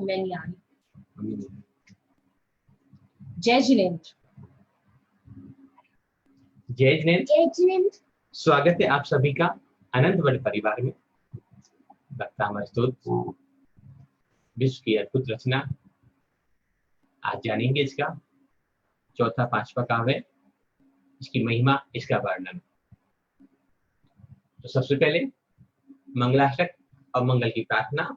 मैं नहीं आ रही। जय जिनेंद्र। जय जिनेंद्र। जय जिनेंद्र। स्वागत है आप सभी का अनंत वर्ल्ड परिवार में। वक्तामृत स्तोत्र विश्व की अद्भुत रचना, आज जानेंगे इसका चौथा पांचवा काव्य, इसकी महिमा, इसका वर्णन। तो सबसे पहले मंगलाष्टक और मंगल की प्रार्थना।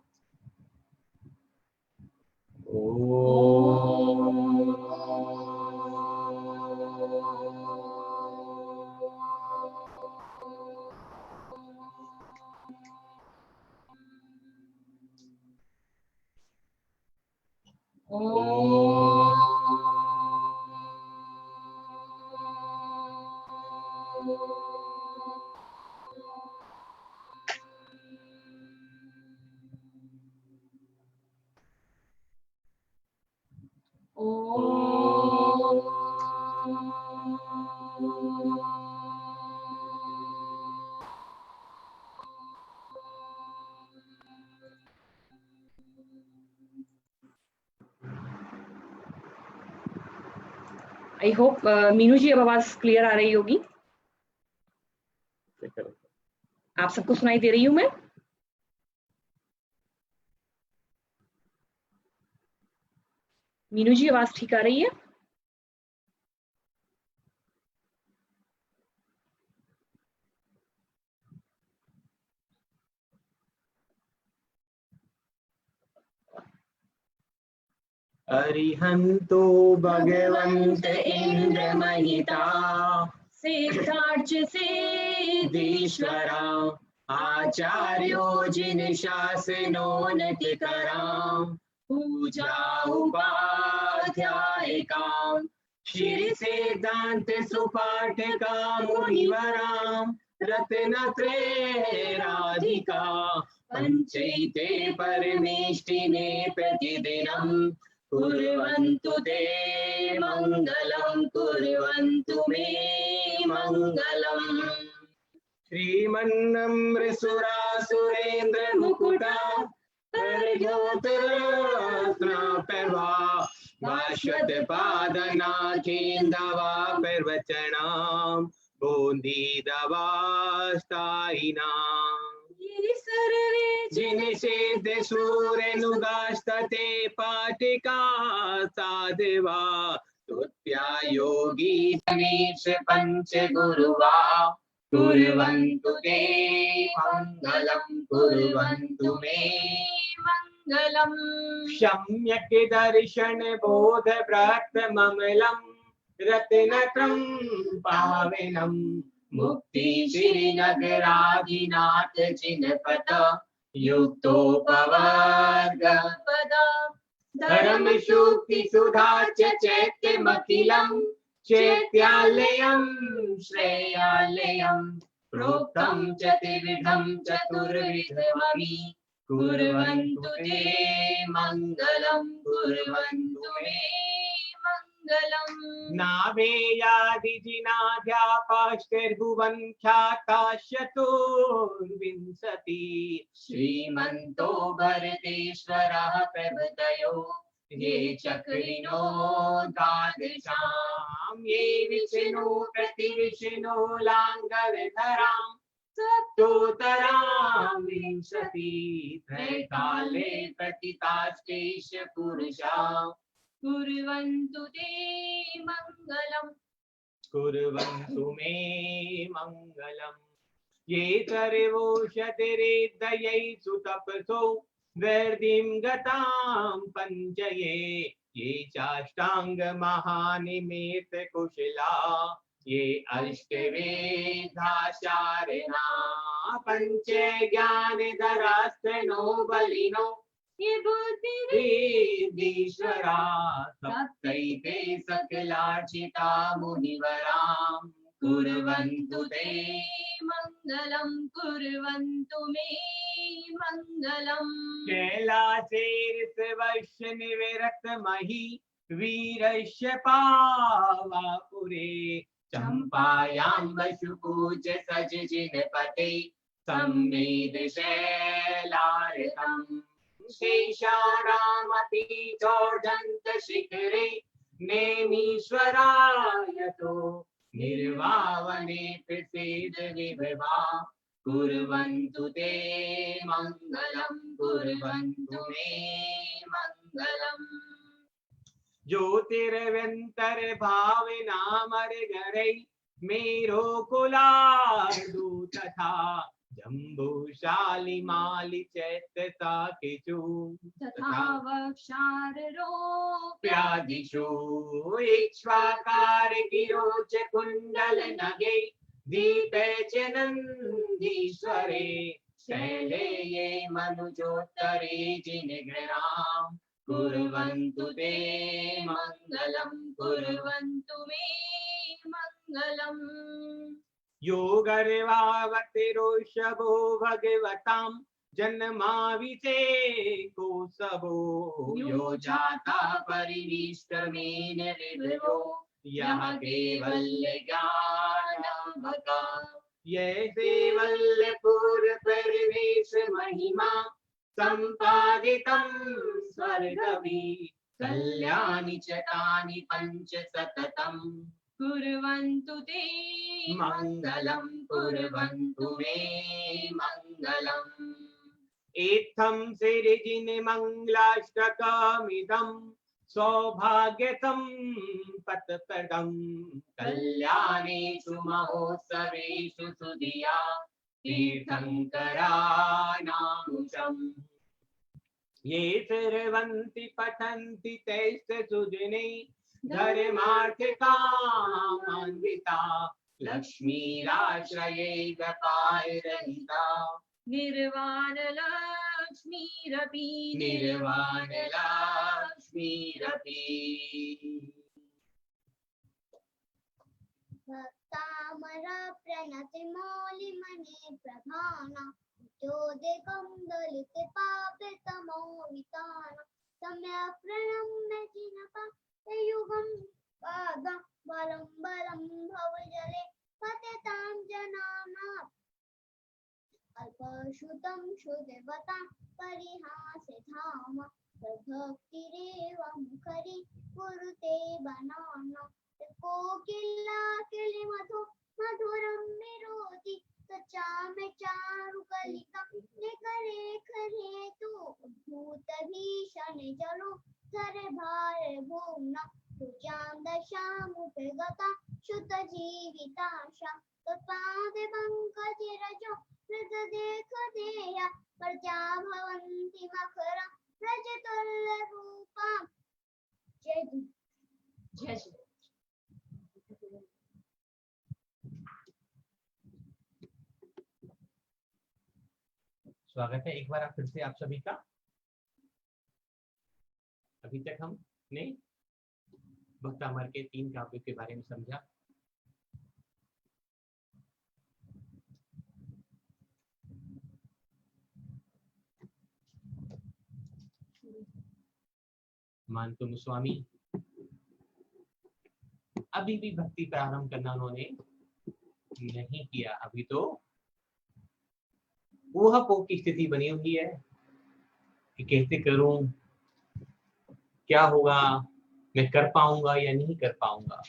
आई होप मीनू जी अब आवाज क्लियर आ रही होगी। आप सबको सुनाई दे रही हूँ मैं? मीनू जी आवाज ठीक आ रही है? अरिहंतो भगवंत इंद्र महिता, सिद्धार्थ सिद्धीश्वरा, आचार्यो जिन शासनोन्नतिकरां, पूजा उपाध्यायिकां, श्री सिद्धांत सुपाठका मुनिवरां, रत्नत्रय राधिका, पंचैते परमेष्टिने प्रतिदिनं, कुर्वन्तु ते मङ्गलं, कुर्वन्तु मे मङ्गलम्। श्रीमन्नम्रसुरासुरेन्द्र मुकुटा, परज्योतिरत्नपर्वा, भास्वत पादनाथेन्दवा पर्वचनां, बोन्धीदवास्तायिनां। ये सर्वे जिनसिद्ध सूर्यनुगास्तते पाटिका साधवा, स्तुत्या योगी समीक्ष पंच गुरुवा, कुर्वन्तु ते मङ्गलं, कुर्वन्तु मे मङ्गलम्। सम्यक् दर्शन बोध ब्रह्म ममलं, रत्नत्रं पावनं, मुक्ति श्रीनगराधिनाथ जिनपद, युक्तोपवर्ग पद, धर्म शुक्ति सुधा चैत्यमखिलं, चैत्यालयं श्रेयालयं, प्रोक्तं चतुर्विधं चतुर्विधमपि, कुर्वन्तु ते मङ्गलं, कुर्वन्तु मे मङ्गलम्। नावेयादिजिनाध्यापाश्चर्भुवन् ख्याताश्चतुर्विंशति, श्रीमन्तो भरतेश्वरः प्रभृतयो, ये चक्रिणो द्वादशां, ये विष्णु प्रतिविष्णु लाङ्गरधरां, सप्तोत्तरां विंशति, त्रैकाले प्रतितास्तेष पुरुषा, कुर्वन्तु ते मङ्गलम्, कुर्वन्तु मे मङ्गलम्। ये सर्वोषधिरेदयै सुतपसो वर्धिं गतां पञ्चये, ये चाष्टांग महानिमेत कुशला, ये अष्टवेदाचारिणा, पंच ज्ञानधरास्तनो बलिनो, ये बुद्धिरीश्वरा, सप्तैते सकलार्चिता मुनिवरां, कुर्वन्तु ते मङ्गलं, कुर्वन्तु मे मङ्गलम्। कैलासेर्वश्य निविरक्त मही, वीरस्य पावापुरे, चंपायां वशुपूज सज जिनपते, संवेद शैलार्तं, शेषाणामपि चोर्दन्तशिखरे नेमीश्वरायतो निर्वावने प्रसीद विभवा कुर्वन्तु ते मङ्गलं कुर्वन्तु मे मङ्गलम् ज्योतिर्व्यन्तर्भाविनामर्गरै मेरो कुलार्दू तथा जम्बूशालिमालि चैत्यसाकेषु तथा वक्षारोप्यादिषु इक्ष्वाकार गिरोच कुण्डल नगे दीपे च नन्दीश्वरे शैले ये मनुजोत्तरे जिनिग्रहां कुर्वन्तु ते मङ्गलं कुर्वन्तु मे मङ्गलम् योगर्वावतिरोषभो भगवतां जन्माविचे कोसवो यो जाता परिनिष्टमेन विभवो यः केवल्यज्ञानमगा ये वल्लपूर्वपरिवेश महिमा सम्पादितं स्वर्गवि कल्याणि च तानि पञ्च सततम् कुर्वन्तु ते मङ्गलं कुर्वन्तु मे मङ्गलम् इत्थं सिरिजिनिमङ्गलाष्टकमिदं सौभाग्यतं पतप्रदं कल्याणेषु महोत्सवेषु सुधिया तीर्थङ्करानामुषम् ये सर्वन्ति पठन्ति तैश्च सुदिने धर्मार्थिकामन्विता लक्ष्मीराश्रयैव पायरहिता निर्वाणलक्ष्मीरपि निर्वाणलक्ष्मीरपि भक्तामरा प्रणति मौलिमणि प्रधान उद्योदिकं दलिते पापितमो वितान सम्यक् प्रणम्य जिनपा युगं पादं बलं बलं भवजले पतितां जनानां अल्पश्रुतं श्रुतिवतां परिहासे धाम प्रभक्तिरेव मुखरि कुरुते बनाना कोकिला किलिमधु मधुरं निरोधि सचाम चारुकलिका निकरे खरे तु उद्भूत भीषण जलो धरे भारे भूम्ना तुजां दशामुपगता शुद्ध जीविताशा तत्पादे पंकजरजो हृद देख देया प्रजा भवन्ति मकरा प्रजतुल्य रूपा जय जय स्वागत है एक बार फिर से आप सभी का। अभी तक हमने भक्तामर के 3 काव्यों के बारे में समझा। मानतुम स्वामी अभी भी भक्ति प्रारंभ करना उन्होंने नहीं किया। अभी तो ऊहापोह की स्थिति बनी हुई है कि कैसे करूं, क्या होगा, मैं कर पाऊंगा या नहीं कर पाऊंगा।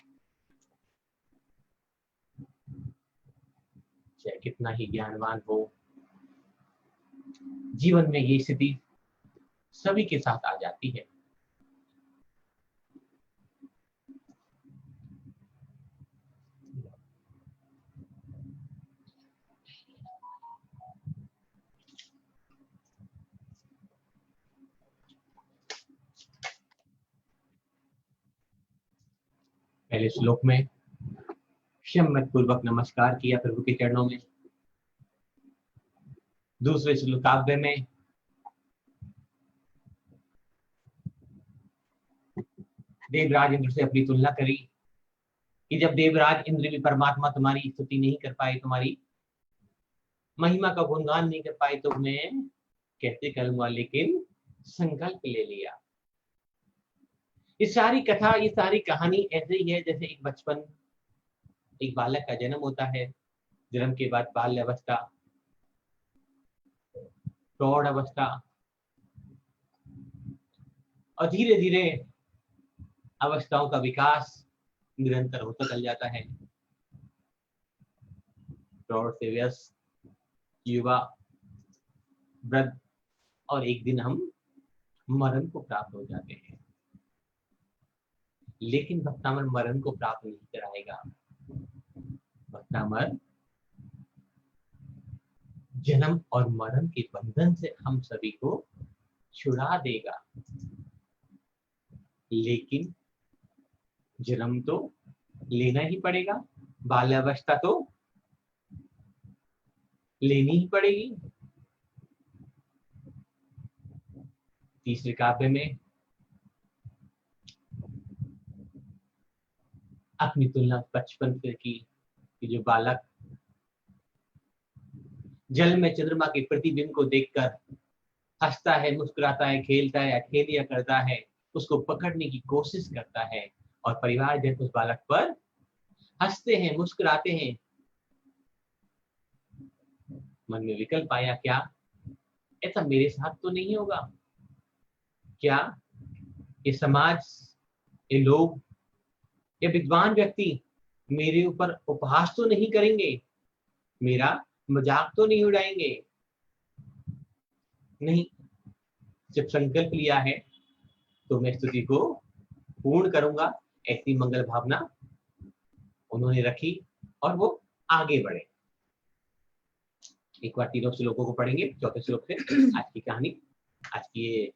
चाहे कितना ही ज्ञानवान हो, जीवन में ये स्थिति सभी के साथ आ जाती है। पहले श्लोक में सम्यक पूर्वक नमस्कार किया प्रभु के चरणों में। दूसरे श्लोकाव्य में देवराज इंद्र से अपनी तुलना करी कि जब देवराज इंद्र भी परमात्मा तुम्हारी स्तुति नहीं कर पाए, तुम्हारी महिमा का गुणगान नहीं कर पाए, तो मैं कैसे करूंगा। लेकिन संकल्प ले लिया। ये सारी कथा, ये सारी कहानी ऐसे ही है जैसे एक बचपन, एक बालक का जन्म होता है, जन्म के बाद बाल्य अवस्था, प्रौढ़ अवस्था, और धीरे धीरे अवस्थाओं का विकास निरंतर होता चल जाता है। प्रौढ़ से व्यस्त, युवा, वृद्ध, और एक दिन हम मरण को प्राप्त हो जाते हैं। लेकिन भक्तामर मरण को प्राप्त नहीं कराएगा। भक्तामर जन्म और मरण के बंधन से हम सभी को छुड़ा देगा। लेकिन जन्म तो लेना ही पड़ेगा, बाल्यावस्था तो लेनी ही पड़ेगी। तीसरे काव्य में अपनी तुलना बचपन से की कि जो बालक जल में चंद्रमा के प्रतिबिंब को देखकर हंसता है, मुस्कुराता है, खेलता है, अखेलिया करता है, उसको पकड़ने की कोशिश करता है, और परिवार जन उस बालक पर हंसते हैं, मुस्कुराते हैं। मन में विकल्प आया, क्या ऐसा मेरे साथ तो नहीं होगा? क्या ये समाज, ये लोग, ये विद्वान व्यक्ति मेरे ऊपर उपहास तो नहीं करेंगे, मेरा मजाक तो नहीं उड़ाएंगे? नहीं, जब संकल्प लिया है तो मैं स्तुति को पूर्ण करूंगा, ऐसी मंगल भावना उन्होंने रखी और वो आगे बढ़े। एक बार तीनों श्लोकों को पढ़ेंगे, चौथे श्लोक से आज की कहानी, आज की ये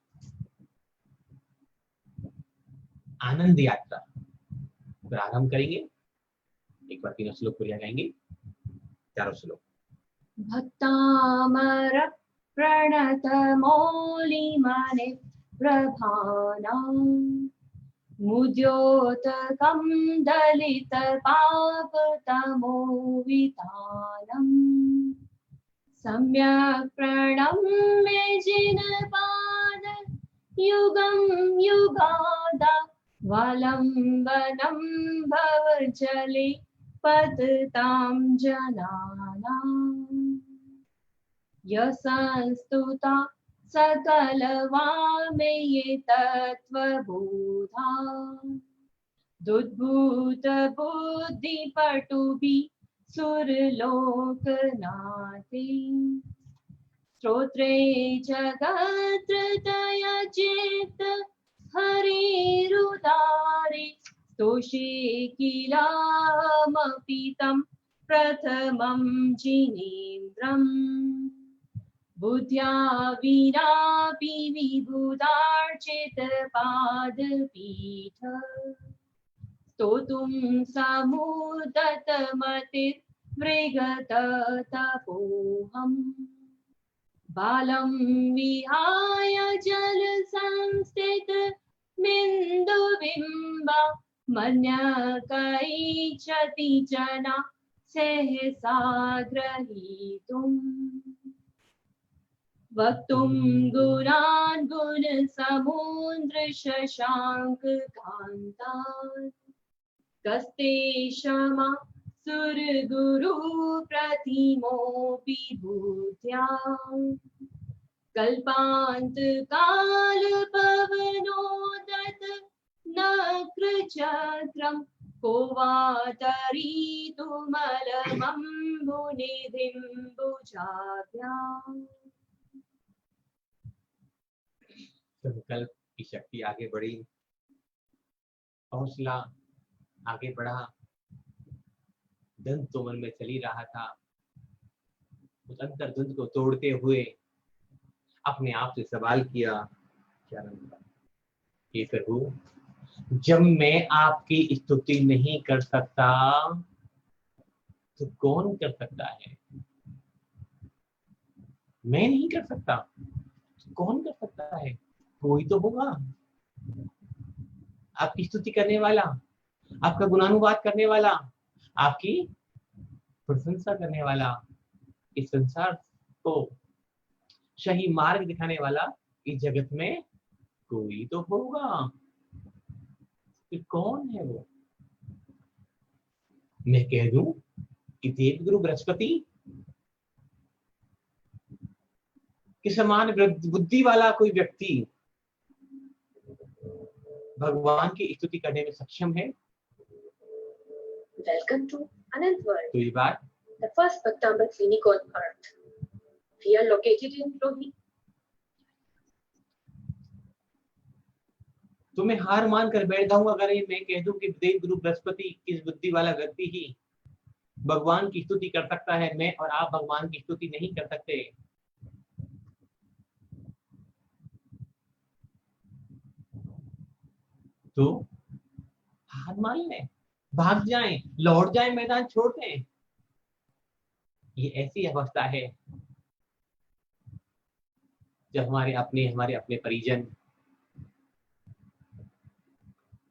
आनंद यात्रा प्रारंभ करेंगे। एक बार तीनों श्लोक पूरे गाएंगे, चारों श्लोक। भक्तामर प्रणत मौलिमने प्रभानां मुद्योतकं दलित पापतमोवितानम् सम्यक् प्रणम्य जिनपाद युगं युगादा वालम्बनं भवजले पततां जनानाम् यशस्तुता सकलवामेये तत्त्वबोधा दुद्भूत बुद्धिपटुभिः सुरलोकनाथे स्तोत्रे जगत्रतय चेत् हरिरुदारे स्तोषे किलामपि तं प्रथमं जिनेन्द्रम् बुद्ध्या विनापि विबुधार्चित पादपीठ स्तोतुं समुदतमतिर्वृगत तपोहम् बालं विहाय जल संस्थित बिन्दुबिम्बा मन्यकैच्छति जना सहसा ग्रहीतुम् वक्तुं गुणान् गुणसमुद्र शशांक कान्तान् कस्ते क्षमा सुरगुरु प्रतिमोऽपि बुद्ध्या कल्पान्त काल पवनोदत नक्रचक्रं को वा तरीतुमलमम्बुनिधिं भुजाभ्याम्। संकल्प की शक्ति आगे बढ़ी, हौसला आगे बढ़ा, दंत तो मन में चल ही रहा था। उस अंतर्द्वंद को तोड़ते हुए अपने आप से सवाल किया, क्या ये प्रभु, जब मैं आपकी स्तुति नहीं कर सकता तो कौन कर सकता है? मैं नहीं कर सकता तो कौन कर सकता है? कोई तो होगा आपकी स्तुति करने वाला, आपका गुणानुवाद करने वाला, आपकी प्रशंसा करने वाला, इस संसार को सही मार्ग दिखाने वाला इस जगत में कोई तो होगा। कि कौन है वो? मैं कह दूं कि देवगुरु बृहस्पति के समान बुद्धि वाला कोई व्यक्ति भगवान की स्तुति करने में सक्षम है? Welcome to Anand World, तो ये बात the first Bhaktamrit clinic on earth. We are located in Rohini. तो मैं हार मान कर बैठ जाऊंगा अगर ये मैं कह दूं कि देव गुरु बृहस्पति इस बुद्धि वाला व्यक्ति ही भगवान की स्तुति कर सकता है, मैं और आप भगवान की स्तुति नहीं कर सकते। तो हार मान लें, भाग जाएं, लौट जाएं, मैदान छोड़ दें। ये ऐसी अवस्था है जब हमारे अपने परिजन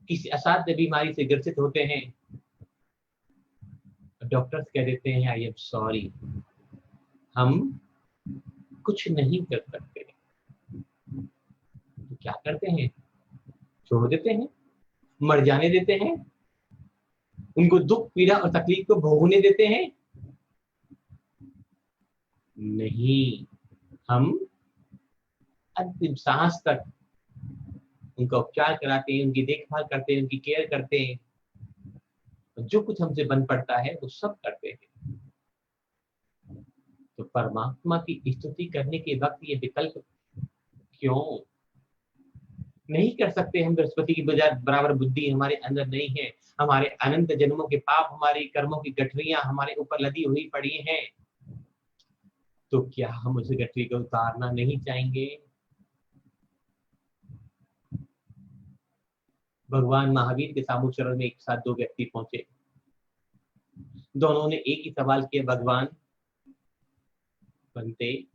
किसी असाध्य बीमारी से ग्रसित होते हैं, डॉक्टर्स कह देते हैं आई एम सॉरी, हम कुछ नहीं कर सकते। तो क्या करते हैं? छोड़ देते हैं, मर जाने देते हैं, उनको दुख पीड़ा और तकलीफ को भोगने देते हैं? नहीं, हम अंतिम सांस तक उनका उपचार कराते हैं, उनकी देखभाल करते हैं, उनकी केयर करते हैं, जो कुछ हमसे बन पड़ता है वो सब करते हैं। तो परमात्मा की स्तुति करने के वक्त ये विकल्प क्यों नहीं कर सकते? हम बृहस्पति की बराबर बुद्धि हमारे अंदर नहीं है, हमारे अनंत जन्मों के पाप, हमारे कर्मों की गठरियां हमारे ऊपर लदी हुई पड़ी हैं, तो क्या हम उस गठरी को उतारना नहीं चाहेंगे? भगवान महावीर के सामूचरण में एक साथ दो व्यक्ति पहुंचे, दोनों ने एक ही सवाल किया, भगवान बनते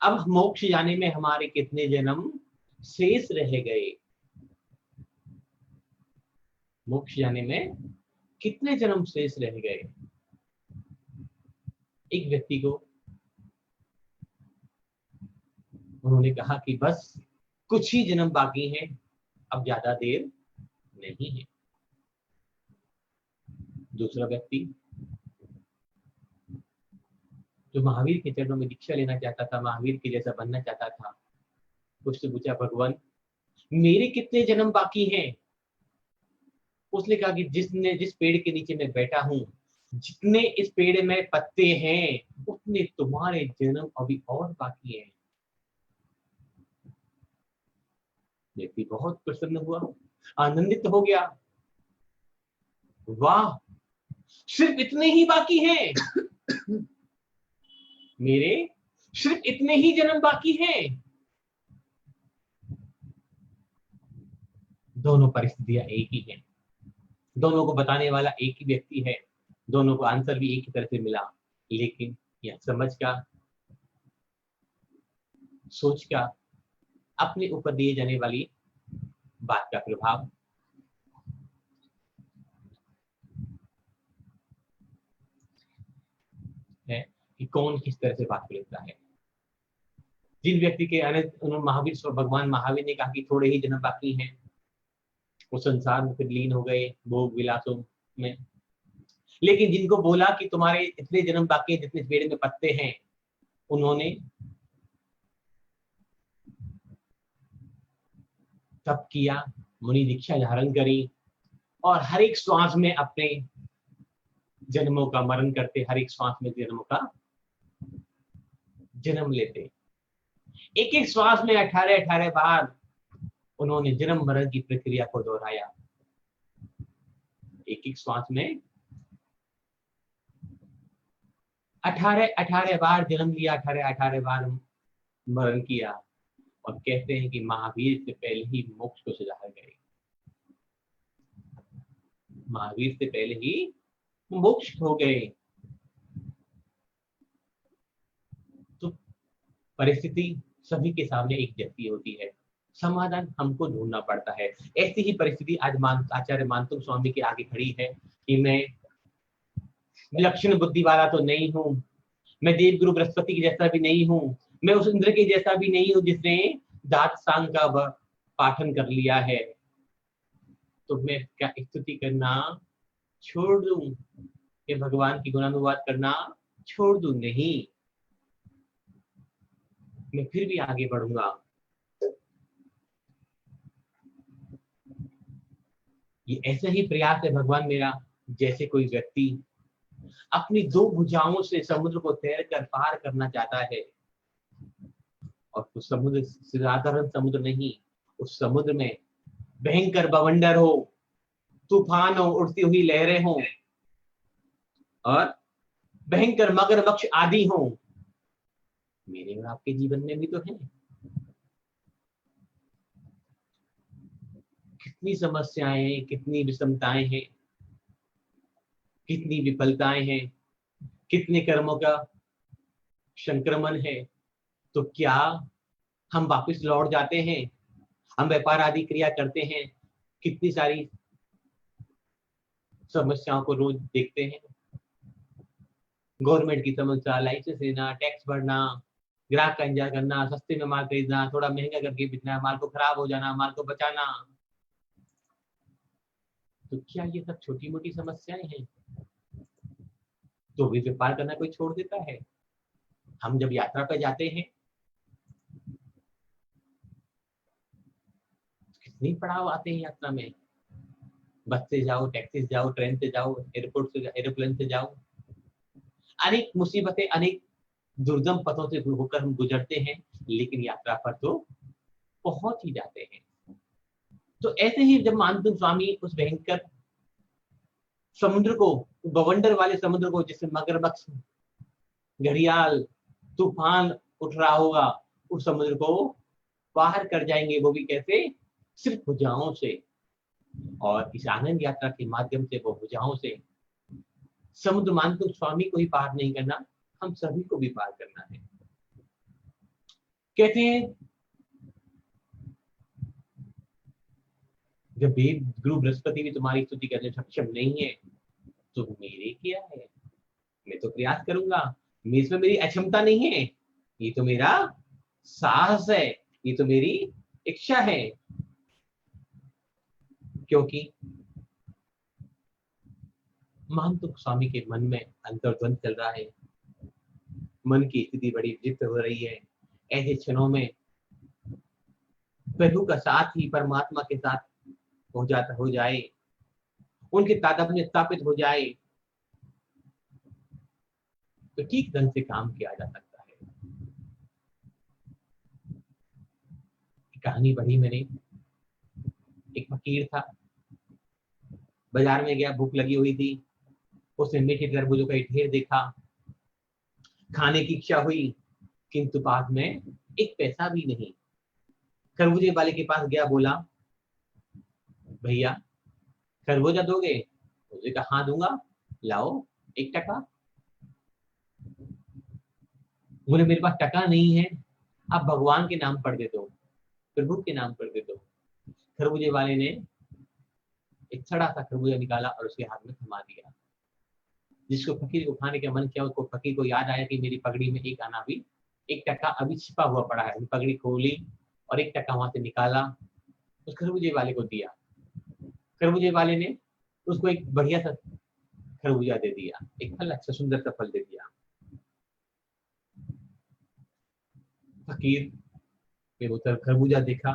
अब मोक्ष जाने में हमारे कितने जन्म शेष रह गए? मोक्ष जाने में कितने जन्म शेष रह गए? एक व्यक्ति को उन्होंने कहा कि बस कुछ ही जन्म बाकी हैं, अब ज्यादा देर नहीं है। दूसरा व्यक्ति जो महावीर के चरणों में दीक्षा लेना चाहता था, महावीर के जैसा बनना चाहता था, उससे पूछा, भगवान मेरे कितने जन्म बाकी हैं? उसने कहा कि जिस पेड़ के नीचे मैं बैठा हूं, जितने इस पेड़ में पत्ते हैं उतने तुम्हारे जन्म अभी और बाकी हैं। व्यक्ति बहुत प्रसन्न हुआ, आनंदित हो गया, वाह सिर्फ इतने ही बाकी हैं, मेरे सिर्फ इतने ही जन्म बाकी हैं। दोनों परिस्थितियां एक ही हैं, दोनों को बताने वाला एक ही व्यक्ति है, दोनों को आंसर भी एक ही तरह से मिला, लेकिन यह समझ का, सोच का, अपने ऊपर दिए जाने वाली बात का प्रभाव है कि कौन किस तरह से बात को लेता है। जिन व्यक्ति के महावीर भगवान महावीर ने कहा कि थोड़े ही जन्म बाकी हैं, वो संसार में फिर लीन हो गए भोग विलासों में। लेकिन जिनको बोला कि तुम्हारे इतने जन्म बाकी हैं जितने पेड़ में पत्ते हैं, उन्होंने तप किया, मुनि दीक्षा धारण करी और हर एक श्वास में अपने जन्मों का मरण करते, हर एक श्वास में जन्मों का जन्म लेते। एक एक श्वास में 18 बार उन्होंने जन्म मरण की प्रक्रिया को दोहराया। एक एक श्वास में 18 बार जन्म लिया, 18 बार मरण किया, और कहते हैं कि महावीर से पहले ही मोक्ष को सुधार गए, महावीर से पहले ही मोक्ष हो गए। तो परिस्थिति सभी के सामने एक जैसी होती है, समाधान हमको ढूंढना पड़ता है। ऐसी ही परिस्थिति आज आचार्य मानतुंग स्वामी के आगे खड़ी है कि मैं विलक्षण बुद्धि वाला तो नहीं हूं, मैं देवगुरु बृहस्पति के जैसा भी नहीं हूं, मैं उस इंद्र के जैसा भी नहीं हूं जिसने दात सांग का पाठन कर लिया है, तो मैं क्या स्तुति करना छोड़ दूं, कि भगवान की गुणानुवाद करना छोड़ दूं? नहीं, मैं फिर भी आगे बढ़ूंगा। ये ऐसा ही प्रयास है भगवान मेरा, जैसे कोई व्यक्ति अपनी दो भुजाओं से समुद्र को तैर कर पार करना चाहता है, और उस समुद्र साधारण समुद्र नहीं, उस समुद्र में भयंकर बवंडर हो, तूफान हो, उड़ती हुई लहरें हो, और भयंकर मगरमच्छ आदि हो। मेरे और आपके जीवन में भी तो है। कितनी समस्याएं हैं, कितनी विषमताएं हैं, कितनी विफलताएं हैं, कितने कर्मों का संक्रमण है। तो क्या हम वापस लौट जाते हैं? हम व्यापार आदि क्रिया करते हैं, कितनी सारी समस्याओं को रोज देखते हैं। गवर्नमेंट की समस्या, लाइसेंस लेना, टैक्स भरना, ग्राहक का इंतजार करना, सस्ते में माल खरीदना, थोड़ा महंगा करके बेचना, माल को खराब हो जाना, माल को बचाना। तो क्या ये सब छोटी मोटी समस्याएं हैं? तो भी व्यापार करना कोई छोड़ देता है? हम जब यात्रा पर जाते हैं, कितनी पड़ाव आते हैं यात्रा में। बस से जाओ, टैक्सी से जाओ, ट्रेन से जाओ, एयरपोर्ट से, एरोप्लेन से जाओ, अनेक मुसीबतें, अनेक दुर्गम पथों से होकर हम गुजरते हैं, लेकिन यात्रा पर तो पहुंच ही जाते हैं। तो ऐसे ही जब मानतुंग स्वामी उस भयंकर समुद्र को, बवंडर वाले समुद्र को, जिससे मगरमच्छ, घड़ियाल, तूफान उठ रहा होगा, उस समुद्र को पार कर जाएंगे। वो भी कैसे? सिर्फ भुजाओं से। और इस आनंद यात्रा के माध्यम से, वो भुजाओं से समुद्र मानतुंग स्वामी को ही पार नहीं करना, हम सभी को भी पार करना है। कहते हैं जब देव गुरु बृहस्पति भी तुम्हारी स्तुति करने सक्षम नहीं है, तो मेरे क्या है? मैं तो प्रयास करूंगा। इसमें मेरी अक्षमता नहीं है, ये तो मेरा साहस है, ये तो मेरी इच्छा है। क्योंकि मानतुंग स्वामी के मन में अंतर्द्वंद चल रहा है, मन की स्थिति बड़ी विचित्र हो रही है। ऐसे क्षणों में प्रभु का साथ ही परमात्मा के साथ हो जाए, उनके तादाद में स्थापित हो जाए, तो ठीक ढंग से काम किया जा सकता है। कहानी पढ़ी मैंने, एक फकीर था, बाजार में गया, भूख लगी हुई थी, उसने मीठे तरबूजों का ढेर देखा, खाने की इच्छा हुई, किंतु पास में एक पैसा भी नहीं। खरबूजे वाले के पास गया, बोला भैया खरबूजा दोगे? उसने कहा हाँ दूंगा, लाओ 1 टका। बोले मेरे पास टका नहीं है, आप भगवान के नाम पर दे दो, प्रभु के नाम पर दे दो। खरबूजे वाले ने एक छड़ा सा खरबूजा निकाला और उसके हाथ में थमा दिया। जिसको फकीर को खाने का मन किया, उसको फकीर को याद आया कि मेरी पगड़ी में एक आना भी, 1 टका अभी छिपा हुआ पड़ा है। पगड़ी खोली और 1 टका वहां से निकाला, उस खरबूजे वाले को दिया। खरबूजे वाले ने उसको एक बढ़िया सा खरबूजा दे दिया, एक फल, अच्छा सुंदर सा फल दे दिया। फकीर ने वो खरबूजा देखा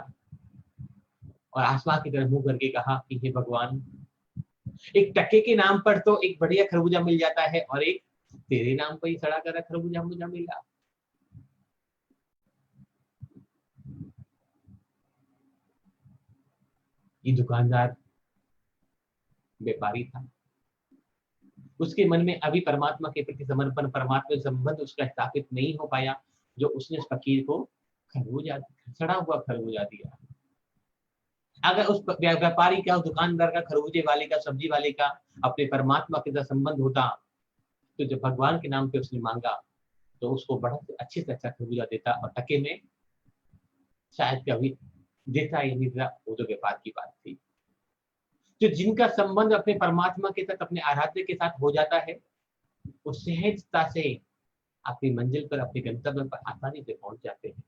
और आसमान की तरफ मुंह करके कहा कि हे भगवान, 1 टके के नाम पर तो एक बढ़िया खरबूजा मिल जाता है, और एक तेरे नाम पर ही सड़ा करा खरबूजा मुझे मिला। ये दुकानदार व्यापारी था, उसके मन में अभी परमात्मा के प्रति समर्पण, परमात्मा से संबंध उसका स्थापित नहीं हो पाया, जो उसने फकीर को खरबूजा, सड़ा हुआ खरबूजा दिया। अगर उस व्यापारी का, उस दुकानदार का, खरबूजे वाले का, सब्जी वाले का अपने परमात्मा के साथ संबंध होता, तो जब भगवान के नाम पे उसने मांगा तो उसको बड़ा अच्छे से अच्छा खरबूजा देता, और टके में शायद कभी देता ही नहीं था। वो तो व्यापार की बात थी। जो जिनका संबंध अपने परमात्मा के साथ, अपने आराध्य के साथ हो जाता है, वो सहजता से अपनी मंजिल पर, अपने गंतव्य पर आसानी से पहुंच जाते हैं।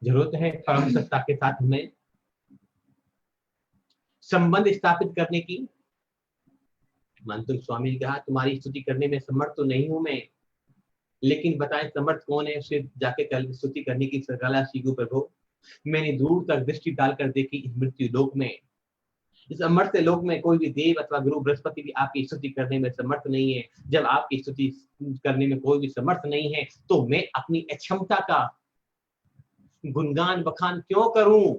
जरूरत है परम सत्ता के साथ हमें संबंध स्थापित करने की। मानतुंग स्वामी ने कहा तुम्हारी स्तुति करने में समर्थ तो नहीं हूं मैं, लेकिन बताएं समर्थ कौन है, उसे जाके स्तुति करने की कला सीखो प्रभु। मैंने दूर तक दृष्टि डालकर देखी इस मृत्यु लोक में, इस अमर्त्य लोक में कोई भी देव अथवा गुरु बृहस्पति भी आपकी स्तुति करने में समर्थ नहीं है। जब आपकी स्तुति करने में कोई भी समर्थ नहीं है तो मैं अपनी अक्षमता का गुणगान बखान क्यों करूं?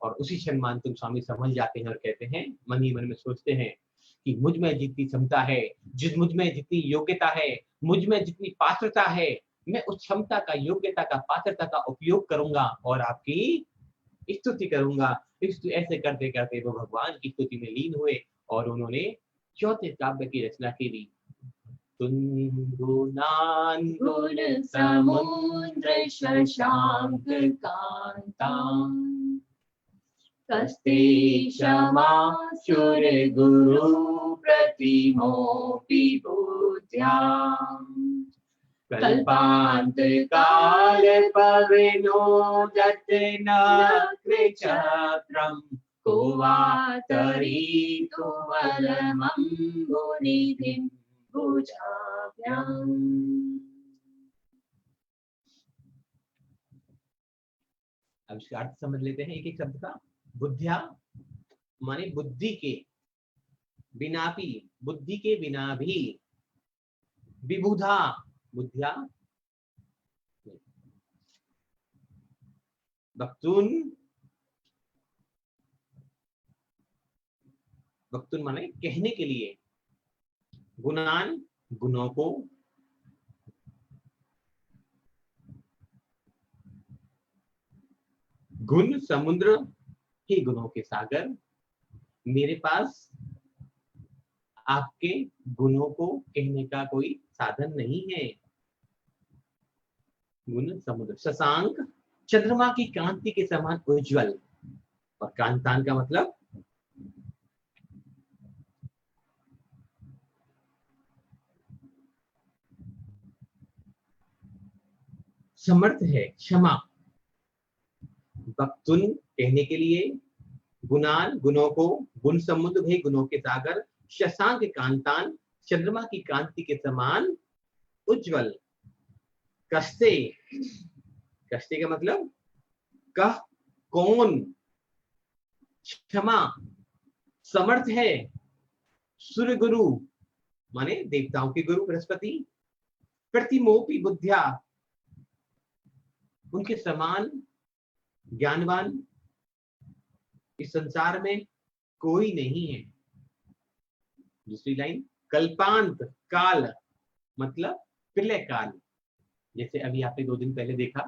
और उसी क्षण मानतुम स्वामी समझ जाते हैं और कहते हैं, मन ही मन में सोचते हैं कि मुझ में जितनी क्षमता है, मुझ में जितनी योग्यता है, मुझ में जितनी पात्रता है, मैं उस क्षमता का, योग्यता का, पात्रता का उपयोग करूंगा और आपकी स्तुति करूंगा। ऐसे करते करते वो भगवान की स्तुति में लीन हुए और उन्होंने चौथे काव्य की रचना की। गुणान गुण समुद्र शशांक कांताम कस्ते क्षमा शुर गुरु प्रतिमोपि बुद्ध्याम् कल्पांत काल पविनोदत नक्रचक्रम को वा तरीतु बलमम्बुनिधिं भुजाभ्याम्। अब इसका अर्थ समझ लेते हैं एक एक शब्द का। बुद्धिया माने बुद्धि के बिना भी, बुद्धि के बिना भी। विबुधा बुद्धिया। वक्तुन, वक्तुन माने कहने के लिए। गुणान गुणों को। गुण समुद्र ही गुणों के सागर। मेरे पास आपके गुणों को कहने का कोई साधन नहीं है। गुण समुद्र। शशांक चंद्रमा की कांति के समान उज्जवल। और कांतान का मतलब समर्थ है, क्षमा। वक्तुन कहने के लिए। गुणान गुणों को। गुण समुद्र भी गुणों के सागर। शशांक कांतान चंद्रमा की कांति के समान उज्जवल। कस्ते, कस्ते का मतलब कह, कौन। क्षमा समर्थ है। सूर्य गुरु माने देवताओं के गुरु बृहस्पति। प्रतिमोपी बुद्धिया उनके समान ज्ञानवान इस संसार में कोई नहीं है। दूसरी लाइन कल्पांत काल मतलब प्रलय काल। जैसे अभी आपने 2 दिन पहले देखा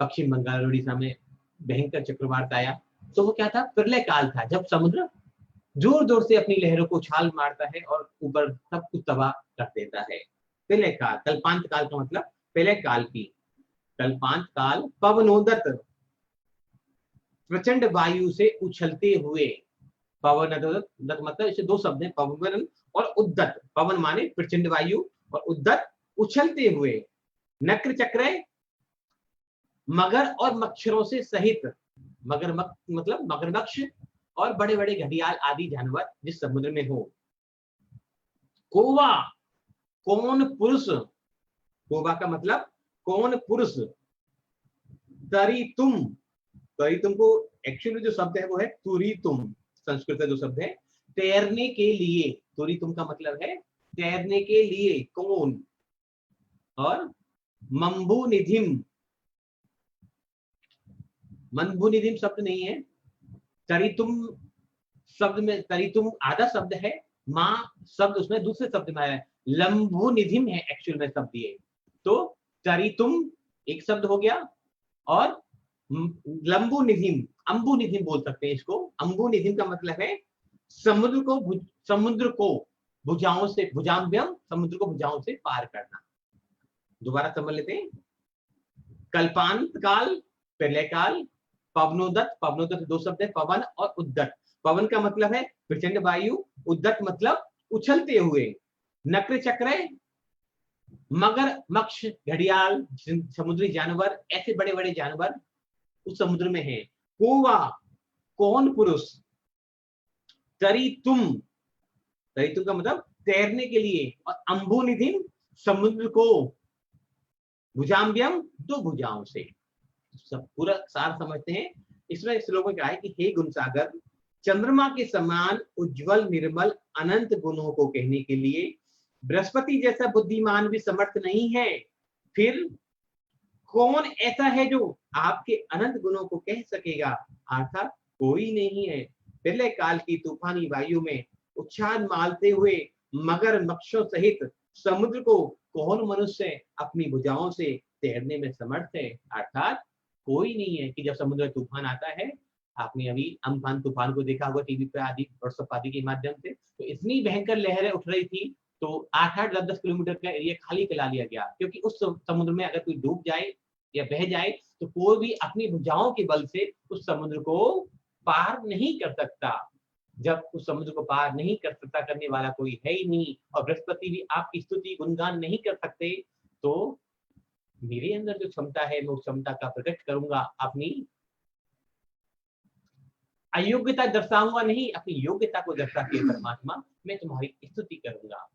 पश्चिम बंगाल उड़ीसा में भयंकर चक्रवात आया, तो वो क्या था? प्रलय काल था, जब समुद्र जोर जोर से अपनी लहरों को उछाल मारता है और ऊपर सब कुछ तबाह कर देता है। प्रलय काल। कल्पांत काल का मतलब प्रलय काल की। कल्पांत काल पवनोदत प्रचंड वायु से उछलते हुए। पवन मतलब इसे 2 शब्द हैं, पवन और उद्दत। पवन माने प्रचंड वायु और उद्दत उछलते हुए। नक्र चक्र मगर और मच्छरों से सहित। मगर मतलब मगरमच्छ और बड़े बड़े घड़ियाल आदि जानवर जिस समुद्र में हो। कोवा कौन पुरुष। कोवा का मतलब कौन पुरुष। तरी तुम, तरी तुम को एक्चुअली जो शब्द है वो है तुरी तुम। संस्कृत का जो शब्द है तैरने के लिए। तुरी तुम का मतलब है तैरने के लिए कौन। और मंबू निधिम, मंबू निधिम शब्द नहीं है। तरितुम शब्द में तरितुम आधा शब्द है, माँ शब्द उसमें दूसरे शब्द में आया है। लंबू निधिम है एक्चुअल में शब्द ये। तो तरितुम एक शब्द हो गया और लंबू निधिम, अंबु निधिम बोल सकते हैं इसको। अंबु निधिम का मतलब है समुद्र को भुजाओं से, भुजाम्यम समुद्र को भुजाओं से पार करना। दोबारा समझ लेते हैं। कल्पांत काल प्रलय काल। पवनोदत, पवनोदत 2 शब्द है, पवन और उद्दत। पवन का मतलब है प्रचंड वायु, उद्दत मतलब उछलते हुए। नक्र चक्र मगर मक्ष घड़ियाल समुद्री जानवर, ऐसे बड़े बड़े जानवर उस समुद्र में है। कोवा कौन पुरुष। तरी तुम, तरी तुम का मतलब तैरने के लिए। और अंबु निधिम समुद्र को भुजाम्यम, दो भुजाओं से। सब पूरा सार समझते हैं। इसमें श्लोक में क्या है कि हे गुणसागर, चंद्रमा के समान उज्जवल निर्मल अनंत गुणों को कहने के लिए बृहस्पति जैसा बुद्धिमान भी समर्थ नहीं है, फिर कौन ऐसा है जो आपके अनंत गुणों को कह सकेगा? अर्थात कोई नहीं है। पहले काल की तूफानी वायु में उच्छाद मारते हुए मगर मक्षों सहित समुद्र को कौन मनुष्य अपनी भुजाओं से तैरने में समर्थ है? अर्थात कोई नहीं है। कि जब समुद्र में तूफान आता है, आपने अभी अम्फान तूफान को देखा होगा टीवी पे आदि व्हाट्सएप आदि के माध्यम से, तो इतनी भयंकर लहरें उठ रही थी, तो 8-8, 10-10 किलोमीटर का एरिया खाली करा लिया गया, क्योंकि उस समुद्र में अगर कोई डूब जाए या बह जाए तो कोई भी अपनी भुजाओं के बल से उस समुद्र को पार नहीं कर सकता। जब उस समुद्र को पार नहीं कर सकता, करने वाला कोई है ही नहीं, और बृहस्पति भी आपकी स्तुति गुणगान नहीं कर सकते, तो मेरे अंदर जो क्षमता है मैं उस क्षमता का प्रकट करूंगा। अपनी अयोग्यता दर्शाऊंगा नहीं, अपनी योग्यता को दर्शा के परमात्मा मैं तुम्हारी स्तुति करूंगा।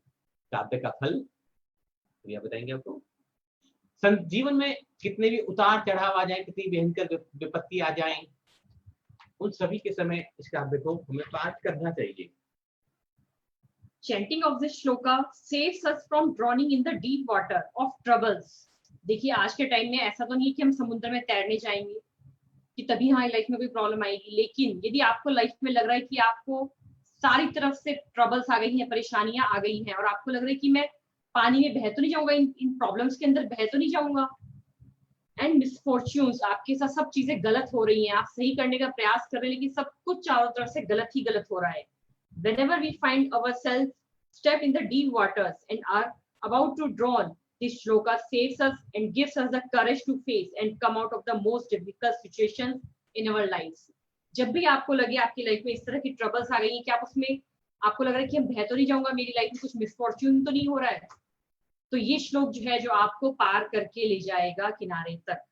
काव्य का फल भैया बताएंगे आपको। जीवन में कितने भी उतार चढ़ाव आ जाए, कितनी भयंकर विपत्ति आ जाए, उन सभी के समय इस काव्य को हमें पाठ करना चाहिए। Chanting of this shloka saves us from drowning in the deep water of troubles. देखिए आज के टाइम में ऐसा तो नहीं है कि हम समुद्र में तैरने जाएंगे कि तभी हमारी लाइफ में कोई प्रॉब्लम आएगी, लेकिन यदि आपको लाइफ में लग रहा है कि आपको सारी तरफ से ट्रबल्स आ गई हैं, परेशानियां आ गई हैं, और आपको लग रहा है कि मैं पानी में बह तो नहीं जाऊंगा, इन प्रॉब्लम्स के अंदर बह तो नहीं जाऊंगा, एंड मिसफॉर्च्यून्स, आपके साथ सब चीजें गलत हो रही हैं, आप सही करने का प्रयास कर रहे हैं लेकिन सब कुछ चारों तरफ से गलत ही गलत हो रहा है। Whenever we find ourselves step in the deep waters and are about to drown, this shloka saves us and gives us the courage to face and come out of the most difficult situations in our lives. जब भी आपको लगे आपकी life में इस तरह की troubles आ गई हैं कि आप उसमें आपको लग रहा है कि मैं बह तो नहीं जाऊंगा, मेरी लाइफ में कुछ मिसफॉर्च्यून तो नहीं हो रहा है, तो ये श्लोक जो है जो आपको पार करके ले जाएगा किनारे तक।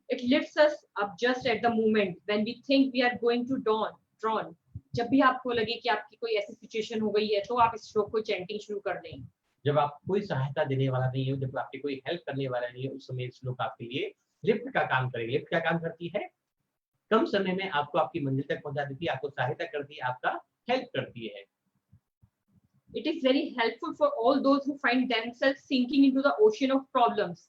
It lifts us up just at the moment when we think we are going to drown. जब भी आपको लगे कि आपकी कोई ऐसी सिचुएशन हो गई है तो आप इस श्लोक को चैंटिंग शुरू कर दें। जब आप कोई सहायता देने वाला नहीं हो, जब आपकी कोई हेल्प करने वाला नहीं है, उस समय इस श्लोक आपके लिए लिफ्ट का काम करेगी। लिफ्ट क्या काम करती है? कम समय में आपको आपकी मंजिल तक पहुंचा देती है, आपको सहायता करती है, आपका हेल्प करती है। It is very helpful for all those who find themselves sinking into the ocean of problems.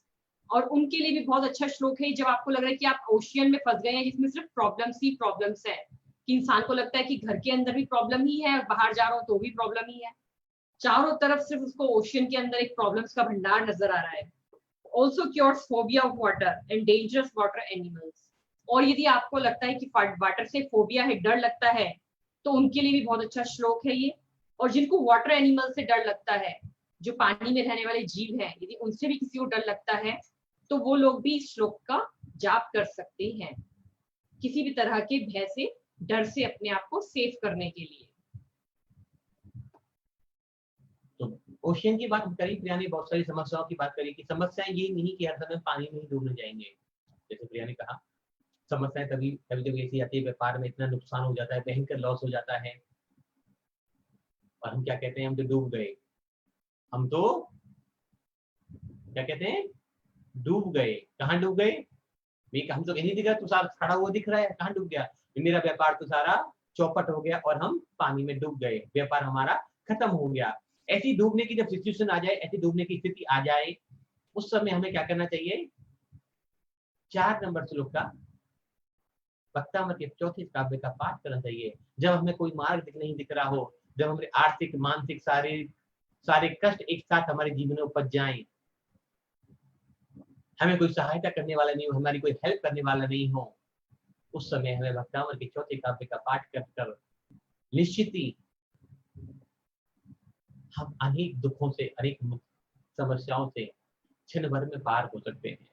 और उनके लिए भी बहुत अच्छा श्लोक है जब आपको लग रहा है कि आप ओशियन में फंस गए हैं जिसमें सिर्फ प्रॉब्लम्स ही प्रॉब्लम्स है, कि इंसान को लगता है कि घर के अंदर भी प्रॉब्लम ही है और बाहर जा रहा हो तो भी प्रॉब्लम ही है, चारों तरफ सिर्फ उसको ओशियन के अंदर एक प्रॉब्लम्स का भंडार नजर आ रहा है। Also cures phobia of water and dangerous water animals. और यदि आपको लगता है कि वाटर से फोबिया है, डर लगता है, तो उनके लिए भी बहुत अच्छा श्लोक है ये। और जिनको वाटर एनिमल से डर लगता है, जो पानी में रहने वाले जीव हैं, यदि उनसे भी किसी को डर लगता है तो वो लोग भी इस श्लोक का जाप कर सकते हैं, किसी भी तरह के भय से, डर से अपने आप को सेफ करने के लिए। तो ओशियन की बात करी, प्रिया ने बहुत सारी समस्याओं की बात करी कि समस्याएं ये नहीं कि हर समय पानी में ही डूबने जाएंगे। जैसे प्रिया ने कहा, समस्याएं कभी कभी ऐसी आती है, व्यापार में इतना नुकसान हो जाता है, भयंकर लॉस हो जाता है, और हम क्या कहते हैं, हम तो डूब गए, हम तो क्या कहते हैं, डूब गए। कहाँ डूब गए? हम तो नहीं दिख रहा, तू सारा खड़ा हुआ दिख रहा है, कहाँ डूब गया? मेरा व्यापार तो सारा चौपट हो गया और हम पानी में डूब गए, व्यापार हमारा खत्म हो गया। ऐसी डूबने की जब सिचुएशन आ जाए, ऐसी डूबने की स्थिति आ जाए, उस समय हमें क्या करना चाहिए? 4 नंबर श्लोक का वक्तामृत के चौथे काव्य का पाठ करना चाहिए। जब हमें कोई मार्ग नहीं दिख रहा हो, जब हमारे आर्थिक मानसिक सारे कष्ट एक साथ हमारे जीवन में उपज जाएं, हमें कोई सहायता करने वाला नहीं हो, हमारी कोई हेल्प करने वाला नहीं हो, उस समय हमें वक्तामृत के चौथे काव्य का पाठ कर निश्चित ही हम अनेक दुखों से, अनेक समस्याओं से क्षण भर में पार हो सकते हैं।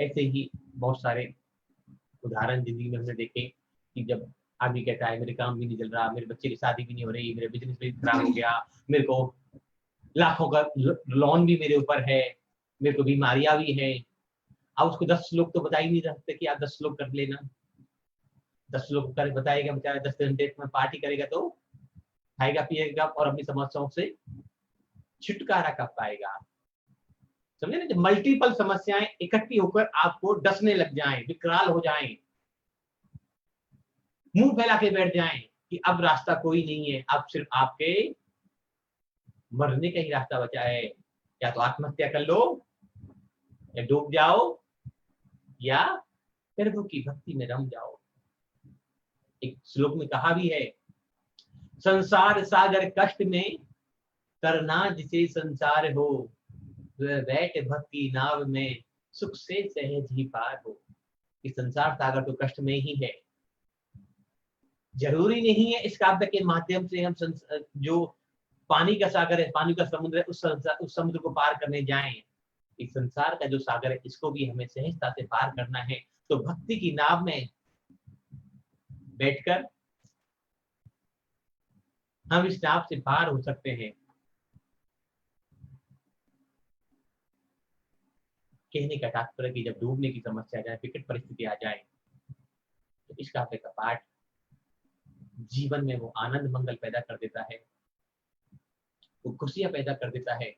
ऐसे ही बहुत सारे उदाहरण जिंदगी में हमने देखे कि जब आदमी कहता है मेरे काम भी नहीं चल रहा, मेरे बच्चे की शादी भी नहीं हो रही, मेरे बिजनेस भी खराब हो गया, मेरे को लाखों का लोन भी मेरे ऊपर है, मेरे को बीमारियां भी है। अब उसको 10 श्लोक तो बता ही नहीं सकते कि आप 10 श्लोक कर लेना। 10 श्लोक कर बताएगा बेचारा, 10 घंटे में पार्टी करेगा तो खाएगा पिएगा और अपनी समस्याओं से छुटकारा कर पाएगा। समझे ना, जब मल्टीपल समस्याएं इकट्ठी होकर आपको डसने लग जाएं, विकराल हो जाएं, मुंह फैला के बैठ जाएं कि अब रास्ता कोई नहीं है, अब सिर्फ आपके मरने का ही रास्ता बचा है, या तो आत्महत्या कर लो, या डूब जाओ, या प्रभु की भक्ति में रम जाओ। एक श्लोक में कहा भी है, संसार सागर कष्ट में करना जिसे संसार हो, वह बैठ भक्ति नाव में सुख से सहज ही पार हो। कि संसार सागर तो कष्ट में ही है। जरूरी नहीं है इस काव्य के माध्यम से हम जो पानी का सागर है, पानी का समुद्र है, उस समुद्र को पार करने जाएं। इस संसार का जो सागर है, इसको भी हमें सहजता से पार करना है। तो भक्ति की नाव में बैठकर हम इस नाव से पार हो सकते हैं। कहने का तात्पर्य कि जब डूबने की समस्या आ जाए, विकट परिस्थिति आ जाए, तो इस काव्य का पाठ जीवन में वो आनंद मंगल पैदा कर देता है, वो खुशियां पैदा कर देता है,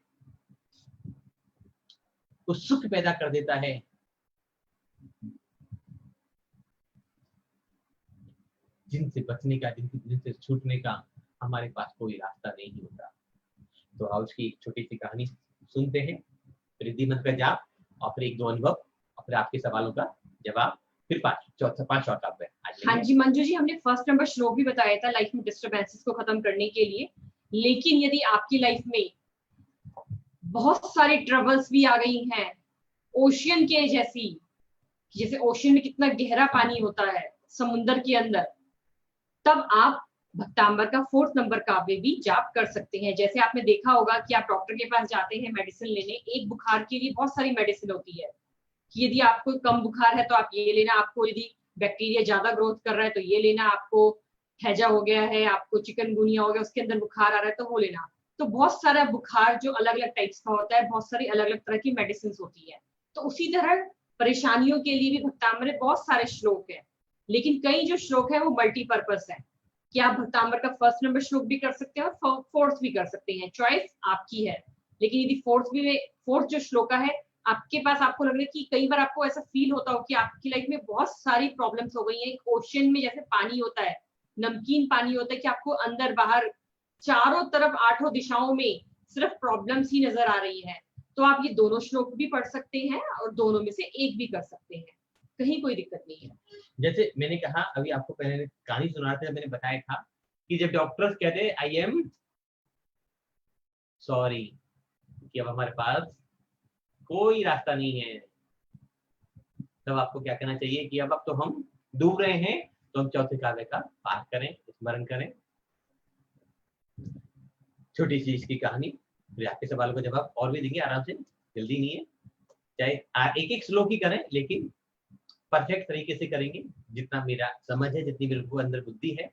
वो सुख पैदा कर देता है। जिनसे बचने का, जिनसे छूटने का हमारे पास कोई रास्ता नहीं होता। तो आओ उसकी एक छोटी सी कहानी सुनते हैं, रिद्धि मंत्र का जाप, और फिर एक दो अनुभव, और फिर आपके सवालों का जवाब, फिर पांच और काव्य। हाँ जी मंजू जी, हमने फर्स्ट नंबर श्लोक भी बताया था लाइफ में डिस्टर्बेंसेस को खत्म करने के लिए। लेकिन यदि आपकी लाइफ में बहुत सारी ट्रबल्स भी आ गई हैं, ओशियन के जैसे ओशियन में कितना गहरा पानी होता है समुद्र के अंदर, तब आप भक्तांबर का 4th नंबर काव्य भी जाप कर सकते हैं। जैसे आपने देखा होगा कि आप डॉक्टर के पास जाते हैं मेडिसिन लेने, एक बुखार के लिए बहुत सारी मेडिसिन होती है कि यदि आपको कम बुखार है तो आप ये लेना, आपको यदि बैक्टीरिया ज्यादा ग्रोथ कर रहा है तो ये लेना, आपको हैजा हो गया है, आपको चिकनगुनिया हो गया, उसके अंदर बुखार आ रहा है तो वो लेना। तो बहुत सारा बुखार जो अलग अलग टाइप्स का होता है, बहुत सारी अलग अलग तरह की मेडिसिन होती है। तो उसी तरह परेशानियों के लिए भी भक्तांबर में बहुत सारे श्लोक है, लेकिन कई जो श्लोक है वो मल्टीपर्पज है कि आप भक्तांबर का 1st नंबर श्लोक भी कर सकते हैं और 4th भी कर सकते हैं, चॉइस आपकी है। लेकिन यदि 4th जो श्लोक है आपके पास, आपको लग रहा है कि कई बार आपको ऐसा फील होता हो कि आपकी लाइफ में बहुत सारी प्रॉब्लम्स हो गई हैं, एक ओशियन में जैसे पानी होता है, नमकीन पानी होता है कि आपको अंदर बाहर चारों तरफ 8 दिशाओं में सिर्फ प्रॉब्लम्स ही नजर आ रही है, तो आप ये दोनों श्लोक भी पढ़ सकते हैं और दोनों में से एक भी कर सकते हैं, कहीं कोई दिक्कत नहीं है। जैसे मैंने कहा, अभी आपको पहले कहानी सुना था, मैंने बताया था कि जब डॉक्टर्स कहते आई एम सॉरी कि अब हमारे पास कोई रास्ता नहीं है, तब आपको क्या करना चाहिए कि अब तो हम डूब रहे हैं, तो हम 4th काव्य का पाठ करें, स्मरण करें। छोटी सी इसकी कहानी, फिर आपके सवालों का जवाब और भी देंगे आराम से, जल्दी नहीं है। चाहे एक एक श्लोक ही करें, लेकिन परफेक्ट तरीके से करेंगे। जितना मेरा समझ है, जितनी मेरे को अंदर बुद्धि है,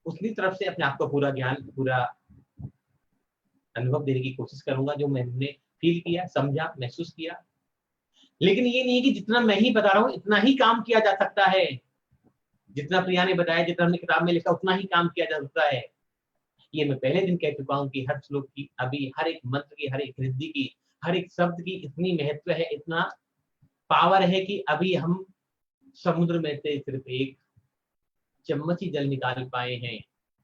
उतनी तरफ से अपने आप को पूरा ज्ञान, पूरा अनुभव देने की कोशिश करूंगा, जो मैंने फील किया, समझा, महसूस किया। लेकिन ये नहीं कि जितना मैं ही बता रहा हूँ इतना ही काम किया जा सकता है। जितना प्रिया ने बताया, जितना हमने किताब में लिखा, उतना ही काम किया जा सकता है। ये मैं पहले दिन कह चुका हूँ कि हर श्लोक की, अभी हर एक मंत्र की, हर एक रिद्धि की, हर एक शब्द की इतनी महत्व है, इतना पावर है कि अभी हम समुद्र में से सिर्फ एक चम्मच ही जल निकाल पाए हैं।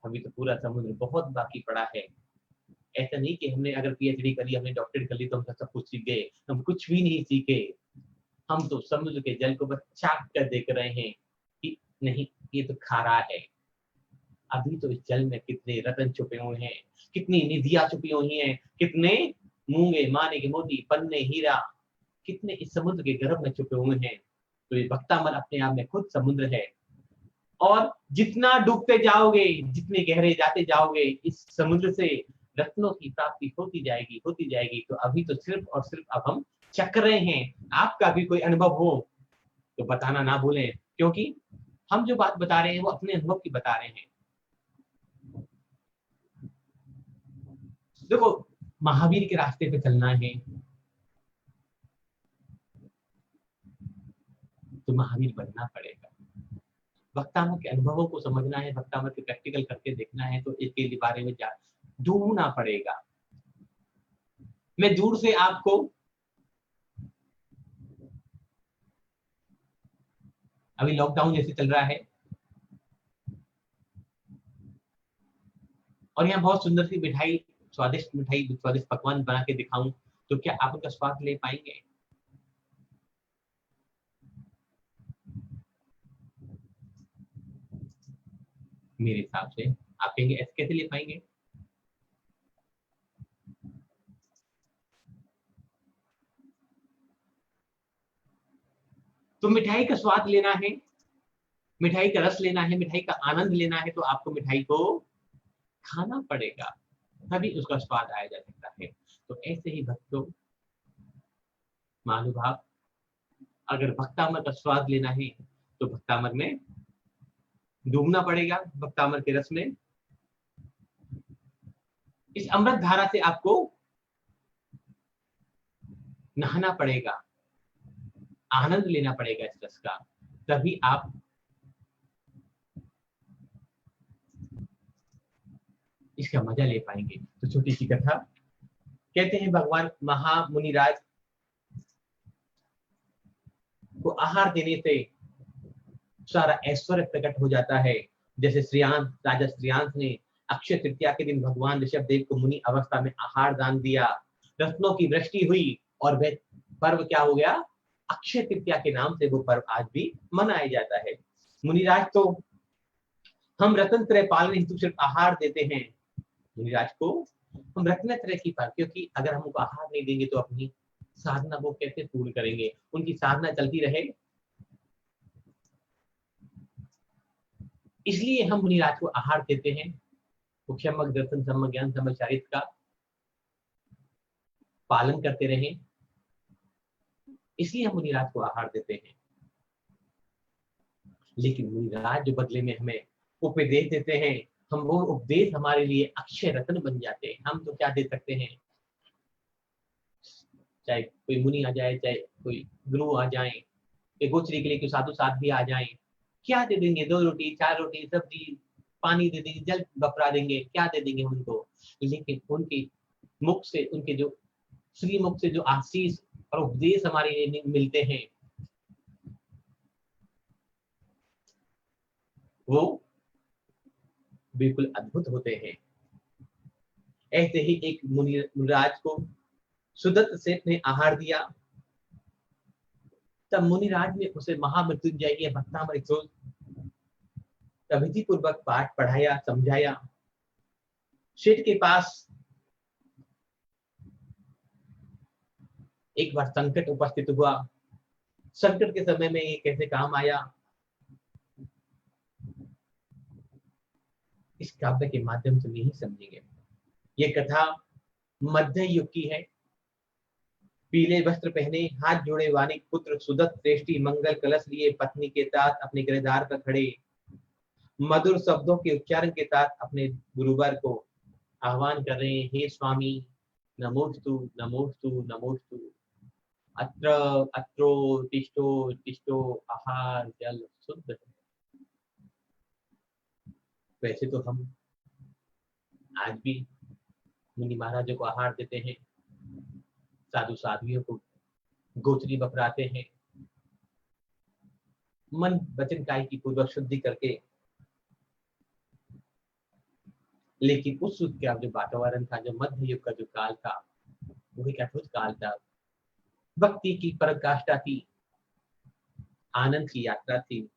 अभी तो पूरा समुद्र बहुत बाकी पड़ा है। ऐसा नहीं कि हमने अगर PhD कर ली, हमने डॉक्टरेट कर ली तो हम सब कुछ सीख गए, हम कुछ भी नहीं सीखे। हम तो समुद्र के जल को बस चाक कर देख रहे हैं कि नहीं, ये तो खारा है। अभी तो इस जल में कितने रतन छुपे हुए हैं, कितनी निधियां छुपी हुई हैं, कितने मूंगे, माने के मोती, पन्ने, हीरा, कितने इस समुद्र के गर्भ में छुपे हुए हैं। तो ये भक्तामन अपने आप में खुद समुद्र है। और जितना डूबते जाओगे, जितने गहरे जाते जाओगे, इस समुद्र से रत्नों की प्राप्ति होती जाएगी, होती जाएगी। तो अभी तो सिर्फ और सिर्फ अब हम चक रहे हैं। आपका भी कोई अनुभव हो तो बताना ना भूलें, क्योंकि हम जो बात बता रहे हैं वो अपने अनुभव की बता रहे हैं। देखो, महावीर के रास्ते पे चलना है तो महावीर बनना पड़ेगा। भक्तामर के अनुभवों को समझना है, भक्तामर के प्रैक्टिकल करके देखना है, तो इसके बारे में ढूंढना पड़ेगा। मैं दूर से आपको अभी लॉकडाउन जैसे चल रहा है और यहाँ बहुत सुंदर सी मिठाई, स्वादिष्ट मिठाई, स्वादिष्ट पकवान बना के दिखाऊं तो क्या आप उनका स्वाद ले पाएंगे? मेरे हिसाब से आप कहेंगे ऐसे कैसे ले पाएंगे? तो मिठाई का स्वाद लेना है, मिठाई का रस लेना है, मिठाई का आनंद लेना है तो आपको मिठाई को खाना पड़ेगा, तभी उसका स्वाद आया जा सकता है। तो ऐसे ही भक्तों, महानुभाव, अगर भक्तामर का स्वाद लेना है तो भक्तामर में डूबना पड़ेगा, भक्तामर के रस में। इस अमृत धारा से आपको नहाना पड़ेगा, आनंद लेना पड़ेगा इस रस का, तभी आप इसका मजा ले पाएंगे। तो छोटी सी कथा, कहते हैं भगवान महामुनिराज को आहार देने से सारा ऐश्वर्य प्रकट हो जाता है। जैसे श्रेयांश, राजा श्रेयांश ने अक्षय तृतीया के दिन भगवान ऋषभ देव को मुनि अवस्था में आहार दान दिया, रत्नों की वृष्टि हुई और वह पर्व क्या हो गया? अक्षय तृतीया के नाम से वो पर्व आज भी मनाया जाता है। मुनिराज तो हम रत्न त्रय पालन हेतु सिर्फ आहार देते हैं, मुनिराज को हम रत्न त्रय की पाल, क्योंकि अगर हम उनको आहार नहीं देंगे तो अपनी साधना वो कैसे पूर्ण करेंगे? उनकी साधना चलती रहे, इसलिए हम मुनिराज को आहार देते हैं। क्षमक दर्शन सम्यक ज्ञान सम्यक चारित्र का पालन करते रहें, इसलिए हम मुनिराज को आहार देते हैं। लेकिन मुनिराज जो बदले में हमें उपदेश देते हैं, हम वो उपदेश हमारे लिए अक्षय रत्न बन जाते हैं। हम तो क्या दे सकते हैं? चाहे कोई मुनि आ जाए, चाहे कोई गुरु आ जाए, गोचरी के लिए कोई साधु साध भी आ जाए, क्या दे देंगे? 2 रोटी 4 रोटी सब्जी पानी दे देंगे, जल बपरा देंगे, क्या दे देंगे उनको? लेकिन उनके मुख से, उनके जो श्री मुख से जो आशीष और उपदेश हमारे लिए मिलते हैं, वो बिल्कुल अद्भुत होते हैं। ऐसे ही एक मुनिराज को सुदत्त सेठ ने आहार दिया, तब मुनिराज ने उसे महामृत्युंजय या भक्तामृत विधि पूर्वक पाठ पढ़ाया, समझाया। सेठ के पास एक बार संकट उपस्थित हुआ, संकट के समय में ये कैसे काम आया, इस काव्य के माध्यम से नहीं समझेंगे। ये कथा मध्य युग की है। पीले वस्त्र पहने, हाथ जोड़े वानिक पुत्र सुदत्त श्रेष्ठी मंगल कलश लिए पत्नी के साथ अपने गृहद्वार पर खड़े, मधुर शब्दों के उच्चारण के साथ अपने गुरुवर को आह्वान कर रहे हैं, हे स्वामी नमोस्तु नमोस्तु नमोस्तु, अत्र अत्रो तिष्ठो तिष्ठो, आहार जल शुद्ध। वैसे तो हम आज भी मुनि महाराजों को आहार देते हैं, साधु साध्वियों को गोचरी बपराते हैं, मन वचन काय की पूर्वक शुद्धि करके। लेकिन उस युग का जो वातावरण था, जो मध्य युग का जो काल था, वो एक अद्भुत काल था। भक्ति की पराकाष्ठा थी, आनंद की यात्रा थी।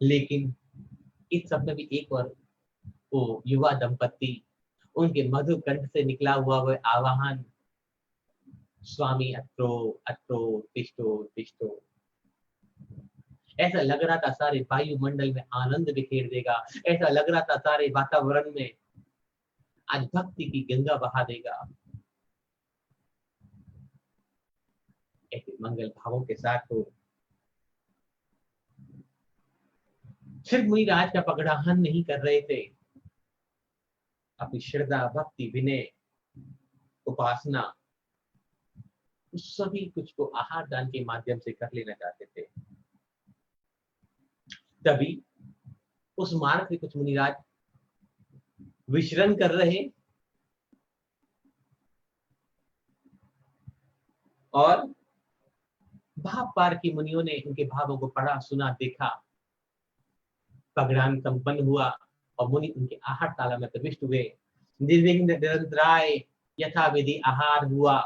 लेकिन इस सब में भी एक और वो युवा दंपति, उनके मधुर कंठ से निकला हुआ वह आवाहन, स्वामी अत्रो अत्रो तिष्ठो तिष्ठो, ऐसा लग रहा था सारे वायुमंडल में आनंद बिखेर देगा, ऐसा लग रहा था सारे वातावरण में आज भक्ति की गंगा बहा देगा। ऐसे मंगल भावों के साथ हो। सिर्फ मुनिराज का पगड़ाहन नहीं कर रहे थे, अपनी श्रद्धा भक्ति विनय उपासना उस सभी कुछ को आहार दान के माध्यम से कर लेना चाहते थे। तभी उस मार्ग से कुछ मुनिराज विचरण कर रहे और भाव पार की मुनियों ने उनके भावों को पढ़ा, सुना, देखा, पगड़ान संपन्न हुआ और मुनि उनके आहार ताला में प्रविष्ट हुए। निर्विघ्न निरंतराय यथाविधि आहार हुआ।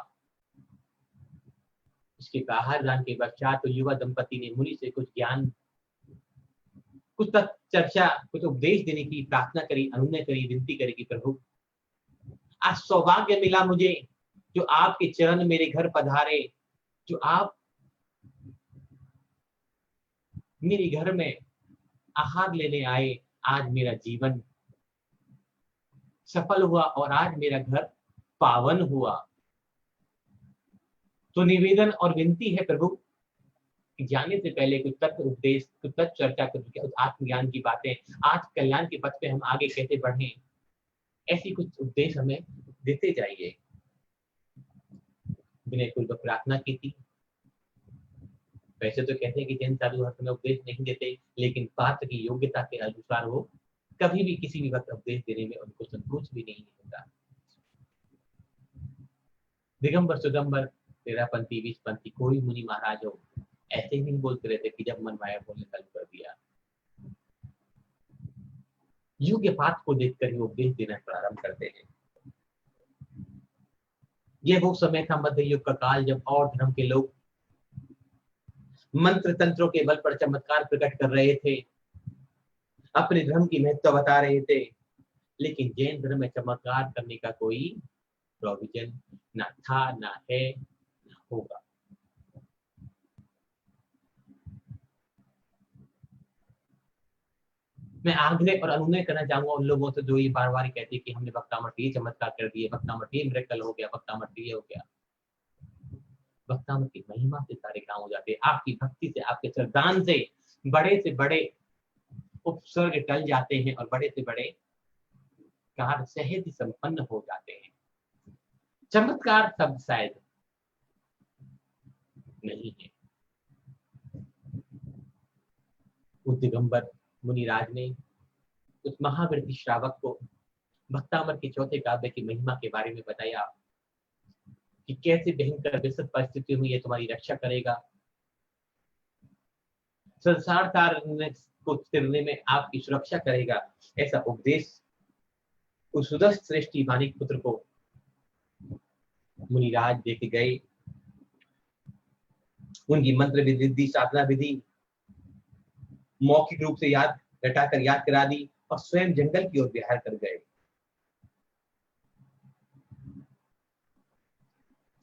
इसके आहार दान के पश्चात तो युवा दंपति ने मुनि से कुछ ज्ञान, कुछ चर्चा, कुछ उपदेश देने की प्रार्थना करी, अनुनय करी, विनती करी कि प्रभु आज सौभाग्य मिला मुझे जो आपके चरण मेरे घर पधारे, जो आप मेरे घर में आहार लेने आए। आज मेरा जीवन सफल हुआ और आज मेरा घर पावन हुआ। तो निवेदन और विनती है प्रभु, जाने से पहले कुछ तत्व उपदेश, कुछ तत्व चर्चा, कुछ आत्मज्ञान की बातें, आज कल्याण के पथ पे हम आगे कैसे बढ़ें, ऐसी कुछ उपदेश हमें देते जाइए। विनय पूर्वक प्रार्थना की थी। वैसे तो कहते हैं कि जैन साधु हर समय उपदेश नहीं देते, लेकिन पात्र की योग्यता के अनुसार वो कभी भी किसी भी वक्त उपदेश देने में उनको संकोच भी नहीं होता। दिगंबर सुगंबर 13पंथी 20पंथी कोई मुनि महाराज हो, ऐसे ही नहीं बोलते रहते कि जब मन माया बोलने चालू कर दिया। योग्य पात्र को देखकर ही उपदेश देना प्रारंभ करते हैं। यह वो समय था, मध्य युग का काल, जब और धर्म के लोग मंत्र तंत्रों के बल पर चमत्कार प्रकट कर रहे थे, अपने धर्म की महत्ता बता रहे थे, लेकिन जैन धर्म में चमत्कार करने का कोई प्रोविजन ना था, ना है, ना होगा। मैं आग्रह और अनुनय करना चाहूंगा उन लोगों से जो ये बार बार कहते हैं कि हमने भक्तामठ ये चमत्कार कर दिए, भक्तामठ ये मिरेकल हो गया, भक्तामठ ये हो गया। भक्तामठ की महिमा से सारे काम हो जाते हैं। आपकी भक्ति से, आपके श्रद्धान से बड़े उपसर्ग टल जाते हैं और बड़े से बड़े कार्य सहज ही संपन्न हो जाते हैं। चमत्कार शब्द शायद नहीं है। उस दिगंबर मुनिराज ने उस महावृत्ति श्रावक को भक्तामर के चौथे काव्य की महिमा के बारे में बताया कि कैसे भयंकर विषम परिस्थितियों में ये तुम्हारी रक्षा करेगा, संसार तार को तिरने में आपकी सुरक्षा करेगा। ऐसा उपदेश उस सुदर्शन श्रेष्ठी मानिक पुत्र को मुनिराज देके गए। उनकी मंत्र विधि, साधना विधि मौखिक रूप से रटाकर याद करा दी और स्वयं जंगल की ओर विहार कर गए।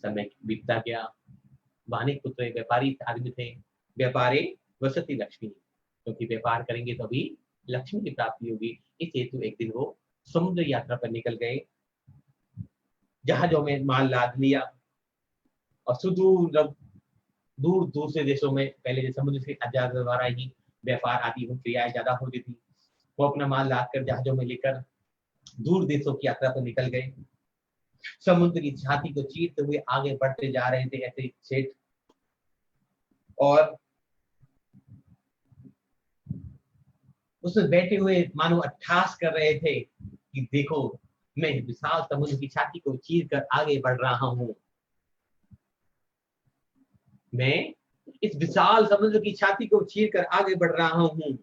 समय बीतता गया। वानिक पुत्र व्यापारी आदमी थे। व्यापारे वसति लक्ष्मी, क्योंकि व्यापार करेंगे तो अभी लक्ष्मी की प्राप्ति होगी। इस हेतु एक दिन वो समुद्र यात्रा पर निकल गए। जहाजों में माल लाद लिया और सुदूर दूर दूर से देशों में, पहले जो समुद्र से द्वारा ही व्यापार आदि क्रियाएं ज्यादा होती थी, वो अपना माल लाद कर जहाजों में लेकर दूर देशों की यात्रा पर निकल गए। समुद्र की छाती को चीरते हुए आगे बढ़ते जा रहे थे ऐसे सेठ, और उसमें बैठे हुए मानो अट्ठास कर रहे थे कि देखो मैं विशाल समुद्र की छाती को चीर कर आगे बढ़ रहा हूं, मैं इस विशाल समुद्र की छाती को चीर कर आगे बढ़ रहा हूं।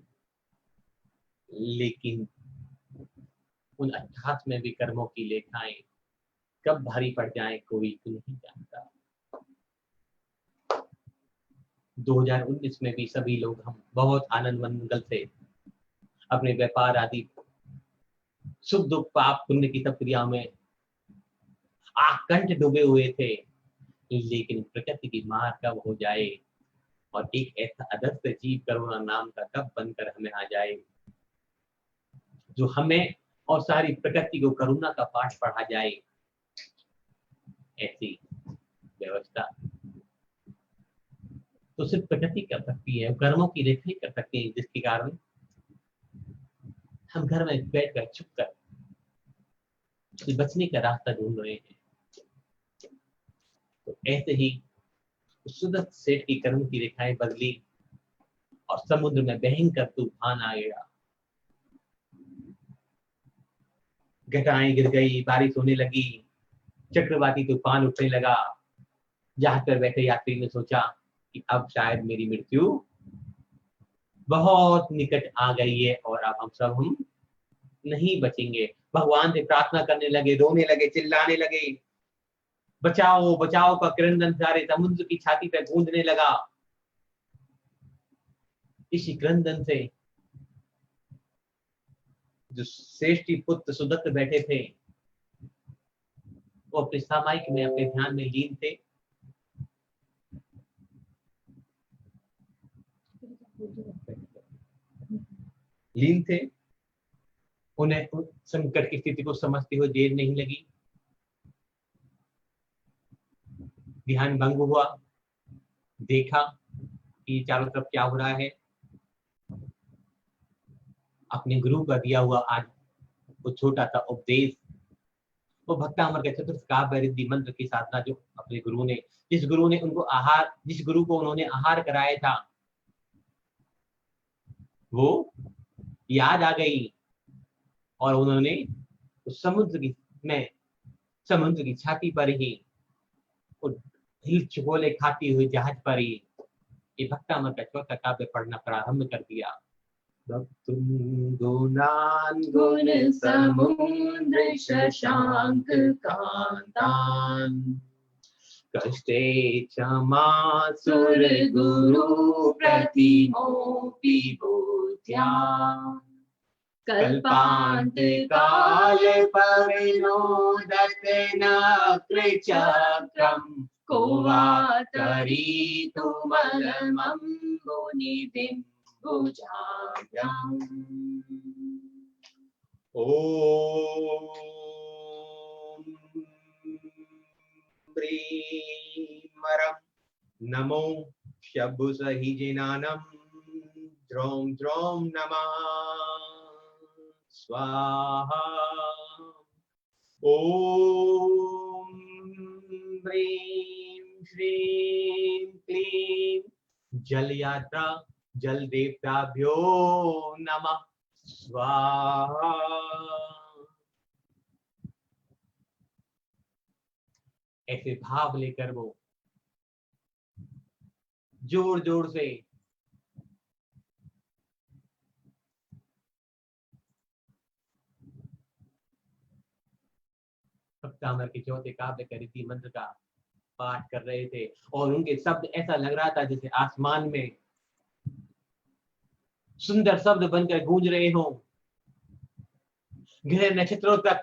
लेकिन उन अट्ठास में भी कर्मों की लेखाएं कब भारी पड़ जाए कोई नहीं जानता। 2019 में भी सभी लोग हम बहुत आनंद मंगल से अपने व्यापार आदि सुख दुख पाप पुण्य की सब क्रियाओं में आकंठ डूबे हुए थे। लेकिन प्रकृति की मार कब हो जाए और एक ऐसा अदृश्य जीव करुणा नाम का कब बनकर हमें आ जाए जो हमें और सारी प्रकृति को करुणा का पाठ पढ़ा जाए, ऐसी व्यवस्था तो सिर्फ प्रकृति कर सकती है। कर्मों की रेखाएं कर सकती है, जिसके कारण हम घर में बैठकर चुप कर बचने का रास्ता ढूंढ रहे हैं। तो ऐसे ही सुदर्शन सेठ की कर्म की रेखाएं बदली और समुद्र में भयंकर तूफान आ गया। घटाएं गिर गई, बारिश होने लगी, चक्रवाती तूफान उठने लगा। जहाज पर बैठे यात्री ने सोचा कि अब शायद मेरी मृत्यु बहुत निकट आ गई है और अब हम नहीं बचेंगे। भगवान से प्रार्थना करने लगे, रोने लगे, चिल्लाने लगे, बचाओ बचाओ का क्रंदन सारे समुद्र की छाती पर गूंजने लगा। इसी क्रंदन से जो श्रेष्ठी पुत्र सुदत्त बैठे थे वो अपने सामायिक में अपने ध्यान में लीन थे। उन्हें संकट की स्थिति को समझते हुए देर नहीं लगी। ध्यान भंग हुआ, देखा कि चारों तरफ क्या हो रहा है। अपने गुरु का दिया हुआ आज वो छोटा सा उपदेश, वो भक्तामर के चतुर्थ काव्य रिद्धि मंत्र की साधना जो अपने गुरु ने, जिस गुरु को उन्होंने आहार कराया था, वो याद आ गई और उन्होंने उस समुद्र की छाती पर ही हिल चकोले खाती हुई जहाज पर ही ये भक्तामर का चौथा काव्य पढ़ना प्रारंभ कर दिया। गुणान गुण समुद्र शशांक कांतान कष्टे क्षमा सुर गुरु प्रतिमोपि बुद्ध्या कल्पांत काल पविनोदत नकृचक्रम कोवातरीतुमलमम्बुनिधिं भुजाभ्याम्। ओम ब्रीमरम नमो शब्बुसहिजिनानम द्रोम द्रोम नमः स्वाहा। ओम ह्रीं श्रीं क्लीं जल यात्रा जल देवताभ्यो नमः स्वाहा। ऐसे भाव लेकर वो जोर जोर से भक्तामर के चौथे काव्य का रीति मंत्र का पाठ कर रहे थे और उनके शब्द ऐसा लग रहा था जैसे आसमान में सुंदर शब्द बनकर गूंज रहे हों, गहरे नक्षत्रों तक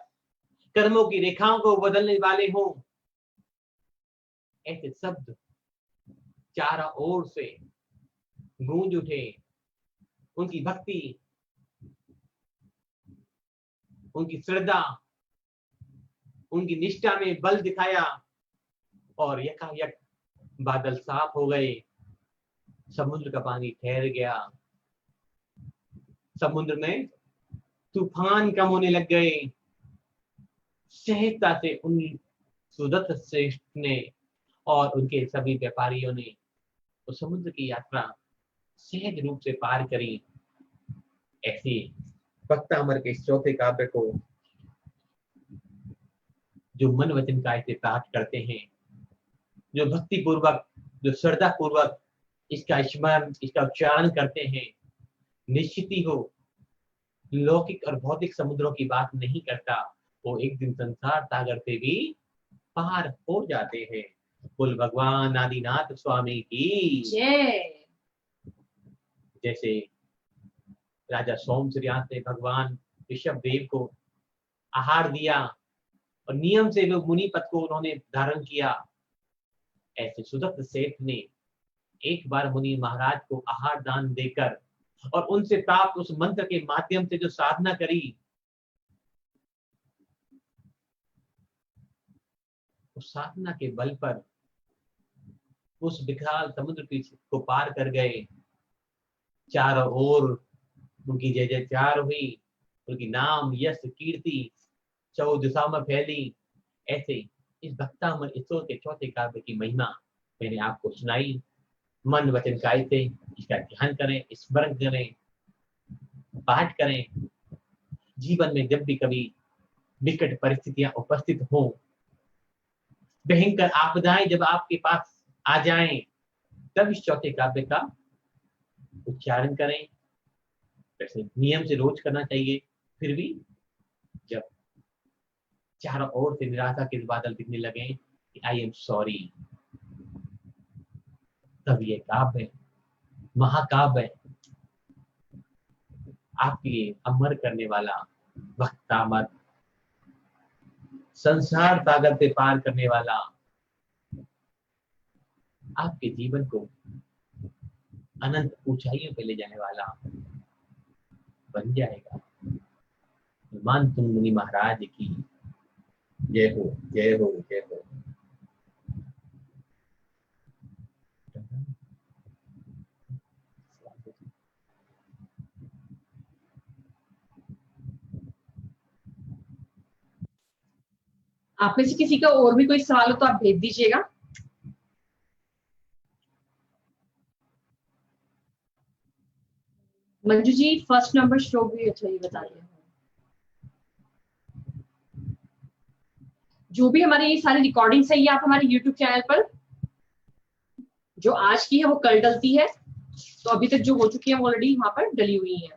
कर्मों की रेखाओं को बदलने वाले हों। ऐसे शब्द चारों ओर से गूंज उठे। उनकी भक्ति, उनकी श्रद्धा, उनकी निष्ठा में बल दिखाया और यकायक बादल साफ हो गए। समुद्र का पानी ठहर गया। समुद्र में तूफान कम होने लग गए। सहजता से उन सुदत्त श्रेष्ठ ने और उनके सभी व्यापारियों ने उस समुद्र की यात्रा सहज रूप से पार करी। ऐसी भक्तामर के चौथे काव्य को जो मन वचन काय से पाठ करते हैं, जो भक्ति पूर्वक, जो श्रद्धा पूर्वक इसका स्मरण, इसका उच्चारण करते हैं, निश्चित ही हो लौकिक और भौतिक समुद्रों की बात नहीं करता, वो एक दिन संसार सागर से भी पार हो जाते हैं। बोल भगवान आदिनाथ स्वामी की जय। जैसे राजा सोमश्रियात ने भगवान ऋषभ देव को आहार दिया और नियम से वो मुनि पद को उन्होंने धारण किया, ऐसे सुदत्त सेठ ने एक बार मुनि महाराज को आहार दान देकर और उनसे प्राप्त उस मंत्र के माध्यम से जो साधना करी, उस साधना के बल पर उस विकराल समुद्र को पार कर गए। चारों ओर उनकी जय जयकार हुई, उनकी नाम यश कीर्ति चौ दिशा में फैली। ऐसे इस भक्तामर ईश्वर के चौथे काव्य की महिमा मैंने आपको सुनाई। मन वचन काय से इसका ध्यान करें, स्मरण करें, पाठ करें। जीवन में जब भी कभी विकट परिस्थितियां उपस्थित हो, भयंकर आपदाएं जब आपके पास आ जाएं, तब इस चौथे काव्य का उच्चारण करें। वैसे नियम से रोज करना चाहिए, फिर भी जब चारों ओर से निराशा के बादल दिखने लगे कि आई एम सॉरी, तब ये काव्य महाकाव्य आपके लिए अमर करने वाला, भक्तामर संसार सागर से पार करने वाला, आपके जीवन को अनंत ऊंचाइयों पे ले जाने वाला बन जाएगा। मान तुम मुनि महाराज की जय हो, जय हो, जय हो। आप में से किसी का और भी कोई सवाल हो तो आप भेज दीजिएगा। मंजू जी फर्स्ट नंबर श्लोक भी अच्छा ही बता दिया। जो भी हमारी ये सारी रिकॉर्डिंग्स है ये आप हमारे यूट्यूब चैनल पर, जो आज की है वो कल डलती है, तो अभी तक जो हो चुकी है वो ऑलरेडी वहां पर डली हुई है।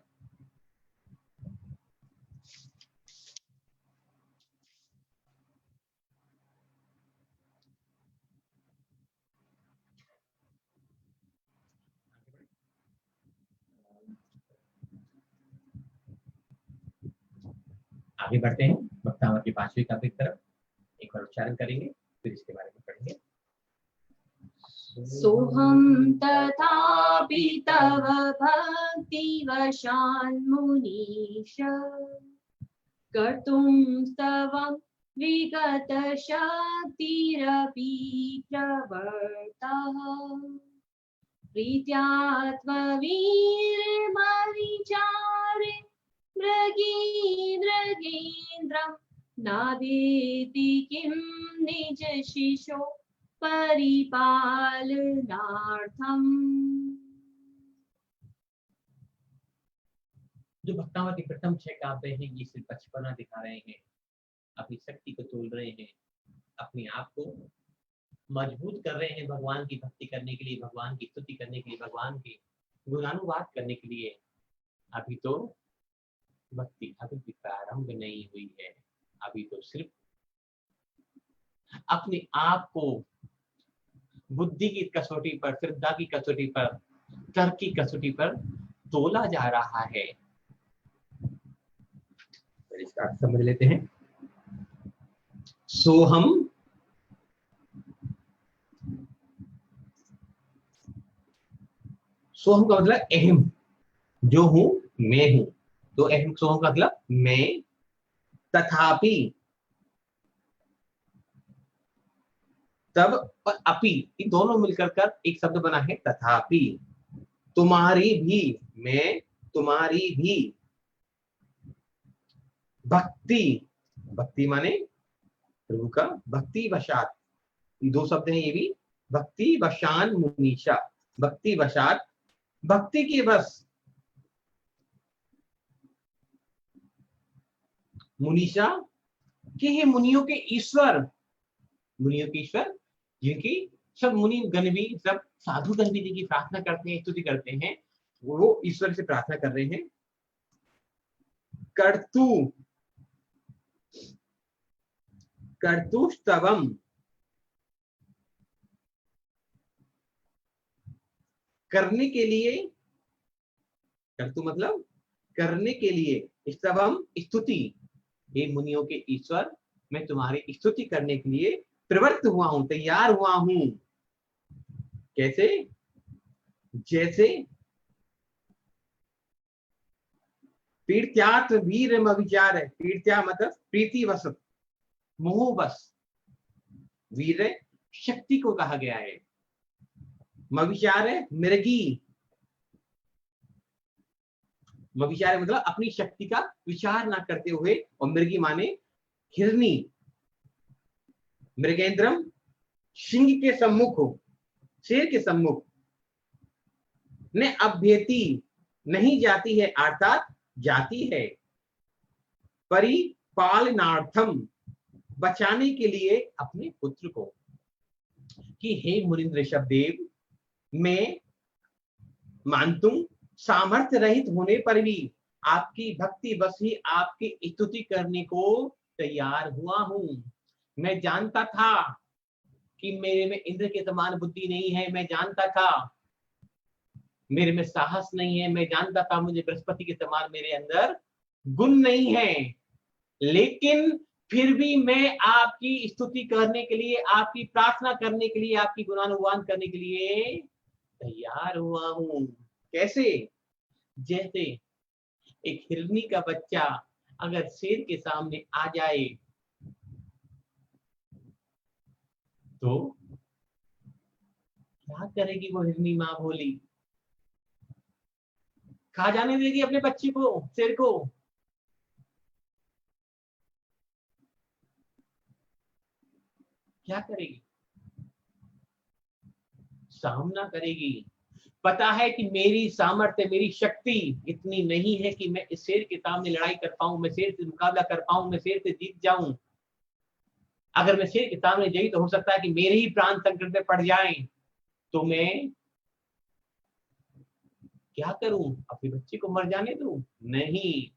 आगे बढ़ते हैं वक्तामर की 5वीं काव्य की तरफ। एक बार उच्चारण करेंगे, फिर इसके बारे में पढ़ेंगे। सोहम तथापि तव भक्ति वशान्मुनीश कर्तुं स्तवं विगत शक्तिरपि प्रवर्तः प्रीत्या त्ववीर्मविचारे मृगीन्द्रं नादेति किं निज शिशो परिपालनार्थम। जो भक्तामर के प्रथम 6 काव्य हैं ये सिर्फ बचपना दिखा रहे हैं, अपनी शक्ति को तोल रहे हैं, अपने आप को मजबूत कर रहे हैं भगवान की भक्ति करने के लिए, भगवान की स्तुति करने के लिए, भगवान के गुणानुवाद करने के लिए। अभी तो भक्ति अभी भी प्रारंभ नहीं हुई है, अभी तो सिर्फ अपने आप को बुद्धि की कसौटी पर, श्रद्धा की कसौटी पर, तर्क की कसौटी पर तोला जा रहा है। इसका अर्थ समझ लेते हैं। सोहम सोहम का मतलब अहम, जो हूं मैं हूं, तो अहम सोहम का मतलब मैं, तथापि तब और अपि, ये दोनों मिलकर कर एक शब्द बना है तथापि। तुम्हारी भी, मैं तुम्हारी भी भक्ति, भक्ति माने प्रभु का भक्ति वशात, ये 2 शब्द हैं ये भी, भक्ति वशान मुनीषा, भक्ति वशात, भक्ति की बस मुनीषा के ही, मुनियों के ईश्वर, मुनियों के ईश्वर जिनकी सब मुनि गण भी, सब साधु गण भी जिनकी प्रार्थना करते हैं, स्तुति करते हैं, वो ईश्वर से प्रार्थना कर रहे हैं। कर्तुस्तवम, करने के लिए, कर्तु मतलब करने के लिए, स्तवम स्तुति, हे मुनियों के ईश्वर मैं तुम्हारी स्तुति करने के लिए प्रवृत्त हुआ हूं, तैयार हुआ हूं। कैसे? जैसे पीड़त्यात वीर विचार है, पीड़त्या मतलब प्रीति वश, मोह बस, वीर शक्ति को कहा गया है, मविचार है मृगी, मविचार मतलब अपनी शक्ति का विचार ना करते हुए, और मृगी माने हिरनी, मृगेंद्रम सिंह के सम्मुख हो, शेर के सम्मुख, ने अभ्यति नहीं जाती है, अर्थात जाती है, परिपालनार्थम बचाने के लिए अपने पुत्र को, कि हे मुनीन्द्र ऋषभदेव मैं मानता हूं सामर्थ्य रहित होने पर भी आपकी भक्ति बस ही आपकी स्तुति करने को तैयार हुआ हूं। मैं जानता था कि मेरे में इंद्र के समान बुद्धि नहीं है, मैं जानता था मेरे में साहस नहीं है, मैं जानता था मुझे बृहस्पति के समान मेरे अंदर गुण नहीं है, लेकिन फिर भी मैं आपकी स्तुति करने के लिए, आपकी प्रार्थना करने के लिए, आपकी गुणानुवाद करने के लिए तैयार हुआ हूं। कैसे? जैसे एक हिरनी का बच्चा अगर शेर के सामने आ जाए तो क्या करेगी वो हिरनी मां भोली? खा जाने देगी अपने बच्चे को, शेर को? क्या करेगी? सामना करेगी। पता है कि मेरी सामर्थ्य, मेरी शक्ति इतनी नहीं है कि मैं इस शेर के सामने लड़ाई कर पाऊं, मैं शेर से मुकाबला कर पाऊं, मैं शेर से जीत जाऊं। अगर मैं शेर के सामने गई तो हो सकता है कि मेरे ही प्राण संकट में पड़ जाएं, तो मैं क्या करूं? अपने बच्चे को मर जाने दूं? नहीं।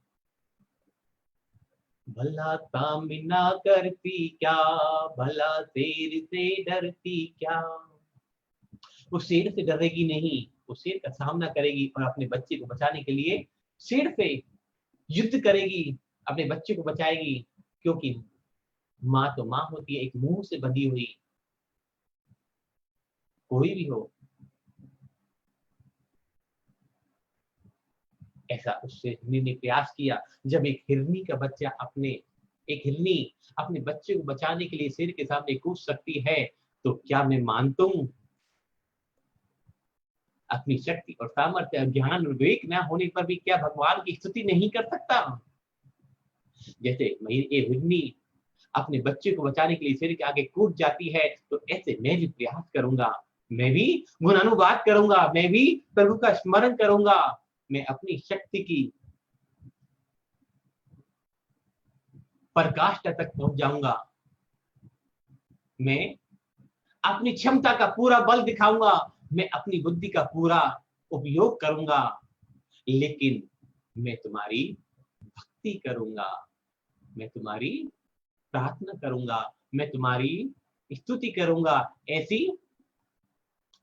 भला काम ना करती क्या, भला शेर से डरती क्या? वो शेर से डरेगी नहीं, वो शेर का सामना करेगी और अपने बच्चे को बचाने के लिए शेर से युद्ध करेगी, अपने बच्चे को बचाएगी। क्योंकि माँ तो माँ होती है, एक मुंह से बंधी हुई। कोई भी हो, ऐसा उससे हिरनी ने प्रयास किया। जब एक हिरनी का बच्चा एक हिरनी अपने बच्चे को बचाने के लिए शेर के सामने कूद सकती है, तो क्या मैं मानता हूं अपनी शक्ति और सामर्थ्य और ज्ञान और विवेक न होने पर भी क्या भगवान की स्तुति नहीं कर सकता? जैसे ये हिरनी अपने बच्चे को बचाने के लिए शेर के आगे कूद जाती है, तो ऐसे मैं भी प्रयास करूंगा, मैं भी गुणानुवाद करूंगा, मैं भी प्रभु का स्मरण करूंगा, मैं अपनी शक्ति की पराकाष्ठा तक पहुंच जाऊंगा, मैं अपनी क्षमता का पूरा बल दिखाऊंगा, मैं अपनी बुद्धि का पूरा उपयोग करूंगा, लेकिन मैं तुम्हारी भक्ति करूंगा, मैं तुम्हारी प्रार्थना करूंगा, मैं तुम्हारी स्तुति करूंगा। ऐसी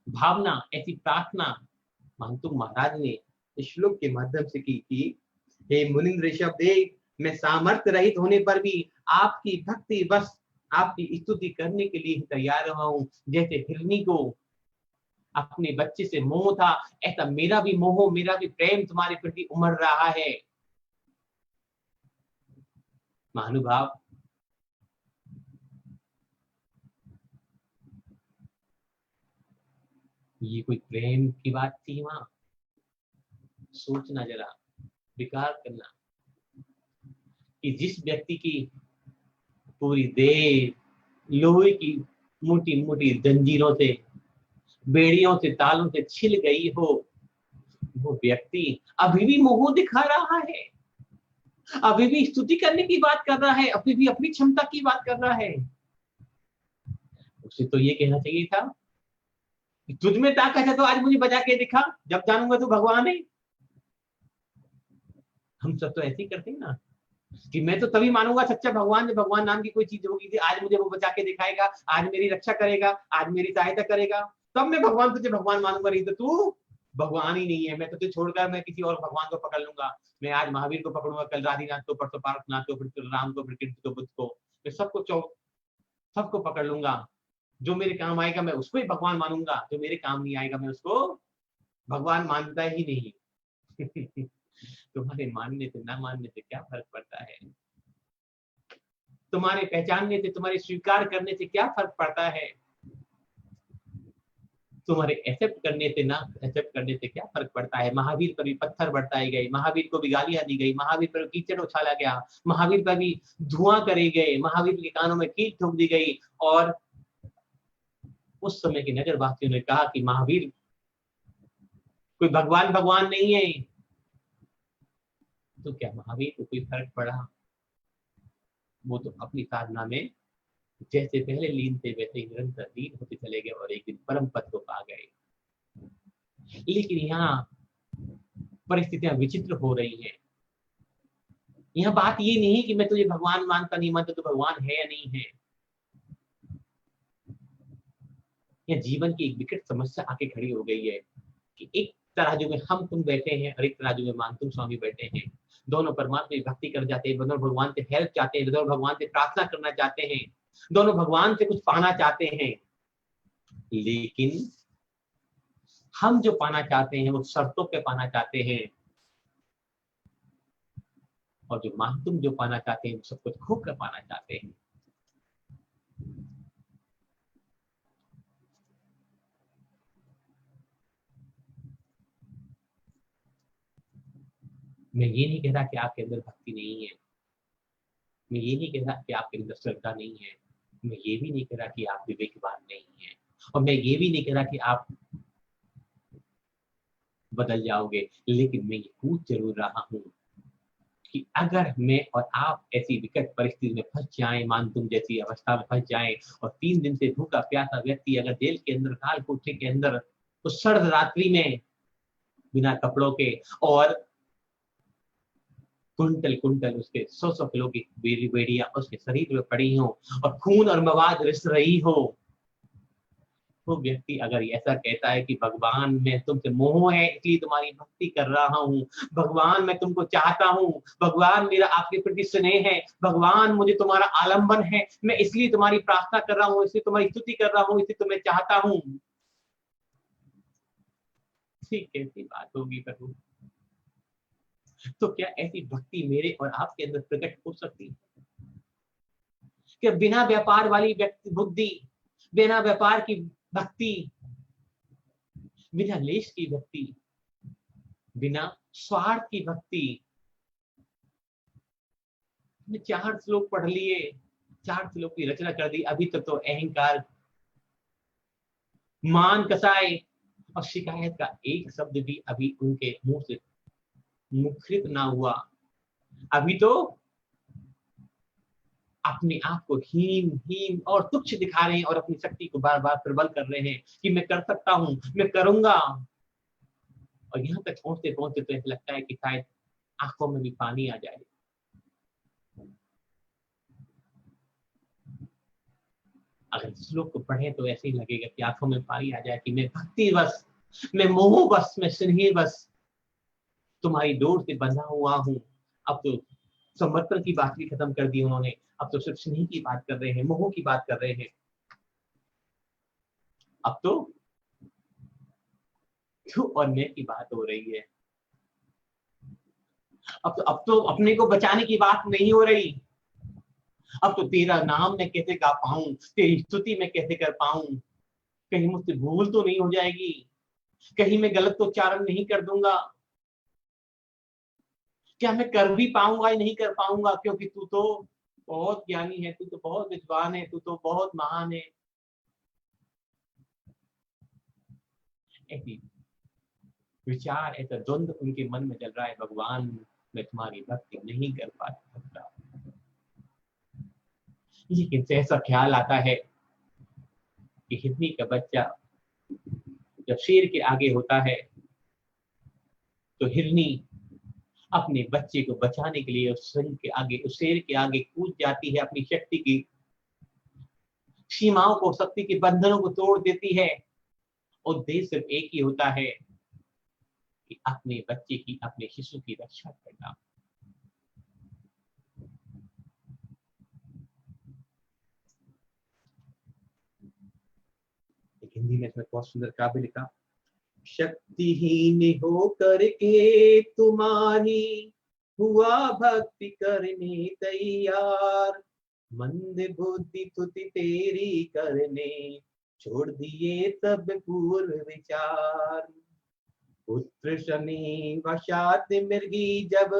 भावना, ऐसी प्रार्थना महंतु महाराज ने इस श्लोक के माध्यम से की थी। हे मुनिंद्र ऋषभ देव, मैं सामर्थ्य रहित होने पर भी आपकी भक्ति बस आपकी स्तुति करने के लिए तैयार रहा हूं। जैसे हिरनी को अपने बच्चे से मोह था, ऐसा मेरा भी मोह, मेरा भी प्रेम तुम्हारे प्रति उमड़ रहा है। महानुभाव, ये कोई प्रेम की बात थी? वहां सोचना जरा, विचार करना कि जिस व्यक्ति की पूरी देह लोहे की मोटी मोटी जंजीरों से, बेड़ियों से, तालों से छिल गई हो, वो व्यक्ति अभी भी मोह दिखा रहा है, अभी भी स्तुति करने की बात कर रहा है, अभी भी अपनी क्षमता की बात कर रहा है। उसे तो ये कहना चाहिए था कि तुझ में ताकत है तो आज मुझे बजा के दिखा, जब जानूंगा तो भगवान है। हम सब तो ऐसे ही करते हैं ना कि मैं तो तभी मानूंगा सच्चा भगवान जब भगवान नाम की कोई चीज होगी थी, आज मुझे वो बचा के दिखाएगा, आज मेरी रक्षा करेगा, आज मेरी सहायता करेगा, तब मैं भगवान तुझे भगवान मानूंगा, नहीं तो तू भगवान ही नहीं है। मैं तुझे छोड़कर मैं किसी और भगवान को पकड़ लूंगा, मैं आज महावीर को पकड़ूंगा, कल राधीनाथ को, परसों पार्वतीनाथ को, फिर राम को, फिर कृष्ण को, बुद्ध को, मैं सबको पकड़ लूंगा। जो मेरे काम आएगा मैं उसको ही भगवान मानूंगा, जो मेरे काम नहीं आएगा मैं उसको भगवान मानता ही नहीं। तुम्हारे मानने से ना मानने से क्या फर्क पड़ता है? तुम्हारे पहचानने से, तुम्हारे स्वीकार करने से क्या फर्क पड़ता है? तुम्हारे एक्सेप्ट करने से ना एक्सेप्ट करने से क्या फर्क पड़ता है? महावीर पर भी पत्थर बरसाए गए, महावीर को भी गालियां दी गई, महावीर पर कीचड़ उछाला गया, महावीर पर भी धुआं करे गए, महावीर के कानों में कीट ठोक दी गई, और उस समय के नगरवासियों ने कहा कि महावीर कोई भगवान नहीं है। तो क्या महावीर को कोई फर्क पड़ा? वो तो अपनी साधना में जैसे पहले लीन थे वैसे ही निरंतर लीन होते चले गए और एक दिन परम पद को पा गए। लेकिन यहाँ परिस्थितियां विचित्र हो रही हैं। यहाँ बात ये नहीं कि मैं तुझे भगवान मानता नहीं मानता, तो भगवान है या नहीं है। यह जीवन की एक विकट समस्या आके खड़ी हो गई है कि एक तराजू में हम तुम बैठे हैं और एक तराजू में मान तुम स्वामी बैठे हैं। दोनों परमात्मा की भक्ति कर जाते हैं, दोनों भगवान से हेल्प चाहते हैं, दोनों भगवान से प्रार्थना करना चाहते हैं, दोनों भगवान से कुछ पाना चाहते हैं, लेकिन हम जो पाना चाहते हैं वो शर्तों पे पाना चाहते हैं, और जो तुम जो पाना चाहते हैं वो सब कुछ खो कर पाना चाहते हैं। मैं ये नहीं कह रहा कि आपके अंदर भक्ति नहीं है, मैं ये नहीं कह रहा कि आपके अंदर श्रद्धा नहीं है, मैं ये भी नहीं कह रहा कि आप विवेकवान नहीं है, और मैं ये भी नहीं कह रहा कि आप बदल जाओगे। लेकिन मैं ये पूछ जरूर रहा हूं कि अगर मैं और आप ऐसी विकट परिस्थिति में फंस जाएं, मान तुम जैसी अवस्था में फंस जाएं, और 3 दिन से भूखा प्यासा व्यक्ति अगर जेल के अंदर, काल कोठरी के अंदर, उस सर्द रात्रि में बिना कपड़ों के, और कुंटल कुंटल उसके 100 किलो की बेड़ियां उसके शरीर में पड़ी हो, और खून और मवाद रिस रही हो, वो व्यक्ति अगर ऐसा कहता है कि भगवान मैं तुमसे मोह है इसलिए तुम्हारी भक्ति कर रहा हूँ, भगवान मैं तुमको चाहता हूँ, भगवान मेरा आपके प्रति स्नेह है, भगवान मुझे तुम्हारा आलंबन है, मैं इसलिए तुम्हारी प्रार्थना कर रहा हूँ, इसलिए तुम्हारी स्तुति कर रहा हूँ, इसलिए तुम्हें चाहता हूँ, ठीक कैसी बात होगी प्रभु? तो क्या ऐसी भक्ति मेरे और आपके अंदर प्रकट हो सकती है? कि बिना व्यापार वाली व्यक्ति बुद्धि, बिना व्यापार की भक्ति, बिना लेश की भक्ति, बिना स्वार्थ की भक्ति, 4 श्लोक पढ़ लिए, 4 श्लोक की रचना कर दी, अभी तक तो अहंकार, मान कसाए और शिकायत का एक शब्द भी अभी उनके मुंह से मुखरित ना हुआ। अभी तो अपने आप को हीन हीन और तुच्छ दिखा रहे हैं, और अपनी शक्ति को बार बार प्रबल कर रहे हैं कि मैं कर सकता हूं, मैं करूंगा। और यहाँ तक पहुंचते पहुंचते तो ऐसा लगता है कि शायद आंखों में भी पानी आ जाए। अगर श्लोक को पढ़े तो ऐसे ही लगेगा कि आंखों में पानी आ जाए कि मैं भक्ति बस, मैं मोह बस, मैं स्नेह बस तुम्हारी डोर से बंधा हुआ हूं। अब तो समर्पण की बात भी खत्म कर दी उन्होंने, अब तो सिर्फ स्नेह की बात कर रहे हैं, मोह की बात कर रहे हैं। अब तो तू और मैं की बात हो रही है। अब तो अपने को बचाने की बात नहीं हो रही। अब तो तेरा नाम मैं कैसे गा पाऊं, तेरी स्तुति मैं कैसे कर पाऊं, कहीं मुझसे भूल तो नहीं हो जाएगी, कहीं मैं गलत तो उच्चारण नहीं कर दूंगा, क्या मैं कर भी पाऊंगा या नहीं कर पाऊंगा, क्योंकि तू तो बहुत ज्ञानी है, तू तो बहुत विद्वान है, तू तो बहुत महान है। ऐसी विचार, ऐसा द्वंद्व उनके मन में चल रहा है, भगवान मैं तुम्हारी भक्ति नहीं कर पा सकता। लेकिन ऐसा ख्याल आता है कि हिरनी का बच्चा जब शेर के आगे होता है तो हिरनी अपने बच्चे को बचाने के लिए उस शेर के आगे कूद जाती है, अपनी शक्ति की सीमाओं को, शक्ति के बंधनों को तोड़ देती है। उद्देश्य सिर्फ एक ही होता है कि अपने बच्चे की, अपने शिशु की रक्षा करना। हिंदी में इसमें बहुत सुंदर काव्य लिखा, शक्तिहीन हो करके तुम्हारी हुआ भक्ति करने तैयार, मंद बुद्धि तुति तेरी करने छोड़ दिए सब पूर्व विचार। पुत्र शनि वशात मिर्गी जब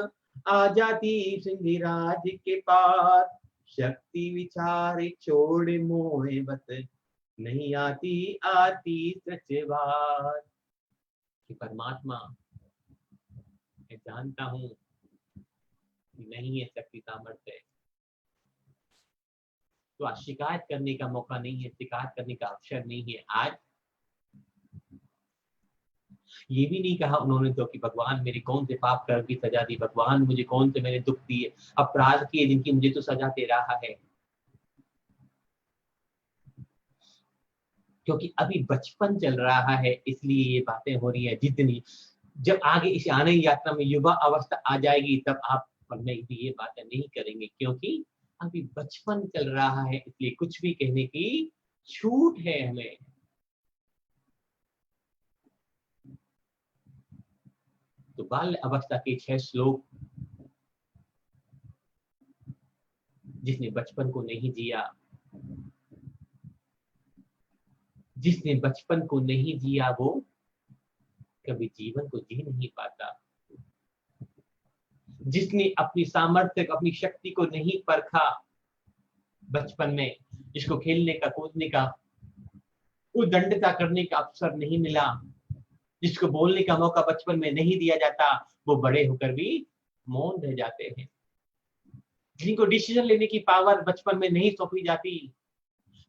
आ जाती सिंहराज के पास, शक्ति विचार छोड़ मोह बत नहीं आती आती सच बात। कि परमात्मा मैं जानता हूं कि नहीं है शक्ति सामर्थ्य, तो आज शिकायत करने का मौका नहीं है, शिकायत करने का अवसर नहीं है। आज ये भी नहीं कहा उन्होंने तो कि भगवान मेरे कौन से पाप कर्म की सजा दी, भगवान मुझे कौन से मैंने दुख दिए, अपराध किए जिनकी मुझे तो सजा दे रहा है। क्योंकि अभी बचपन चल रहा है इसलिए ये बातें हो रही है। जितनी जब आगे इस आने की यात्रा में युवा अवस्था आ जाएगी तब आप में भी ये बातें नहीं करेंगे, क्योंकि अभी बचपन चल रहा है इसलिए कुछ भी कहने की छूट है हमें। तो बाल्य अवस्था के 6 श्लोक, जिसने बचपन को नहीं जिया, जिसने बचपन को नहीं जिया वो कभी जीवन को जी नहीं पाता। जिसने अपनी सामर्थ्य, अपनी शक्ति को नहीं परखा बचपन में, जिसको खेलने का, कूदने का, उद्दंडता करने का अवसर नहीं मिला, जिसको बोलने का मौका बचपन में नहीं दिया जाता, वो बड़े होकर भी मौन रह जाते हैं। जिनको डिसीजन लेने की पावर बचपन में नहीं सौंपी जाती,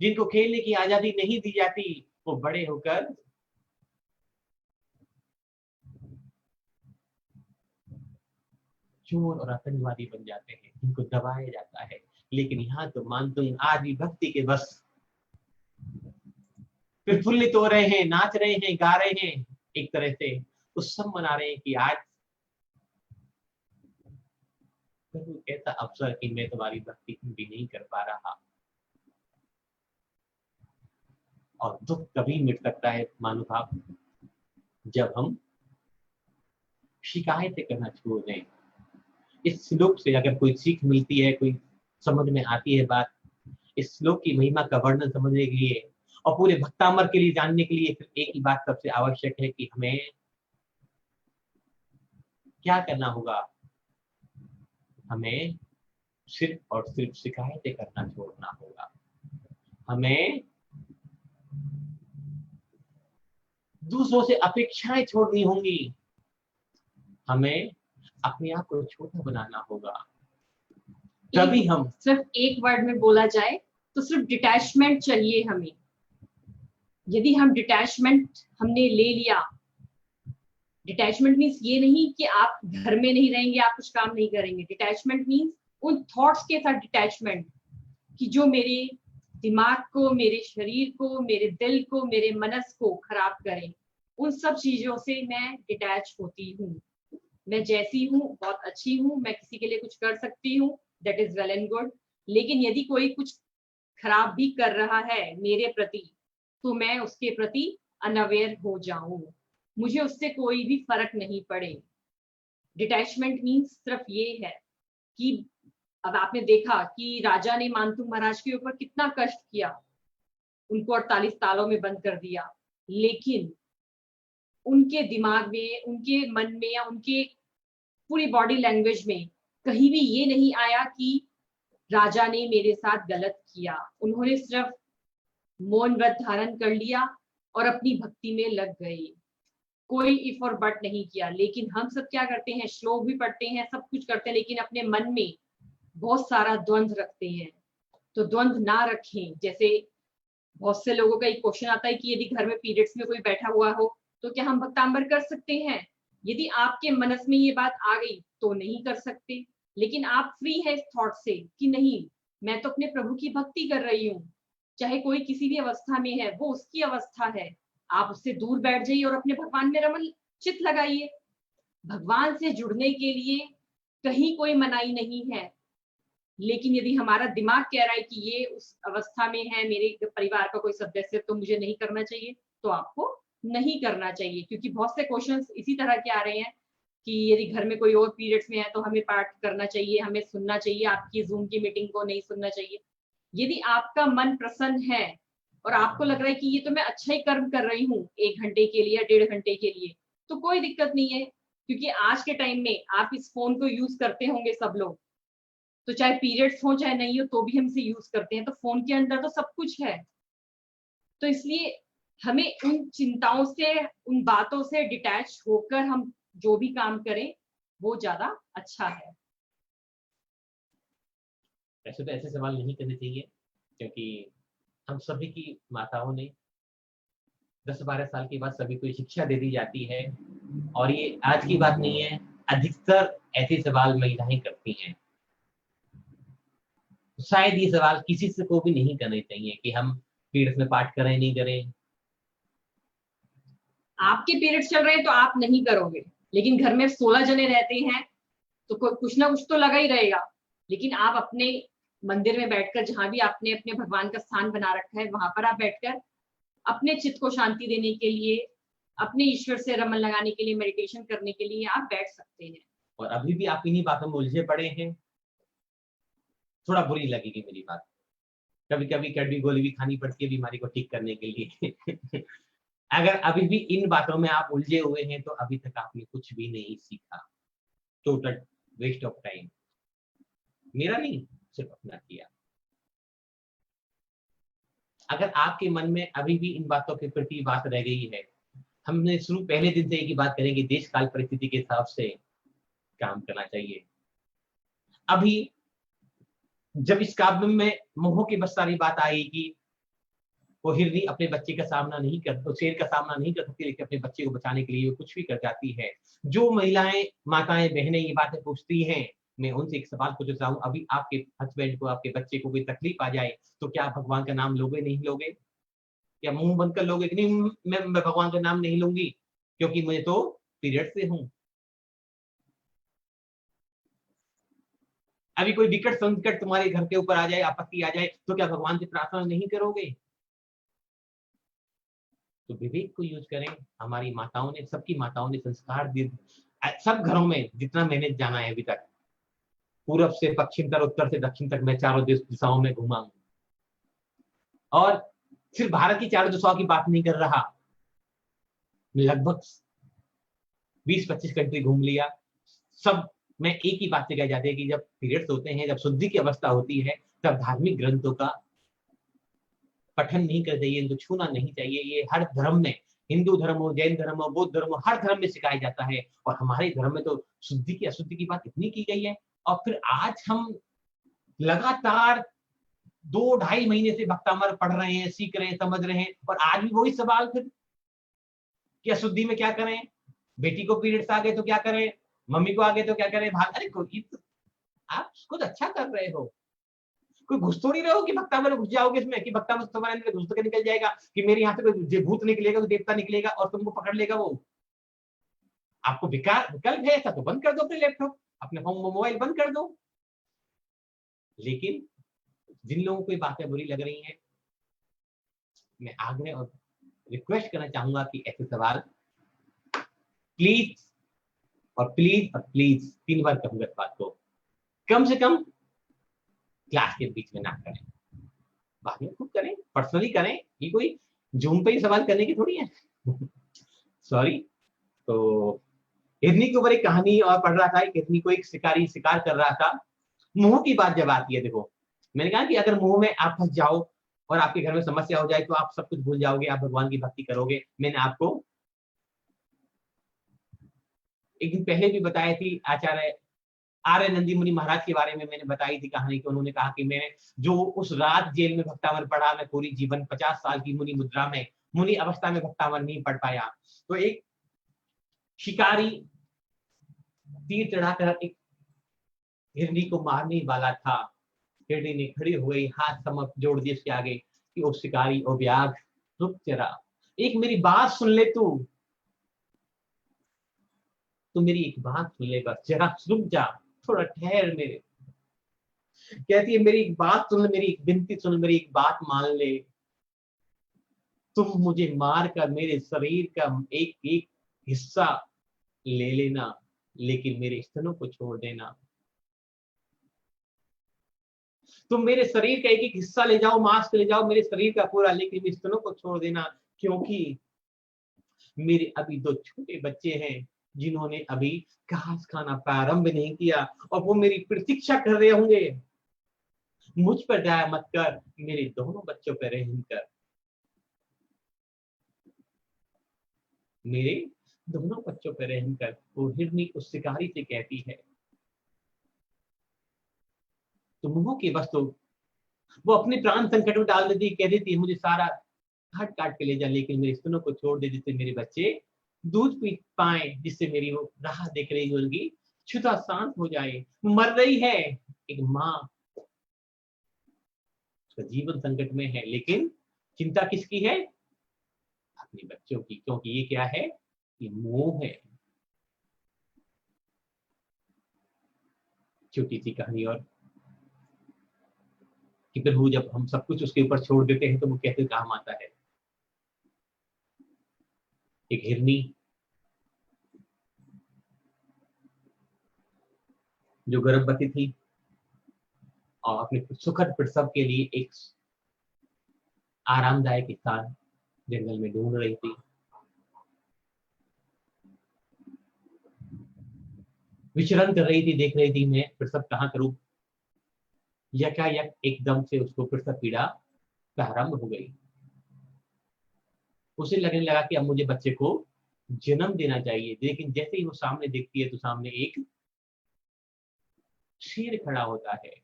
जिनको खेलने की आजादी नहीं दी जाती, वो बड़े होकर चोर और आतंकवादी बन जाते हैं, जिनको दबाया जाता है। लेकिन यहाँ तो मानतुंग आज भी भक्ति के बस प्रफुल्लित हो रहे हैं, नाच रहे हैं, गा रहे हैं, एक तरह से उत्सव मना रहे हैं कि आज प्रभु ऐसा अवसर कि मैं तुम्हारी भक्ति भी नहीं कर पा रहा। और दुख तभी मिट सकता है मानुभाव जब हम शिकायतें करना छोड़ दें। इस श्लोक से अगर कोई सीख मिलती है, कोई समझ में आती है बात, इस श्लोक की महिमा का वर्णन समझने के लिए और पूरे भक्तामर के लिए जानने के लिए सिर्फ एक ही बात सबसे आवश्यक है कि हमें क्या करना होगा। हमें सिर्फ और सिर्फ शिकायतें करना छोड़ना होगा। हमें दूसरों से अपेक्षाएं छोड़नी होंगी। हमें अपने आप को छोटा बनाना होगा। तभी हम सिर्फ एक वर्ड में बोला जाए तो सिर्फ डिटैचमेंट चाहिए हमें। यदि हम डिटैचमेंट हमने ले लिया, डिटैचमेंट मीन्स ये नहीं कि आप घर में नहीं रहेंगे, आप कुछ काम नहीं करेंगे। डिटैचमेंट मीन्स उन थॉट्स के साथ डिटैचमेंट कि जो मेरे दिमाग को, मेरे शरीर को, मेरे दिल को, मेरे मनस को खराब करें, उन सब चीजों से मैं डिटैच होती हूँ। मैं जैसी हूँ बहुत अच्छी हूँ, मैं किसी के लिए कुछ कर सकती हूँ, that is well and good. लेकिन यदि कोई कुछ खराब भी कर रहा है मेरे प्रति तो मैं उसके प्रति अनअवेयर हो जाऊं, मुझे उससे कोई भी फर्क नहीं पड़े। डिटैचमेंट मीन्स सिर्फ ये है कि अब आपने देखा कि राजा ने मानतुंग महाराज के ऊपर कितना कष्ट किया, उनको 48 तालों में बंद कर दिया, लेकिन उनके दिमाग में, उनके मन में या उनके पूरी बॉडी लैंग्वेज में कहीं भी ये नहीं आया कि राजा ने मेरे साथ गलत किया। उन्होंने सिर्फ मौन व्रत धारण कर लिया और अपनी भक्ति में लग गए, कोई इफ और बट नहीं किया। लेकिन हम सब क्या करते हैं, श्लोक भी पढ़ते हैं, सब कुछ करते हैं, लेकिन अपने मन में बहुत सारा द्वंद्व रखते हैं। तो द्वंद्व ना रखें। जैसे बहुत से लोगों का एक क्वेश्चन आता है कि यदि घर में पीरियड्स में कोई बैठा हुआ हो तो क्या हम भक्तांबर कर सकते हैं? यदि आपके मनस में ये बात आ गई तो नहीं कर सकते, लेकिन आप फ्री है इस थॉट से कि नहीं, मैं तो अपने प्रभु की भक्ति कर रही हूँ। चाहे कोई किसी भी अवस्था में है, वो उसकी अवस्था है, आप उससे दूर बैठ जाइए और अपने भगवान में रमन चित लगाइए। भगवान से जुड़ने के लिए कहीं कोई मनाही नहीं है। लेकिन यदि हमारा दिमाग कह रहा है कि ये उस अवस्था में है, मेरे परिवार का कोई सदस्य, तो मुझे नहीं करना चाहिए, तो आपको नहीं करना चाहिए। क्योंकि बहुत से क्वेश्चंस इसी तरह के आ रहे हैं कि यदि घर में कोई और पीरियड्स में है तो हमें पाठ करना चाहिए, हमें सुनना चाहिए, आपकी जूम की मीटिंग को नहीं सुनना चाहिए। यदि आपका मन प्रसन्न है और आपको लग रहा है कि ये तो मैं अच्छा ही कर्म कर रही हूँ 1 घंटे के लिए या 1.5 घंटे के लिए, तो कोई दिक्कत नहीं है। क्योंकि आज के टाइम में आप इस फोन को यूज करते होंगे सब लोग, तो चाहे पीरियड्स हो चाहे नहीं हो तो भी हम इसे यूज करते हैं, तो फोन के अंदर तो सब कुछ है। तो इसलिए हमें उन चिंताओं से, उन बातों से डिटैच होकर हम जो भी काम करें वो ज्यादा अच्छा है। वैसे तो ऐसे सवाल नहीं करने चाहिए, क्योंकि हम सभी की माताओं ने 10-12 साल के बाद सभी को शिक्षा दे दी जाती है। और ये आज की बात नहीं है, अधिकतर ऐसे सवाल महिलाएं करती हैं। शायद ये सवाल किसी से को भी नहीं करने चाहिए कि हम पीरियड्स में पाठ करें नहीं करें। आपके पीरियड्स चल रहे हैं तो आप नहीं करोगे, लेकिन घर में 16 जने रहते हैं तो कुछ ना कुछ तो लगा ही रहेगा। लेकिन आप अपने मंदिर में बैठकर, जहां भी आपने अपने भगवान का स्थान बना रखा है, वहां पर आप बैठकर अपने चित्त को शांति देने के लिए, अपने ईश्वर से रमन लगाने के लिए, मेडिटेशन करने के लिए आप बैठ सकते हैं। और अभी भी आप इन्हीं बातों में उलझे पड़े हैं। थोड़ा बुरी लगेगी मेरी बात, कभी कभी कड़वी गोली भी खानी पड़ती है बीमारी को ठीक करने के लिए। अगर अभी भी इन बातों में आप उलझे हुए हैं तो अभी तक आपने कुछ भी नहीं सीखा। टोटल वेस्ट ऑफ टाइम, मेरा नहीं, सिर्फ अपना किया। अगर आपके मन में अभी भी इन बातों के प्रति बात रह गई है, हमने शुरू पहले दिन से एक ही बात करेंगे, देश काल परिस्थिति के हिसाब से काम करना चाहिए। अभी जब इस काव्य में मोह की बस सारी बात आएगी, वो हिरनी अपने बच्चे का सामना नहीं कर, तो शेर का सामना नहीं कर सकती, लेकिन अपने बच्चे को बचाने के लिए वो कुछ भी कर जाती है। जो महिलाएं, माताएं, बहनें ये बातें पूछती हैं, मैं उनसे एक सवाल पूछता हूँ, अभी आपके हस्बैंड को, आपके बच्चे को कोई तकलीफ आ जाए तो क्या आप भगवान का नाम लोगे नहीं लोगे? क्या मुंह बंद कर लोगे कि नहीं मैं भगवान का नाम नहीं लूंगी क्योंकि मैं तो पीरियड से हूं? अभी कोई विकट संकट तुम्हारे घर के ऊपर आ जाए, आपत्ति आ जाए, तो क्या भगवान से प्रार्थना नहीं करोगे? तो विवेक को यूज करें। हमारी माताओं ने, सबकी माताओं ने संस्कार दिए, सब घरों में जितना मैंने जाना है अभी तक, पूरब से पश्चिम तक, उत्तर से दक्षिण तक, मैं चारों दिशाओं में घूमा हूं। और सिर्फ भारत की चारों दिशाओं की बात नहीं कर रहा, लगभग 20-25 कंट्री घूम लिया। सब में एक ही बात कही जाती है कि जब पीरियड्स होते हैं, जब शुद्धि की अवस्था होती है, तब धार्मिक ग्रंथों का पठन नहीं करना चाहिए, इनको छूना नहीं चाहिए। ये हर धर्म में, हिंदू धर्म हो, जैन धर्म हो, बौद्ध धर्म हो, हर धर्म में सिखाया जाता है। और हमारे धर्म में तो शुद्धि की अशुद्धि की बात इतनी की गई है। और फिर आज हम लगातार 2-2.5 महीने से भक्तामर पढ़ रहे हैं, सीख रहे हैं, समझ रहे हैं, और आज भी वही सवाल फिर कि अशुद्धि में क्या करें, बेटी को पीरियड्स आ गए तो क्या करें, मम्मी को आ गए तो क्या करें। अरे आप कुछ अच्छा कर रहे हो, कोई घुस थोड़ी रहे हो कि भक्तामर में घुस जाओगे इसमें, कि भक्तामर तुम्हारे अंदर घुस के निकल जाएगा, कि मेरे यहाँ से कोई भूत निकलेगा, कोई देवता निकलेगा और तुमको पकड़ लेगा। वो आपको विकल्प है ऐसा तो बंद कर दो, अपने लैपटॉप, अपने मोबाइल बंद कर दो। लेकिन जिन लोगों को बातें बुरी लग रही हैं, मैं आग्रह और रिक्वेस्ट करना चाहूंगा कि ऐसे सवाल प्लीज और प्लीज और प्लीज 3 बार कहूंगा इस बात को, कम से कम क्लास के बीच में ना करें, बाद में खुद करें, पर्सनली करें। ये कोई जूम पे ही सवाल करने की थोड़ी है। सॉरी। तो हिरनी के ऊपर एक कहानी और पढ़ रहा था, एक हिरनी को एक शिकारी शिकार कर रहा था। मुंह की बात जब आती है, देखो मैंने कहा कि अगर मुंह में आप फंस जाओ और आपके घर में समस्या हो जाए तो आप सब कुछ भूल जाओगे, आप भगवान की भक्ति करोगे। मैंने आपको एक दिन पहले भी बताई थी, आचार्य आर्य नंदी मुनि महाराज के बारे में मैंने बताई थी कहानी कि उन्होंने कहा कि मैंने जो उस रात जेल में भक्तावर पढ़ा, मैं पूरी जीवन 50 साल की मुनि मुद्रा में, मुनि अवस्था में भक्तावर नहीं पढ़ पाया। तो एक शिकारी तीर चढ़ाकर एक हिरनी को मारने वाला था। हिरनी ने खड़ी हो गई, हाथ समझ जोड़ दिए उसके आगे कि ओ शिकारी, ओ व्याघ्र, रुक जरा, एक मेरी बात सुन ले, तू मेरी एक बात सुन ले, बस जरा रुक जा, थोड़ा ठहर। मेरे कहती है मेरी एक बात सुन ले, मेरी एक विनती सुन, मेरी एक बात मान ले। तुम मुझे मार कर मेरे शरीर का एक एक हिस्सा ले लेना, लेकिन मेरे स्तनों को छोड़ देना। तुम मेरे शरीर का एक एक हिस्सा ले जाओ, मांस ले जाओ, मेरे शरीर का पूरा, लेकिन मेरे स्तनों को छोड़ देना, क्योंकि मेरे अभी 2 छोटे बच्चे हैं जिन्होंने अभी घास खाना प्रारंभ नहीं किया, और वो मेरी प्रतीक्षा कर रहे होंगे। मुझ पर दया मत कर, मेरे दोनों बच्चों पर रहम कर। मेरे दोनों बच्चों पर रहम कर। वो हिरनी उस शिकारी से कहती है। तो मुंह की वस्तु वो अपने प्राण संकट में डाल देती, कह देती है मुझे सारा काट काट के ले जा, लेकिन मेरे स्तनों को छोड़ दे जिससे मेरे बच्चे दूध पी पाए, जिससे मेरी वो राह देख रही है उनकी क्षुधा शांत हो जाए। मर रही है एक माँ, उसका जीवन संकट में है, लेकिन चिंता किसकी है? अपने बच्चों की, क्योंकि ये क्या है? ये मोह है। छोटी सी कहानी और कि प्रभु जब हम सब कुछ उसके ऊपर छोड़ देते हैं तो वो कैसे काम आता है। एक हिरनी जो गर्भवती थी और अपने सुखद प्रसव के लिए एक आरामदायक स्थान जंगल में ढूंढ रही थी। विचरण कर रही थी, देख रही थी मैं प्रसव कहाँ करूं। यकायक एकदम से उसको प्रसव पीड़ा प्रारंभ हो गई। उसे लगने लगा कि अब मुझे बच्चे को जन्म देना चाहिए, लेकिन जैसे ही वो सामने देखती है तो सामने एक शेर खड़ा होता है।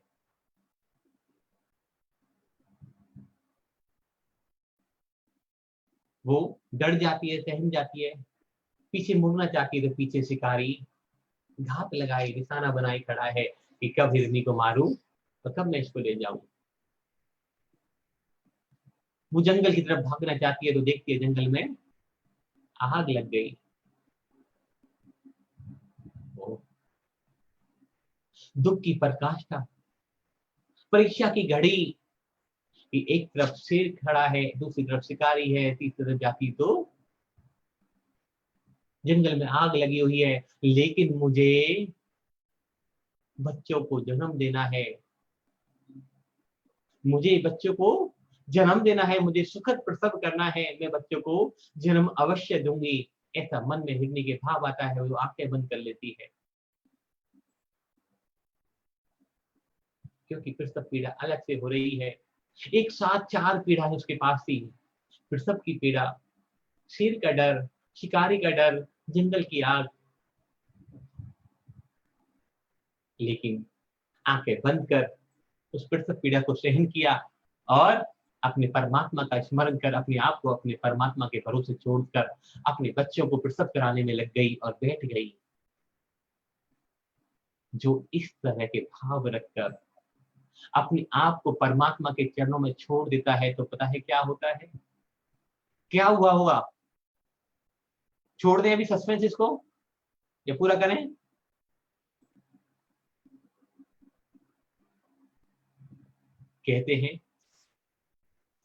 वो डर जाती है, सहम जाती है, पीछे मुड़ना चाहती है तो पीछे शिकारी घात लगाए, निशाना बनाए खड़ा है कि कब हिरनी को मारूं और कब मैं इसको ले जाऊं। वो जंगल की तरफ भागना चाहती है तो देखती है जंगल में आग लग गई। दुख की पराकाष्ठा, परीक्षा की घड़ी कि एक तरफ शेर खड़ा है, दूसरी तरफ शिकारी है, तीसरी तरफ जाती तो जंगल में आग लगी हुई है, लेकिन मुझे बच्चों को जन्म देना है, मुझे बच्चों को जन्म देना है, मुझे सुखद प्रसव करना है, मैं बच्चों को जन्म अवश्य दूंगी। ऐसा मन में हिरनी के भाव आता है, वो आंखें बंद कर लेती है, क्योंकि प्रसव पीड़ा अलग से हो रही है। एक साथ 4 पीड़ा है उसके पास थी, प्रसव की पीड़ा, शेर का डर, शिकारी का डर, जंगल की आग। लेकिन आंखें बंद कर उस प्रसव पीड़ा को सहन किया और अपने परमात्मा का स्मरण कर अपने आप को अपने परमात्मा के भरोसे छोड़कर अपने बच्चों को प्रसव कराने में लग गई और बैठ गई। जो इस तरह के भाव रखकर अपने आप को परमात्मा के चरणों में छोड़ देता है तो पता है क्या होता है? क्या हुआ होगा? छोड़ दें अभी सस्पेंस इसको या पूरा करें? कहते हैं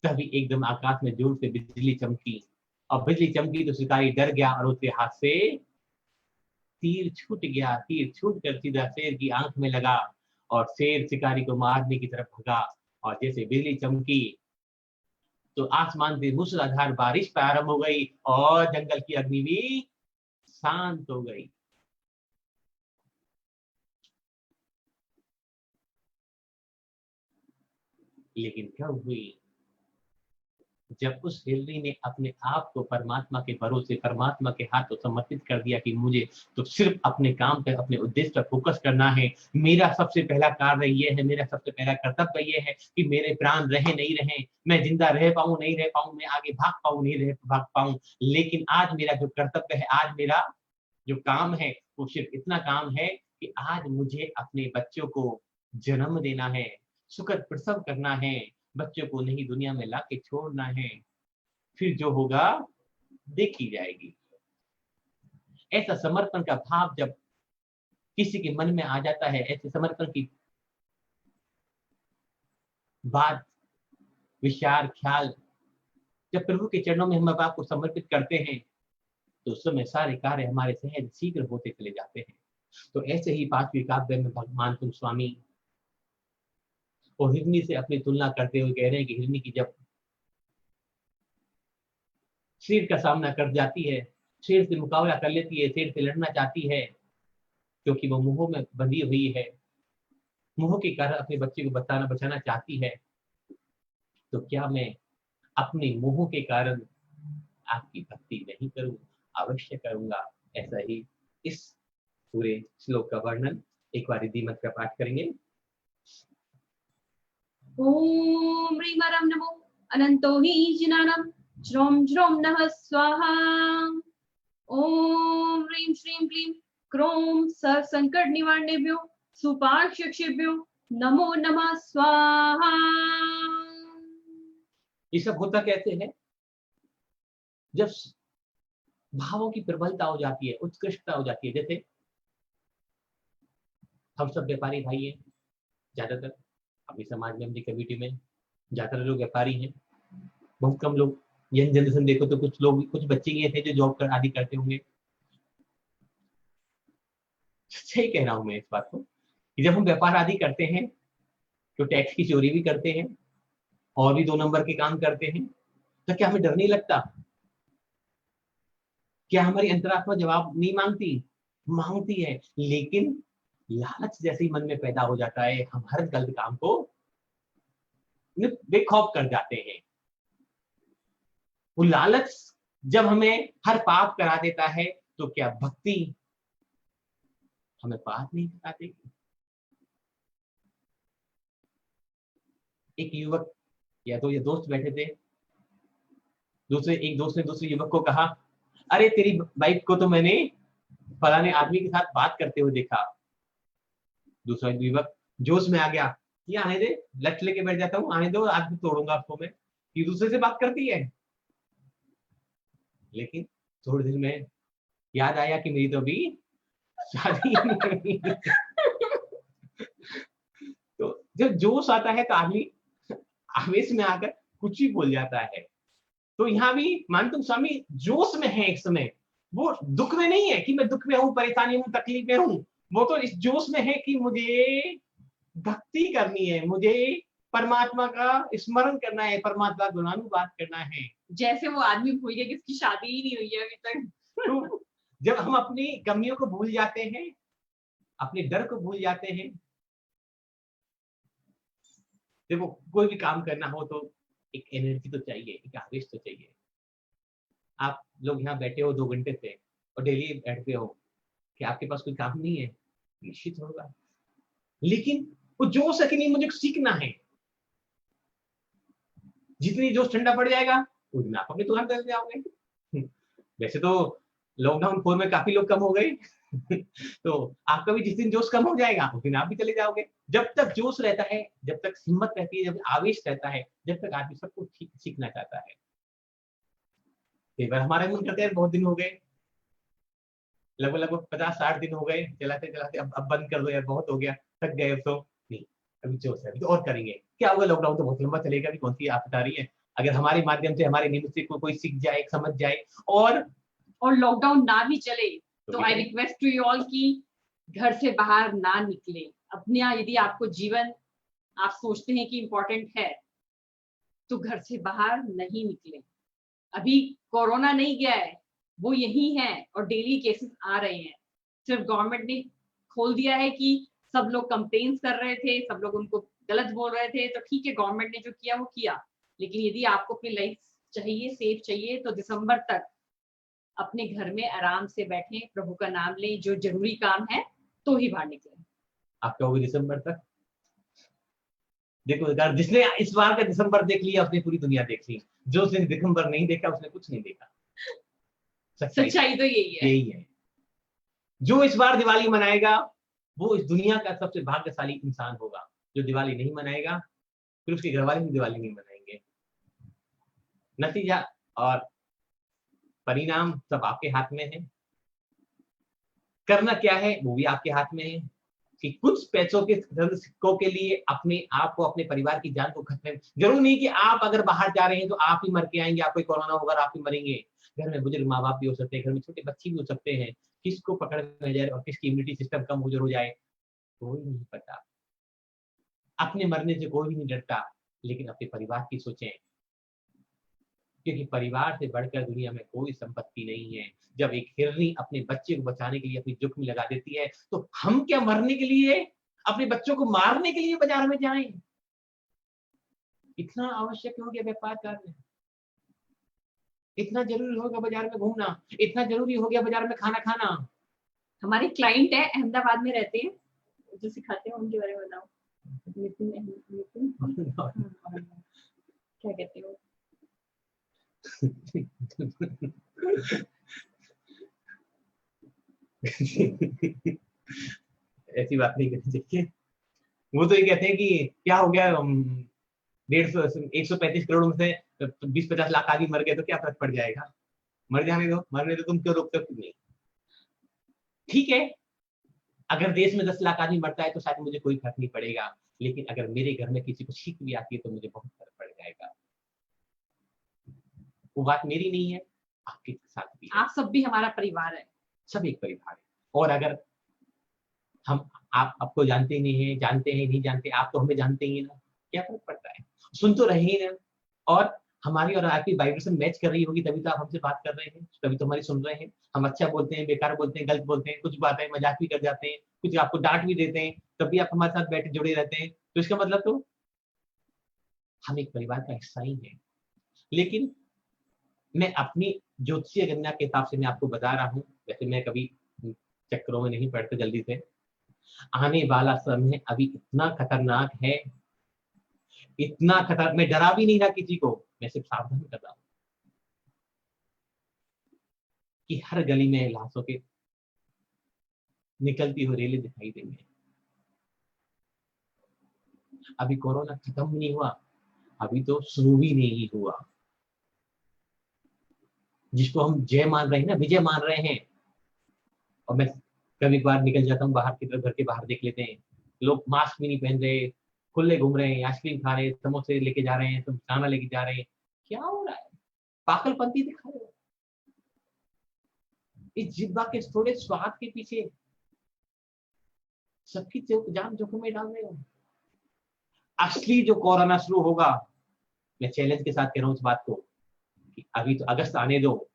तभी एकदम आकाश में जोर से बिजली चमकी, और बिजली चमकी तो शिकारी डर गया और उसके हाथ से तीर छूट गया। तीर छूट कर सीधा शेर की आंख में लगा और शेर शिकारी को मारने की तरफ भगा। और जैसे बिजली चमकी तो आसमान से मूसलाधार बारिश प्रारंभ हो गई और जंगल की अग्नि भी शांत हो गई। लेकिन कब हुई? जब उस हिरनी ने अपने आप को परमात्मा के भरोसे, परमात्मा के हाथों समर्पित कर दिया कि मुझे तो सिर्फ अपने काम पर, अपने उद्देश्य पर फोकस करना है। मेरा सबसे पहला कार्य ये है, मेरा सबसे पहला कर्तव्य ये है कि मेरे प्राण रहे नहीं रहे, मैं जिंदा रह पाऊं नहीं रह पाऊं, मैं आगे भाग पाऊं नहीं रह भाग पाऊं, लेकिन आज मेरा जो कर्तव्य है, आज मेरा जो काम है वो सिर्फ इतना काम है कि आज मुझे अपने बच्चों को जन्म देना है, सुखद प्रसव करना है, बच्चों को नहीं दुनिया में लाके छोड़ना है, फिर जो होगा देखी जाएगी। ऐसा समर्पण का भाव जब किसी के मन में आ जाता है, ऐसे समर्पण की बात, विचार, ख्याल जब प्रभु के चरणों में हम अपने आप को समर्पित करते हैं तो उस समय सारे कार्य हमारे सहज शीघ्र होते चले जाते हैं। तो ऐसे ही 5वीं काव्य में भगवान तुम स्वामी और हिरनी से अपनी तुलना करते हुए कह रहे हैं कि हिरनी की जब शेर का सामना कर जाती है, शेर से मुकाबला कर लेती है, शेर से लड़ना चाहती है, क्योंकि वो मोह में बंधी हुई है, मोह के कारण अपने बच्चे को बचाना चाहती है, तो क्या मैं अपने मोह के कारण आपकी भक्ति नहीं करूं? अवश्य करूंगा। ऐसा ही इस पूरे श्लोक का वर्णन एक बार दीमत का पाठ करेंगे। ओम ह्रीं नमो अनंतो हि जिनानम ज्रोम ज्रोम नमः स्वाहा। ओम ह्रीं श्रीं क्लीं क्रोम संकट निवारणेभ्यो सुपार्श्वेभ्यो नमो नमः स्वाहा। ये सब होता कैसे है? जब भावों की प्रबलता हो जाती है, उत्कृष्टता हो जाती है। जैसे हम सब व्यापारी भाई हैं, ज्यादातर अपने समाज में, अपनी कम्युनिटी में ज्यादातर लोग व्यापारी हैं। बहुत कम लोग, यंग जनरेशन देखो तो कुछ लोग, कुछ बच्चे ही थे जो जॉब आदि करते होंगे। सही कह रहा हूं मैं इस बात को कि जब हम व्यापार आदि करते हैं तो टैक्स की चोरी भी करते हैं और भी 2 नंबर के काम करते हैं, तो क्या हमें डर नहीं लगता? क्या हमारी अंतरात्मा जवाब नहीं मांगती? मांगती है, लेकिन लालच जैसे ही मन में पैदा हो जाता है, हम हर गलत काम को बेखौफ कर जाते हैं। वो लालच जब हमें हर पाप करा देता है, तो क्या भक्ति हमें पाप नहीं करा देगी? एक युवक या तो ये दोस्त बैठे थे, एक दोस्त ने दूसरे युवक को कहा, अरे तेरी बाइक को तो मैंने फलाने आदमी के साथ बात करते हुए देखा। दूसरा युवक जोश में आ गया, ये आने दे, लट लेके बैठ जाता हूँ, आने दो, आदमी तोड़ूंगा आपको मैं। ये दूसरे से बात करती है, लेकिन थोड़ी देर में याद आया कि मेरी तो अभी शादी नहीं हुई। तो जब जोश आता है तो आदमी आवेश में आकर कुछ भी बोल जाता है। तो यहाँ भी मानतु स्वामी जोश में है एक समय, वो दुख में नहीं है कि मैं दुख में हूं, परेशानी हूं, तकलीफ में हूं। वो तो इस जोश में है कि मुझे भक्ति करनी है, मुझे परमात्मा का स्मरण करना है, परमात्मा गुणानुवाद करना है। जैसे वो आदमी भूल गया कि उसकी शादी ही नहीं हुई है अभी तक। तो जब हम अपनी कमियों को भूल जाते हैं, अपने डर को भूल जाते हैं, देखो कोई भी काम करना हो तो एक एनर्जी तो चाहिए, एक आवेश तो चाहिए। आप लोग यहाँ बैठे हो 2 घंटे से और डेली बैठते हो, कि आपके पास कोई काम नहीं है? निश्चित होगा, लेकिन वो जोश है कि नहीं, मुझे सीखना है। जितनी जोश ठंडा पड़ जाएगा उतना आप अपनी दुकान कर जाओगे। वैसे तो लॉकडाउन 4 में काफी लोग कम हो गए। तो आपका भी जिस दिन जोश कम हो जाएगा उस दिन आप भी चले जाओगे। जब तक जोश रहता है, जब तक हिम्मत रहती है, जब आवेश रहता है, जब तक आदमी सब कुछ सीखना चाहता है। कई बार हमारा मन करता है, बहुत दिन हो गए, लगभग 50-60 दिन हो गए चलाते चलाते, अब बंद कर दो यार, बहुत हो गया, थक गए, अब तो नहीं, अभी जोश है, अभी तो और करेंगे। क्या होगा, लॉकडाउन तो बहुत लंबा चलेगा, अभी कौन सी आपदा आ रही है। अगर हमारे माध्यम से, हमारे नियम से कोई सीख जाए, समझ जाए, और लॉकडाउन ना भी चले तो I request to you all कि घर से बाहर ना निकले। अपने यदि आपको जीवन आप सोचते हैं कि इम्पोर्टेंट है तो घर से बाहर नहीं निकले। अभी कोरोना नहीं गया है, वो यही है और डेली केसेस आ रहे हैं। सिर्फ गवर्नमेंट ने खोल दिया है कि सब लोग कंप्लेन्स कर रहे थे, सब लोग उनको गलत बोल रहे थे, तो ठीक है गवर्नमेंट ने जो किया वो किया। लेकिन यदि आपको अपनी लाइफ चाहिए, सेफ चाहिए, तो दिसंबर तक अपने घर में आराम से बैठें, प्रभु का नाम लें, जो जरूरी काम है तो ही बाहर निकलें। आप कहोगे दिसंबर तक? देखो यार, जिसने इस बार का दिसंबर देख लिया उसने पूरी दुनिया देख ली, जो उसने दिसंबर नहीं देखा उसने कुछ नहीं देखा। सच्चाई तो यही है। जो इस बार दिवाली मनाएगा वो इस दुनिया का सबसे भाग्यशाली इंसान होगा। जो दिवाली नहीं मनाएगा, फिर उसके घर वाले भी दिवाली नहीं मनाएंगे। नतीजा और परिणाम सब आपके हाथ में है। करना क्या है वो भी आपके हाथ में है, कि कुछ पैसों के सिक्कों के लिए अपने आप को, अपने परिवार की जान को खतरे में, जरूर नहीं कि आप अगर बाहर जा रहे हैं तो आप ही मर के आएंगे, आपको कोरोना होगा, आप ही मरेंगे। घर में बुजुर्ग माँ बाप भी हो सकते हैं, घर में छोटे बच्चे भी हो सकते हैं। किसको पकड़ में जाए और किसकी इम्यूनिटी सिस्टम कम हो जाए कोई नहीं पता। अपने मरने से कोई भी नहीं डरता, लेकिन अपने परिवार की सोचें, क्योंकि परिवार से बढ़कर दुनिया में कोई संपत्ति नहीं है। जब एक हिरनी अपने बच्चे को बचाने के लिए अपनी जोखिम लगा देती है, तो हम क्या मरने के लिए, अपने बच्चों को मारने के लिए बाजार में जाएं? इतना आवश्यक हो गया व्यापार करना, इतना जरूरी होगा बाजार में घूमना, इतना जरूरी हो गया बाजार में खाना खाना। हमारे क्लाइंट है, अहमदाबाद में रहते हैं, जो सिखाते हैं उनके बारे में बताओ। नितिन क्या कहते हो? ऐसी बात नहीं करनी चाहिए। वो तो ये कहते हैं कि क्या हो गया, 135 करोड़ में से 20-50 लाख आदमी मर गए तो क्या फर्क पड़ जाएगा, मर जाने दो, मरने दो, तुम क्यों रोकते हो? नहीं, ठीक है, अगर देश में 10 लाख आदमी मरता है तो शायद मुझे कोई फर्क नहीं पड़ेगा, लेकिन अगर मेरे घर में किसी को छींक भी आती है तो मुझे बहुत फर्क पड़ जाएगा। वो बात मेरी नहीं है, आपके साथ भी है। आप सब भी हमारा परिवार है, सब एक परिवार है। और अगर हम आप आपको जानते नहीं है, जानते हैं नहीं जानते, आप तो हमें जानते ही ना, क्या फर्क पड़ता है, सुन तो रहे ही ना। और हमारी और आपकी वाइब्रेशन मैच कर रही होगी तभी तो आप हमसे बात कर रहे हैं, तभी तो हमारी सुन रहे हैं। हम अच्छा बोलते हैं, बेकार बोलते हैं, गलत बोलते हैं, कुछ बातें मजाक भी कर जाते हैं, कुछ आपको डांट भी देते हैं, तब भी आप हमारे साथ बैठे जुड़े रहते हैं, तो इसका मतलब तो हम एक परिवार का हिस्सा ही है। लेकिन मैं अपनी ज्योतिषीय गणना के हिसाब से मैं आपको बता रहा हूँ, वैसे मैं कभी चक्करों में नहीं पड़ता जल्दी से। आने वाला समय अभी इतना खतरनाक है, इतना खतरनाक, मैं डरा भी नहीं रहा किसी को, मैं सिर्फ सावधान कर रहा हूं कि हर गली में लाशों के निकलती हुई रेलें दिखाई देंगे। अभी कोरोना खत्म नहीं हुआ, अभी तो शुरू भी नहीं हुआ। जिसको हम जय मान रहे हैं ना, विजय मान रहे हैं। और मैं कभी बार निकल जाता हूँ बाहर की तरफ, घर के बाहर देख लेते हैं लोग मास्क भी नहीं पहन रहे, खुले घूम रहे हैं, आइसक्रीम खा रहे हैं, समोसे लेके जा रहे हैं, तुम खाना लेके जा रहे हैं, क्या हो रहा है? पागलपंती दिखा रहे हो इस जिद्दा के थोड़े स्वाद के पीछे, सबकी जान जोखिम में डाल रहे हो। असली जो कोरोना शुरू होगा, मैं चैलेंज के साथ कह रहा हूँ इस बात को, कि अभी तो अगस्त आने दो,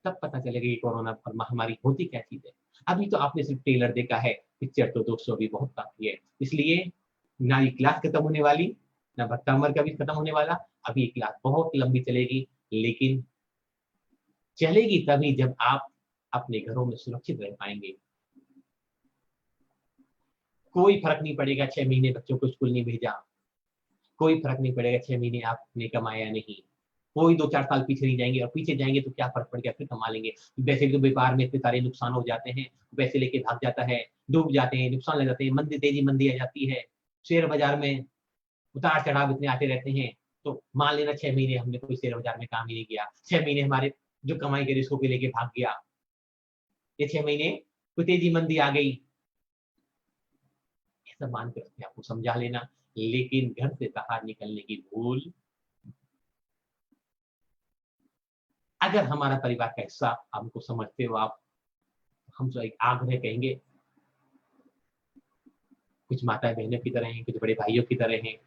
तब पता चलेगा कि कोरोना और महामारी होती क्या चीज है। अभी तो आपने सिर्फ ट्रेलर देखा है, पिक्चर तो 200 भी बहुत काफी है। इसलिए ना ये क्लास खत्म होने वाली, ना भक्तामर का भी खत्म होने वाला। अभी ये क्लास बहुत लंबी चलेगी, लेकिन चलेगी तभी जब आप अपने घरों में सुरक्षित रह पाएंगे। कोई फर्क नहीं पड़ेगा 6 महीने बच्चों को स्कूल नहीं भेजा, कोई फर्क नहीं पड़ेगा 6 महीने आपने कमाया नहीं, कोई 2-4 साल पीछे नहीं जाएंगे, और पीछे जाएंगे तो क्या फर्क पड़ गया, फिर कमा लेंगे। वैसे भी तो व्यापार में इतने सारे नुकसान हो जाते हैं, पैसे लेके भाग जाता है, डूब जाते हैं, नुकसान लग जाते हैं, मंदी तेजी मंदी आ जाती है, शेयर बाजार में उतार चढ़ाव इतने आते रहते हैं। तो मान लेना 6 महीने हमने कोई शेयर बाजार में काम ही नहीं किया, 6 महीने हमारे जो कमाई के रिस्कों के लेके भाग गया, ये 6 महीने कोई तेजी मंदी आ गई, ऐसा मान कर अपने आपको समझा लेना। लेकिन घर से बाहर निकलने की भूल, अगर हमारा परिवार का हिस्सा हमको समझते हो आप, हम तो एक आग्रह कहेंगे, कुछ माता बहनों की तरह हैं, कुछ बड़े भाइयों की तरह हैं,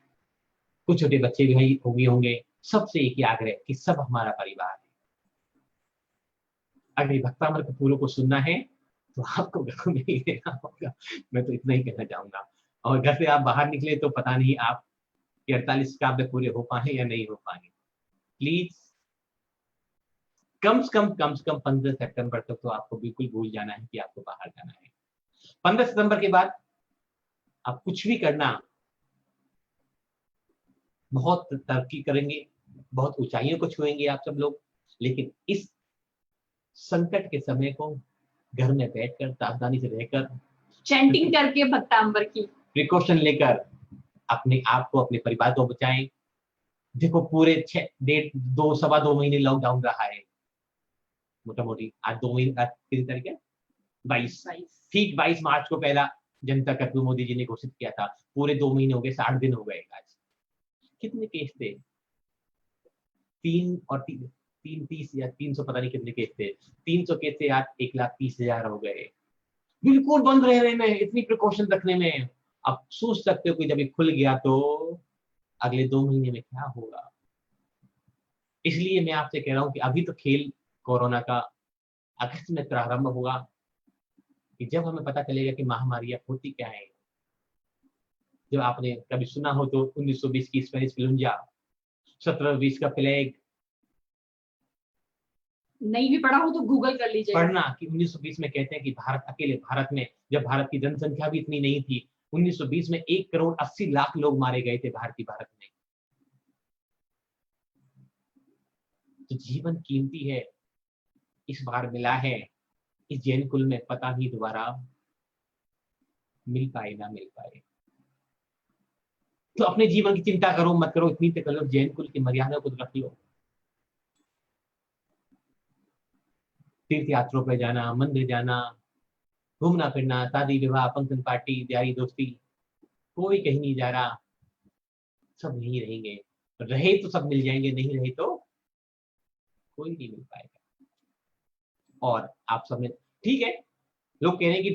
कुछ छोटे बच्चे भी होंगे, सबसे एक ही आग्रह कि सब हमारा परिवार है। अगर भक्तामर कपूरों को सुनना है तो आपको घर में ही रहना होगा, मैं तो इतना ही कहना चाहूंगा। और घर से आप बाहर निकले तो पता नहीं आप 48 काव्य पूरे हो पाए या नहीं हो पाए। प्लीज कम से कम 15 सितंबर तक तो आपको बिल्कुल भूल जाना है कि आपको बाहर जाना है। 15 सितंबर के बाद आप कुछ भी करना, बहुत तरक्की करेंगे, बहुत ऊंचाइयों को छुएंगे आप सब लोग। लेकिन इस संकट के समय को घर में बैठकर सावधानी से रहकर, चैंटिंग करके भक्तांबर की, प्रिकॉशन लेकर अपने आप को, अपने परिवार को बचाएं। देखो पूरे 2.25 महीने लॉकडाउन रहा है मोटा मोटी। आज 2 महीने, आज कितनी तारीख है? 22। ठीक 22 मार्च को पहला जनता कर्फ्यू मोदी जी ने घोषित किया था। पूरे 2 महीने हो गए, 60 दिन हो गए। आज कितने केस थे? 330 या 300 पता नहीं कितने केस थे। 300 केस से आज 1,30,000 हो गए। बिल्कुल बंद रहने में, इतनी प्रिकॉशन रखने में। अब सोच सकते हो कि जब ये खुल गया तो अगले 2 महीने में क्या होगा। इसलिए मैं आपसे कह रहा हूं कि अभी तो खेल कोरोना का अगस्त में प्रारंभ होगा, कि जब हमें पता चलेगा कि महामारियां होती क्या है। जब आपने कभी सुना हो तो 1920 की स्पेनिश फ्लूंजा, 1720 का प्लेग, नहीं भी पढ़ा हो तो गूगल कर लीजिए। पढ़ना कि 1920 में कहते हैं कि भारत अकेले, भारत में जब भारत की जनसंख्या भी इतनी नहीं थी, 1920 में 1,80,00,000 लोग मारे गए थे भारत में। तो जीवन कीमती है, इस बार मिला है, इस जैन कुल में पता नहीं दोबारा मिल पाए ना मिल पाए। तो अपने जीवन की चिंता करो मत करो, इतनी तकल्लुफ जैन कुल की मर्यादा को रख लो। तीर्थ यात्रों पे जाना, मंदिर जाना, घूमना फिरना, शादी विवाह, फंक्शन पार्टी, यारी दोस्ती, कोई कहीं नहीं जा रहा, सब नहीं रहेंगे। रहे तो सब मिल जाएंगे, नहीं रहे तो कोई नहीं मिल पाएगा। और आप सब में ठीक है, लोग कह रहे हैं कि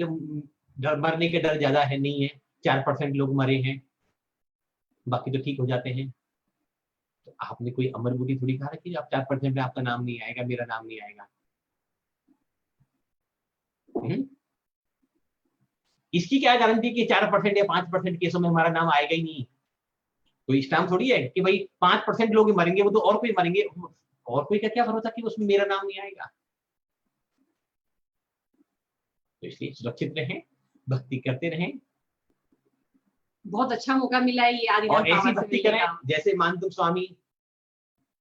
डर मरने के डर ज्यादा है, नहीं है, 4% लोग मरे हैं, बाकी तो ठीक हो जाते हैं। तो आपने कोई अमर बूटी थोड़ी कहा कि आप 4% में आपका नाम नहीं आएगा, मेरा नाम नहीं आएगा। इसकी क्या गारंटी कि 4% या 5% केसों में हमारा नाम आएगा ही नहीं? कोई स्टाम्प थोड़ी है कि भाई 5% लोग मरेंगे, वो तो और कोई मरेंगे, और कोई का क्या भरोसा कि उसमें मेरा नाम नहीं आएगा। तो इसलिए सुरक्षित रहें, भक्ति करते रहें। बहुत अच्छा मौका मिला है ये आदिनाथ और ऐसी बाबा से भक्ति मिलने करें का। जैसे मानतुम स्वामी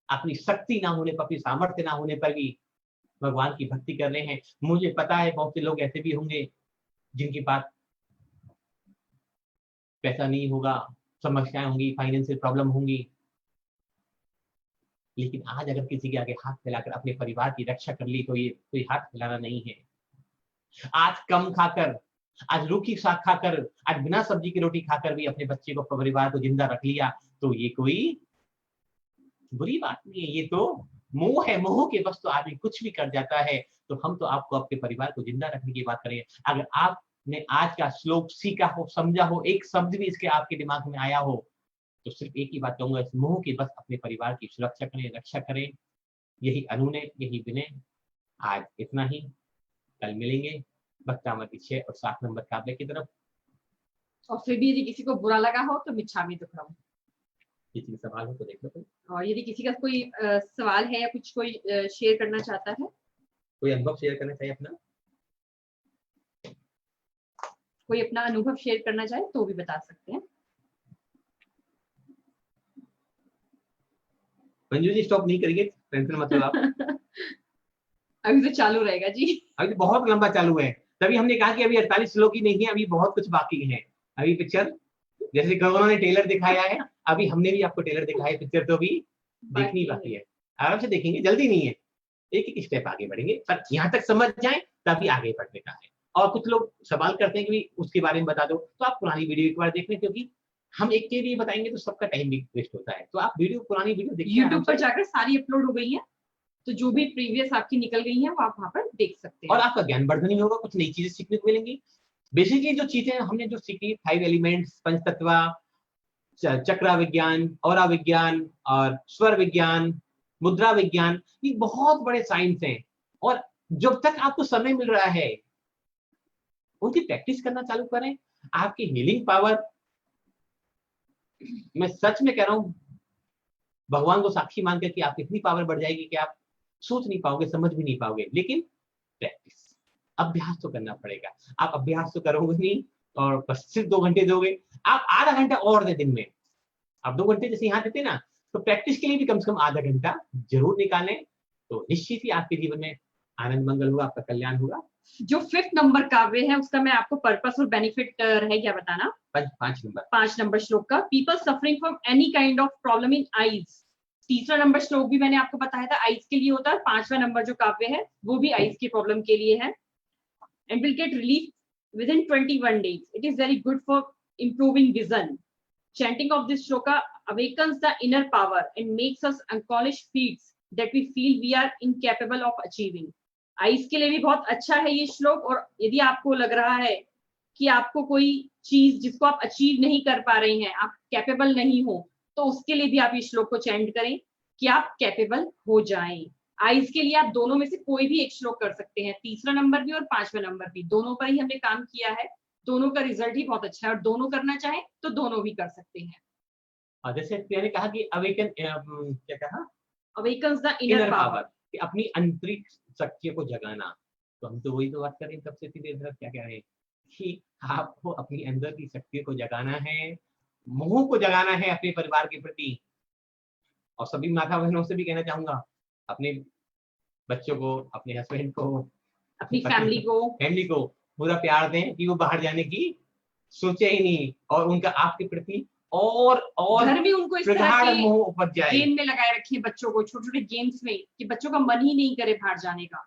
अपनी शक्ति ना होने पर, अपनी सामर्थ्य ना होने पर भी भगवान की भक्ति कर रहे हैं। मुझे पता है बहुत से लोग ऐसे भी होंगे जिनके पास पैसा नहीं होगा, समस्याएं होंगी, फाइनेंशियल प्रॉब्लम होंगी, लेकिन आज अगर किसी के आगे हाथ फैलाकर अपने परिवार की रक्षा कर ली तो ये कोई हाथ फैलाना नहीं है। आज कम खाकर, आज रूखी साग खाकर, आज बिना सब्जी की रोटी खाकर भी अपने बच्चे को, परिवार को जिंदा रख लिया, तो ये कोई बुरी बात नहीं है। ये तो मोह है, मोह के बस तो आदमी कुछ भी कर जाता है। तो हम तो आपको अपने परिवार को जिंदा रखने की बात करें। अगर आपने आज का श्लोक सीखा हो, समझा हो, एक शब्द भी इसके आपके दिमाग में आया हो, तो सिर्फ एक ही बात कहूंगा, इस मोह के बस अपने परिवार की सुरक्षा करें, रक्षा करें। यही अनुनय, यही विनय। आज इतना ही, कल मिलेंगे भक्तामृत 6 और 7 नंबर काव्य की तरफ। और फिर भी यदि किसी को बुरा लगा हो तो मिच्छामि दुक्कडम। किसी का सवाल हो तो देख लो कोई। और यदि किसी का कोई सवाल है या कुछ कोई शेयर करना चाहता है, कोई अनुभव शेयर करना चाहिए अपना, कोई अपना अनुभव शेयर करना चाहे तो भी बता सकते हैं। मंजू जी स्टॉप नहीं करिए, टेंशन मत लो आप। अभी तो चालू रहेगा जी। अभी तो बहुत लंबा चालू है, तभी हमने कहा कि अभी 48 श्लोक ही नहीं है, अभी बहुत कुछ बाकी है। अभी पिक्चर जैसे गगनों ने ट्रेलर दिखाया है, अभी हमने भी आपको ट्रेलर दिखाया, पिक्चर तो अभी देखनी बाकी है। आराम से देखेंगे, जल्दी नहीं है, एक एक स्टेप आगे बढ़ेंगे, पर यहाँ तक समझ जाए तभी आगे बढ़ने का है। और कुछ लोग सवाल करते हैं कि उसके बारे में बता दो, तो आप पुरानी वीडियो एक बार देख लें, क्योंकि हम एक के लिए बताएंगे तो सबका टाइम भी वेस्ट होता है। तो आप वीडियो, पुरानी वीडियो देखिए, YouTube पर जाकर सारी अपलोड हो गई है, तो जो भी प्रीवियस आपकी निकल गई है वो आप वहाँ पर देख सकते हैं। और आपका ज्ञान वर्धन ही होगा, कुछ नई चीजें सीखने को मिलेंगी। बेसिकली जो चीजें हमने जो सीखी, 5 एलिमेंट्स, पंचतत्व, चक्रा विज्ञान, औरा विज्ञान और स्वर विज्ञान, मुद्रा विज्ञान, ये बहुत बड़े साइंस हैं। और जब तक आपको समय मिल रहा है उनकी प्रैक्टिस करना चालू करें। आपकी हीलिंग पावर, मैं सच में कह रहा हूं, भगवान को साक्षी मानकर कि आप इतनी पावर बढ़ जाएगी कि आप सोच नहीं पाओगे, समझ भी नहीं पाओगे। लेकिन प्रैक्टिस, अभ्यास तो करना पड़ेगा। आप अभ्यास तो करोगे नहीं और बस सिर्फ 2 घंटे दोगे, आप आधा घंटा और दे दिन में। आप 2 घंटे जैसे यहाँ देते ना, तो प्रैक्टिस के लिए भी कम से कम आधा घंटा जरूर निकालें, तो निश्चित ही आपके जीवन में आनंद मंगल होगा, आपका कल्याण होगा। जो 5th नंबर काव्य है उसका मैं आपको पर्पस और बेनिफिट रह गया बताना। 5 नंबर श्लोक का, people suffering from any kind of problem in eyes. 3रा नंबर श्लोक भी मैंने आपको बताया था आईज के लिए होता है। 5वां नंबर जो काव्य है वो भी आईज की प्रॉब्लम के लिए है। And will get relief within 21 days. It is very good for improving vision. Chanting of this shloka awakens the inner power and makes us accomplish feats that we feel we are incapable of achieving. Ice के लिए भी बहुत अच्छा है ये श्लोक। और यदि आपको लग रहा है कि आपको कोई चीज जिसको आप अचीव नहीं कर पा रही हैं, आप कैपेबल नहीं हो, तो उसके लिए भी आप इस श्लोक को चैंट करें कि आप कैपेबल हो जाएं। आइज के लिए आप दोनों में से कोई भी एक श्लोक कर सकते हैं, 3रा नंबर भी और 5वां नंबर भी। दोनों पर ही हमने काम किया है, दोनों का रिजल्ट ही बहुत अच्छा है। और दोनों करना चाहें तो दोनों भी कर सकते हैं। और जैसे मैंने कहा कि अवेकन, क्या कहा, अवेकन्स द इनर पावर, कि अपनी आंतरिक शक्तियों को जगाना। तो हम तो वही तो बात कर रहे हैं, सबसे सीधे क्या कह रहे हैं कि आपको अपनी अंदर की शक्तियों को जगाना है, मोह को जगाना है अपने परिवार के प्रति। और सभी माता बहनों से भी कहना चाहूंगा, अपने बच्चों को, अपने हस्बैंड को, अपनी फैमिली को पूरा प्यार दें कि वो बाहर जाने की सोचे ही नहीं, और उनका आपके प्रति और घर में उनको इस तरह प्रगाढ़ के मोह उपज जाए। गेम में लगाए रखिए बच्चों को, छोटे छोटे गेम्स में, कि बच्चों का मन ही नहीं करे बाहर जाने का।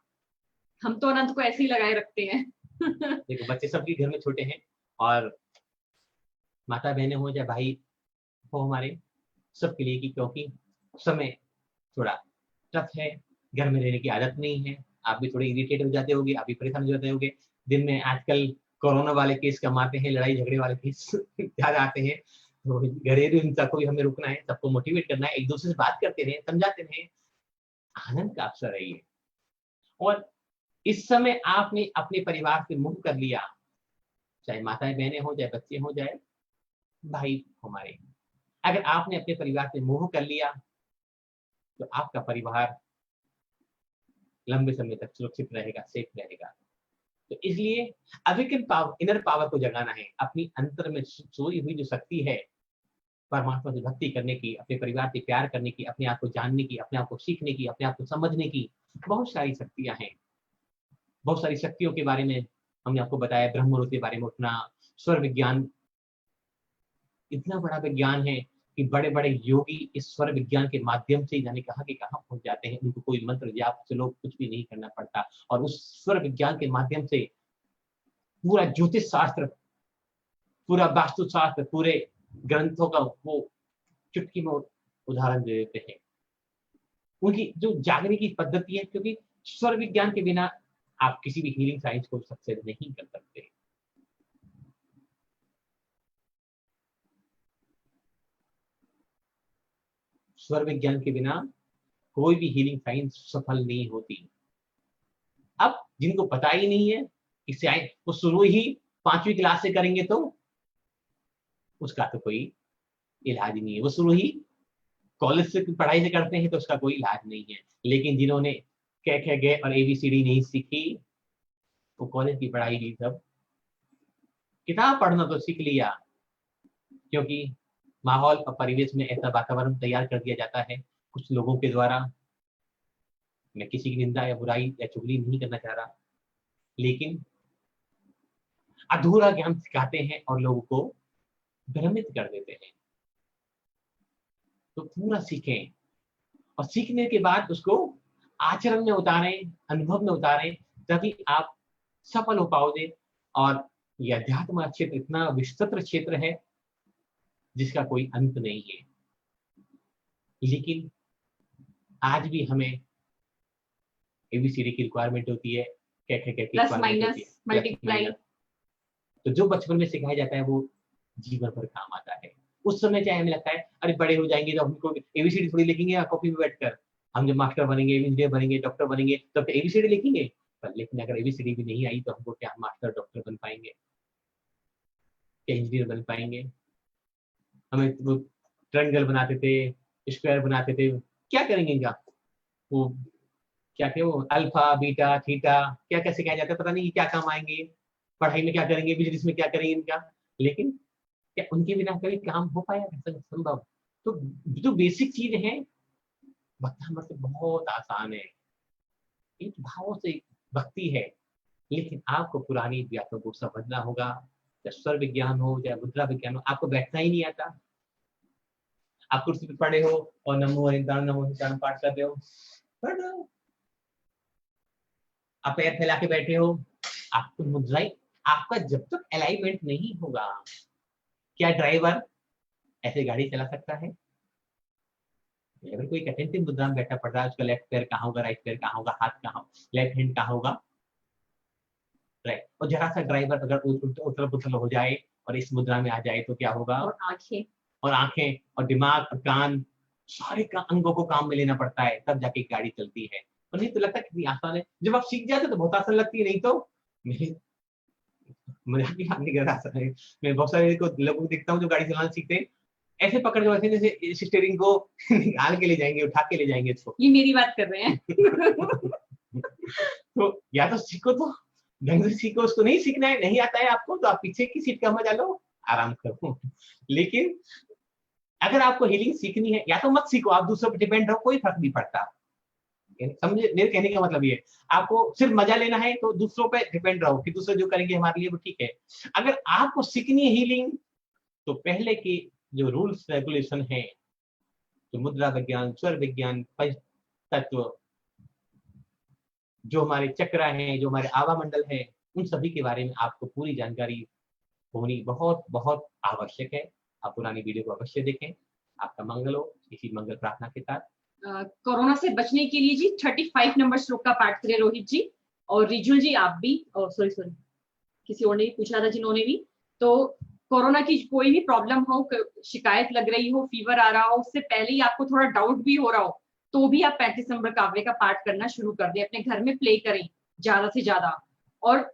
हम तो अनंत को ऐसे ही लगाए रखते हैं। देखो बच्चे सबके घर में छोटे हैं, और माता बहनें हो चाहे भाई हो हमारे, सबके लिए, कि क्योंकि समय थोड़ा टफ है, घर में रहने की आदत नहीं है, आप भी थोड़े इरिटेट हो जाते होगे, आप भी परेशान हो जाते होगे। दिन में आजकल कोरोना वाले केस कम आते हैं, लड़ाई झगड़े वाले केस ज्यादा आते हैं, तो घरेलू हिंसा को भी हमें रोकना है, सबको मोटिवेट करना है, एक दूसरे से बात करते रहे, समझाते रहे, आनंद का अवसर है ये। और इस समय आपने अपने परिवार से मुंह कर लिया, चाहे माताएं बहनें हो, चाहे बच्चे हो, चाहे भाई हमारे, अगर आपने अपने परिवार से मोह कर लिया तो आपका परिवार लंबे समय तक सुरक्षित रहेगा, सेफ रहेगा। तो इसलिए अविकल पावर, इनर पावर को जगाना है, अपनी अंतर में सोई हुई जो शक्ति है, परमात्मा से भक्ति करने की, अपने परिवार से प्यार करने की, अपने आप को जानने की, अपने आप को सीखने की, अपने आप को समझने की बहुत सारी शक्तियां हैं। बहुत सारी शक्तियों के बारे में हमने आपको बताया, ब्रह्ममुहूर्त के बारे में उठना, स्वर विज्ञान इतना बड़ा विज्ञान है कि बड़े बड़े योगी इस स्वर विज्ञान के माध्यम से जाने कहाँ के कहाँ पहुंच जाते हैं, उनको कोई मंत्र जाप से लोग कुछ भी नहीं करना पड़ता, और उस स्वर विज्ञान के माध्यम से पूरा ज्योतिष शास्त्र, पूरा वास्तुशास्त्र, पूरे ग्रंथों का वो चुटकी में उदाहरण दे देते हैं। उनकी जो जागने की पद्धति है, क्योंकि स्वर विज्ञान के बिना आप किसी भी हीलिंग साइंस को सक्सेस नहीं कर सकते। स्वर विज्ञान के बिना कोई भी हीलिंग साइंस सफल नहीं होती। अब जिनको पता ही नहीं है कि शायद वो शुरू ही 5वीं क्लास से करेंगे तो उसका तो कोई इलाज नहीं है, वो शुरू ही कॉलेज से पढ़ाई से करते हैं तो उसका कोई इलाज नहीं है। लेकिन जिन्होंने क ख ग और ABCD नहीं सीखी, वो कॉलेज की पढ़ाई भी सब किताब पढ़ना तो सीख लिया, क्योंकि माहौल और परिवेश में ऐसा वातावरण तैयार कर दिया जाता है कुछ लोगों के द्वारा। मैं किसी की निंदा या बुराई या चुगली नहीं करना चाह रहा, लेकिन अधूरा ज्ञान सिखाते हैं और लोगों को भ्रमित कर देते हैं। तो पूरा सीखें, और सीखने के बाद उसको आचरण में उतारें, अनुभव में उतारें, तभी आप सफल हो पाओगे। और यह अध्यात्म क्षेत्र इतना विस्तृत क्षेत्र है जिसका कोई अंत नहीं है। लेकिन आज भी हमें ABCD की रिक्वायरमेंट होती है, प्लस माइनस मल्टीप्लाई, तो जो बचपन में सिखाया जाता है वो जीवन भर काम आता है। उस समय चाहे हमें लगता है अरे बड़े हो जाएंगे तो हमको ABCD थोड़ी लिखेंगे या कॉपी में बैठकर, हम जब मास्टर बनेंगे, इंजीनियर बनेंगे, डॉक्टर बनेंगे, तब तो ABCD लिखेंगे। पर लेकिन अगर ABCD भी नहीं आई तो हमको क्या मास्टर डॉक्टर बन पाएंगे, क्या इंजीनियर बन पाएंगे? हमें वो ट्रायंगल बनाते थे, स्क्वायर बनाते थे, क्या करेंगे इनका? वो क्या थे, वो अल्फा बीटा थीटा क्या क्या सिखाया जाता है, पता नहीं क्या काम आएंगे, पढ़ाई में क्या करेंगे, बिजनेस में क्या करेंगे इनका। लेकिन क्या उनके बिना कभी काम हो पाया? संभव। तो जो बेसिक चीज है भक्ति मतलब बहुत आसान है, एक भावों से भक्ति है। लेकिन आपको पुरानी बातों को समझना होगा, चाहे स्वर विज्ञान हो चाहे मुद्रा विज्ञान हो, आपको बैठना ही नहीं आता। आप कुर्सी पे पड़े हो और नमो हरिद्वार नमो हरिद्वार पाठ कर रहे हो, पढ़ रहे हो, आप पैर फैला के बैठे हो, आपको मुद्राएं, आपका जब तक अलाइनमेंट नहीं होगा, क्या ड्राइवर ऐसे गाड़ी चला सकता है? अगर कोई कठिन मुद्रा में बैठा पड़ रहा है, उसका लेफ्ट पैर कहाँ होगा, राइट पैर कहाँ होगा, हाथ कहाँ, लेफ्ट हैंड कहाँ होगा, राइट। और जरा सा ड्राइवर अगर उथल पुथल हो जाए और इस मुद्रा में आ जाए तो क्या होगा? और आंखें और दिमाग और कान, सारे अंगों को काम में लेना पड़ता है, तब जाके गाड़ी चलती है। और नहीं तो लगता कितनी आसान है, जब आप सीख जाते तो बहुत आसान लगती है, नहीं तो मजाक की बात नहीं कर रहा है। मैं बहुत सारे लोगों को देखता हूँ जो गाड़ी चलाना सीखते हैं, ऐसे पकड़ के वैसे जैसे स्टीयरिंग को निकाल के ले जाएंगे, उठा के ले जाएंगे इसको। ये मेरी बात कर रहे हैं। तो या तो सीखो, तो ढंग से सीखो, उसको नहीं सीखना है, नहीं आता है आपको, तो आप पीछे की सीट का मजा लो, आराम करो। लेकिन अगर आपको हीलिंग सीखनी है, या तो मत सीखो, आप दूसरों पर डिपेंड रहो, कोई फर्क नहीं पड़ता। समझे मेरे कहने का मतलब ये है, आपको सिर्फ मजा लेना है तो दूसरों पे डिपेंड रहो कि दूसरे जो करेंगे हमारे लिए वो ठीक है। अगर आपको सीखनी है हीलिंग तो पहले की जो रूल्स रेगुलेशन है, जो मुद्रा विज्ञान, स्वर विज्ञान, पंच तत्व, जो हमारे चक्र हैं, जो हमारे आवा मंडल है, उन सभी के बारे में आपको पूरी जानकारी होनी बहुत बहुत आवश्यक है। आप पुरानी वीडियो को अवश्य देखें। आपका मंगल हो इसी मंगल प्रार्थना के साथ। कोरोना से बचने के लिए जी 35 नंबर श्लोक का पाठ करें रोहित जी, और रिजुल जी आप भी, सॉरी किसी और ने भी पूछा था जिन्होंने भी, तो कोरोना की कोई भी प्रॉब्लम हो, शिकायत लग रही हो, फीवर आ रहा हो, उससे पहले ही आपको थोड़ा डाउट भी हो रहा हो, तो भी आप 35 नंबर काव्य का पाठ करना शुरू कर दें, अपने घर में प्ले करें ज्यादा से ज्यादा, और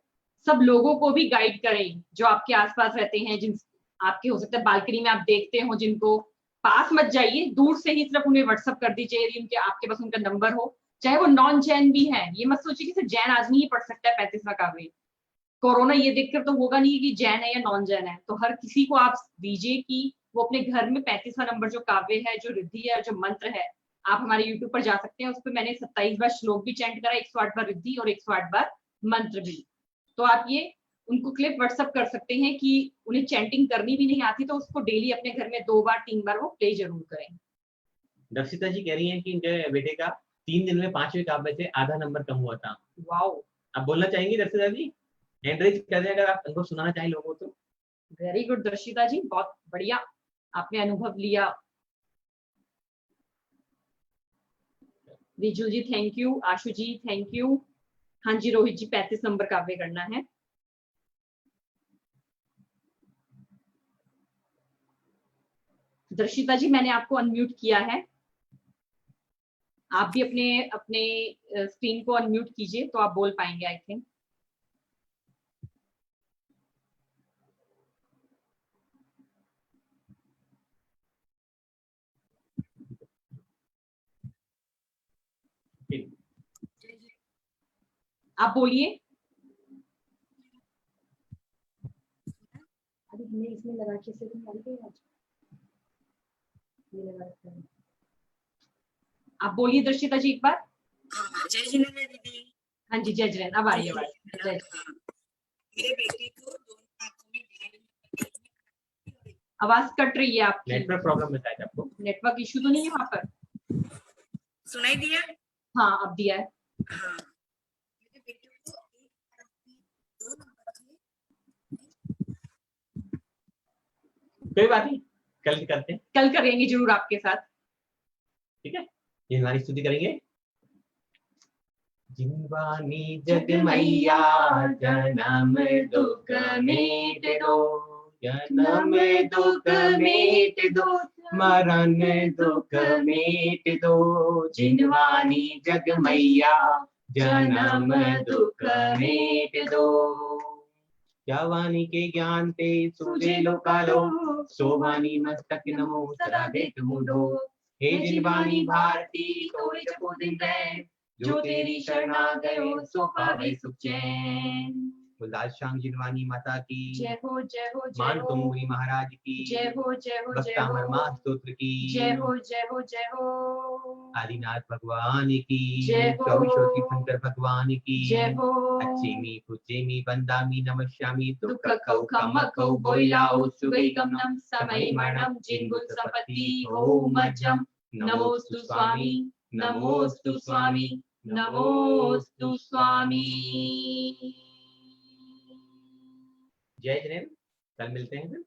सब लोगों को भी गाइड करें जो आपके आसपास रहते हैं, जिन आपके हो सकता है बालकनी में आप देखते हो जिनको, पास मत जाइए, दूर से ही सिर्फ उन्हें व्हाट्सअप कर दीजिए, उनके आपके पास उनका नंबर हो, चाहे वो नॉन जैन भी है। ये मत सोचिए कि सिर्फ जैन आदमी ही पढ़ सकता है 35वां काव्य। कोरोना ये देखकर तो होगा नहीं कि जैन है या नॉन जैन है, तो हर किसी को आप दीजिए कि वो अपने घर में 35वां नंबर जो काव्य है, जो रिद्धि है, जो मंत्र है, आप हमारे यूट्यूब पर जा सकते हैं, उस पर मैंने 27 बार श्लोक भी चैंट करा, 108 बार रिद्धि और 108 बार मंत्र भी। तो आप ये उनको क्लिप व्हाट्सअप कर सकते हैं कि उन्हें चैंटिंग करनी भी नहीं आती तो उसको डेली अपने घर में 2 बार 3 बार वो प्ले जरूर करें। दर्शिता जी कह रही हैं कि इनके बेटे का 3 दिन में 5वें काव्य से आधा नंबर कम हुआ था। वाओ, आप बोलना चाहेंगी दर्शिता जी? हैंड रेज कर दें अगर आप उनको सुनाना चाहें लोगों को तो। वेरी गुड दर्शिता जी, बहुत बढ़िया, आपने अनुभव लिया। Riju ji thank you, Ashu ji thank you. हाँ जी रोहित जी 35 नंबर काव्य करना है। दर्शिता जी मैंने आपको अनम्यूट किया है, आप भी अपने अपने स्क्रीन को अनम्यूट कीजिए तो आप बोल पाएंगे आई थिंक। आप बोलिए। अभी हमने इसमें लगा के से आप बोलिए दर्शिता जी एक बार। जय जिनेंद्र दीदी। हाँ जी जय जिनेंद्र, अब आ रही है आवाज। मेरे बेटे को दोनों आंखों में आवाज कट रही है आपकी। नेटवर्क प्रॉब्लम है शायद आपको। नेटवर्क इशू तो नहीं है वहां पर? सुनाई दिया? हाँ अब दिया है। हाँ। मेरे बेटे को 2 नंबर कोई बात नहीं, कल करते हैं, कल करेंगे जरूर आपके साथ, ठीक है। ये हमारी स्तुति करेंगे। जिनवानी जग मैया जन्म दुख मिट दो, जन्म दुख मिट दो, मरण दुख मिट दो। जिनवानी जग मैया जन्म दुख मिट दो। जावानी के ज्ञान ते सूझे लोकालो, सोवानी मस्तक नमो सदा देख मुडो। हे जिनवानी भारती तोय जपो दिन रैन, जो तेरी शरणा गयो सो पावे सुख चैन। गुलदास श्याम जिनवानी माता की जय हो जय हो जय मान हो, तुम मुनि महाराज की जय हो जय हो जय भक्ता मरमा हो, स्तोत्र की जय हो जय हो जय हो, आदिनाथ भगवान की जय हो, चौबीसों शंकर भगवान की जय हो। अच्छेमी पुच्चेमी वंदामी नमस्यामी दुख कौ खम कौ बोइलाओ सुगै गमनम समय मरणम जिंगुल संपत्ति हो मज्जम। नमोस्तु स्वामी, नमोस्तु स्वामी, नमोस्तु स्वामी। जय जिनेंद्र, कल मिलते हैं फिर।